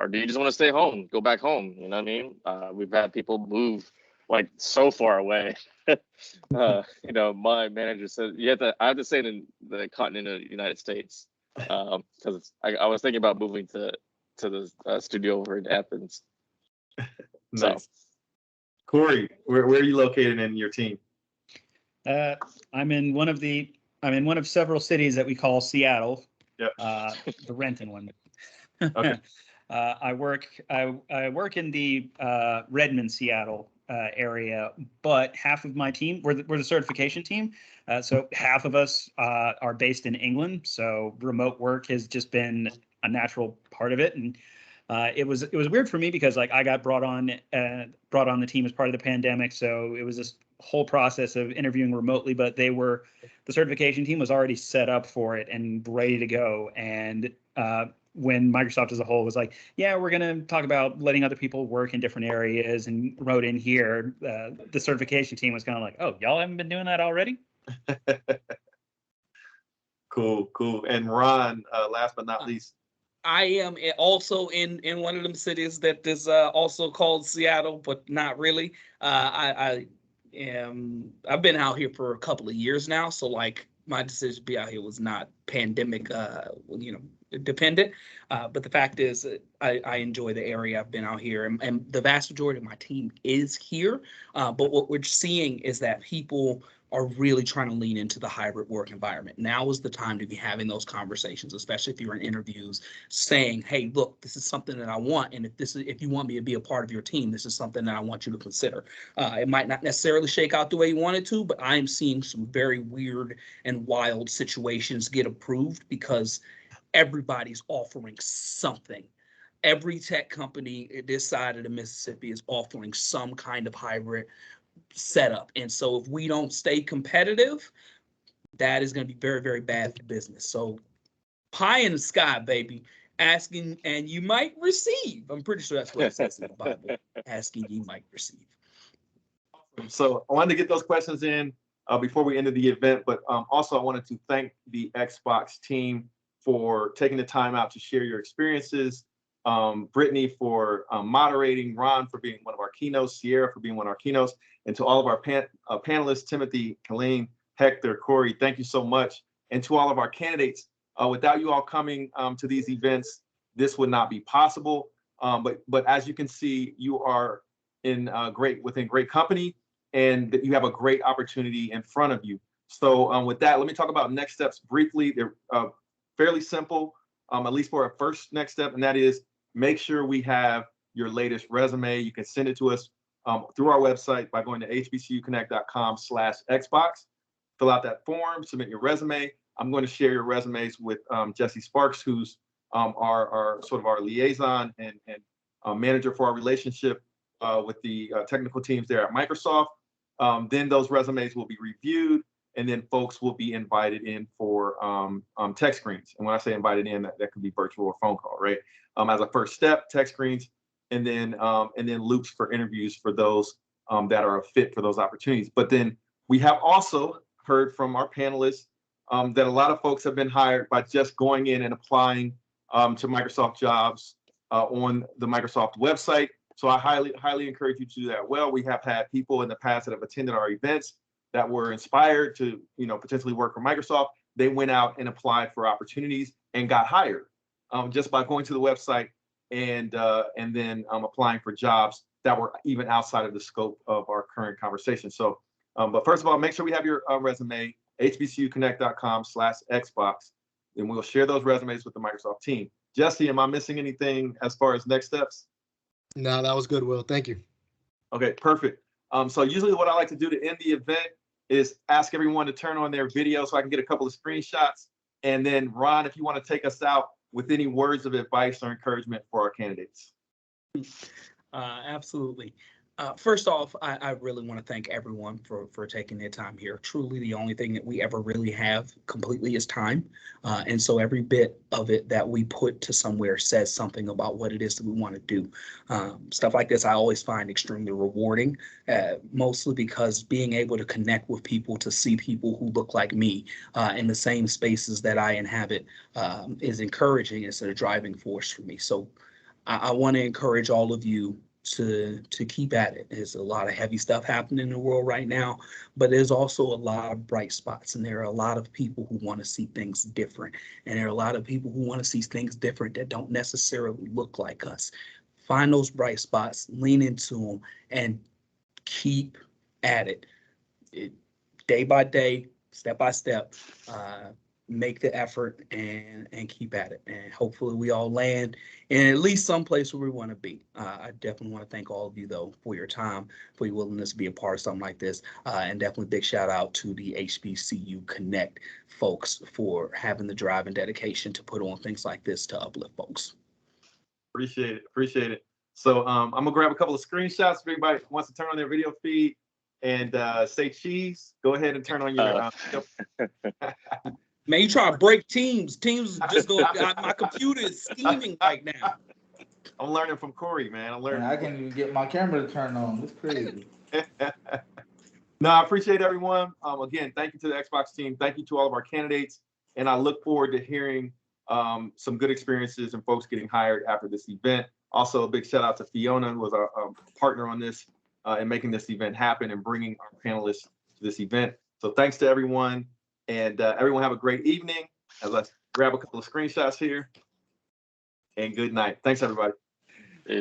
do you just want to stay home, go back home? You know what I mean? We've had people move like so far away. My manager said I have to stay in the continent of the United States because I was thinking about moving to the studio over in Athens. Nice. So, Corey, where are you located in your team? I'm in one of several cities that we call Seattle. Yep. The Renton one. Okay. I work in the Redmond, Seattle area, but half of my team, we're the certification team. So half of us are based in England. So remote work has just been a natural part of it. And it was weird for me because like I got brought on the team as part of the pandemic. So it was this whole process of interviewing remotely, but the certification team was already set up for it and ready to go. And when Microsoft as a whole was like, yeah, we're going to talk about letting other people work in different areas and wrote in here, the certification team was kind of like, oh, y'all haven't been doing that already? Cool. And Ron, last but not least. I am also in one of them cities that is also called Seattle, but not really. I've been out here for a couple of years now, so like my decision to be out here was not pandemic, dependent. But the fact is, I enjoy the area. I've been out here, and the vast majority of my team is here. But what we're seeing is that people are really trying to lean into the hybrid work environment. Now is the time to be having those conversations, especially if you're in interviews, saying, hey, look, this is something that I want. And if you want me to be a part of your team, this is something that I want you to consider. It might not necessarily shake out the way you want it to, but I am seeing some very weird and wild situations get approved because everybody's offering something. Every tech company this side of the Mississippi is offering some kind of hybrid setup. And so if we don't stay competitive, that is going to be very, very bad for business. So pie in the sky, baby, asking and you might receive. I'm pretty sure that's what it says in the Bible. Asking you might receive. So I wanted to get those questions in before we ended the event, but also I wanted to thank the Xbox team for taking the time out to share your experiences. Britney for moderating, Ron for being one of our keynotes, Sierra for being one of our keynotes, and to all of our panelists, Timothy, Colleen, Hector, Corey, thank you so much. And to all of our candidates, without you all coming to these events, this would not be possible. But as you can see, you are within great company, and that you have a great opportunity in front of you. So with that, let me talk about next steps briefly. They're fairly simple, at least for our first next step, and that is make sure we have your latest resume. You can send it to us through our website by going to hbcuconnect.com/Xbox. Fill out that form, submit your resume. I'm going to share your resumes with Jesse Sparks, who's our sort of our liaison and manager for our relationship with the technical teams there at Microsoft. Then those resumes will be reviewed, and then folks will be invited in for tech screens. And when I say invited in, that could be virtual or phone call, right? As a first step, tech screens, and then loops for interviews for those that are a fit for those opportunities. But then we have also heard from our panelists that a lot of folks have been hired by just going in and applying to Microsoft jobs on the Microsoft website. So I highly encourage you to do that. Well, we have had people in the past that have attended our events that were inspired to, potentially work for Microsoft. They went out and applied for opportunities and got hired just by going to the website and then applying for jobs that were even outside of the scope of our current conversation. So, but first of all, make sure we have your resume, hbcuconnect.com/Xbox, and we'll share those resumes with the Microsoft team. Jesse, am I missing anything as far as next steps? No, that was good, Will. Thank you. Okay, perfect. So usually what I like to do to end the event is ask everyone to turn on their video so I can get a couple of screenshots. And then Ron, if you want to take us out with any words of advice or encouragement for our candidates. Absolutely. First off, I really want to thank everyone for taking their time here. Truly, the only thing that we ever really have completely is time. And so every bit of it that we put to somewhere says something about what it is that we want to do. Stuff like this, I always find extremely rewarding, mostly because being able to connect with people, to see people who look like me in the same spaces that I inhabit is encouraging. It's a driving force for me. So I want to encourage all of you to keep at it. There's a lot of heavy stuff happening in the world right now, but there's also a lot of bright spots, and there are a lot of people who want to see things different, and there are a lot of people who want to see things different that don't necessarily look like us. Find those bright spots, lean into them, and keep at it. Day by day, step by step, make the effort and keep at it. And hopefully we all land in at least some place where we want to be. I definitely want to thank all of you, though, for your time, for your willingness to be a part of something like this. And definitely big shout out to the HBCU Connect folks for having the drive and dedication to put on things like this to uplift folks. Appreciate it. So I'm gonna grab a couple of screenshots if anybody wants to turn on their video feed and say cheese. Go ahead and turn on your Man, you try to break Teams. Teams just go. My computer is scheming right now. I'm learning from Corey, man. I'm learning. Man, I can't even get my camera to turn on. It's crazy. No, I appreciate everyone. Again, thank you to the Xbox team. Thank you to all of our candidates. And I look forward to hearing some good experiences and folks getting hired after this event. Also, a big shout out to Fiona, who was our partner on this and making this event happen and bringing our panelists to this event. So thanks to everyone. And everyone have a great evening. Let's grab a couple of screenshots here. And good night. Thanks, everybody.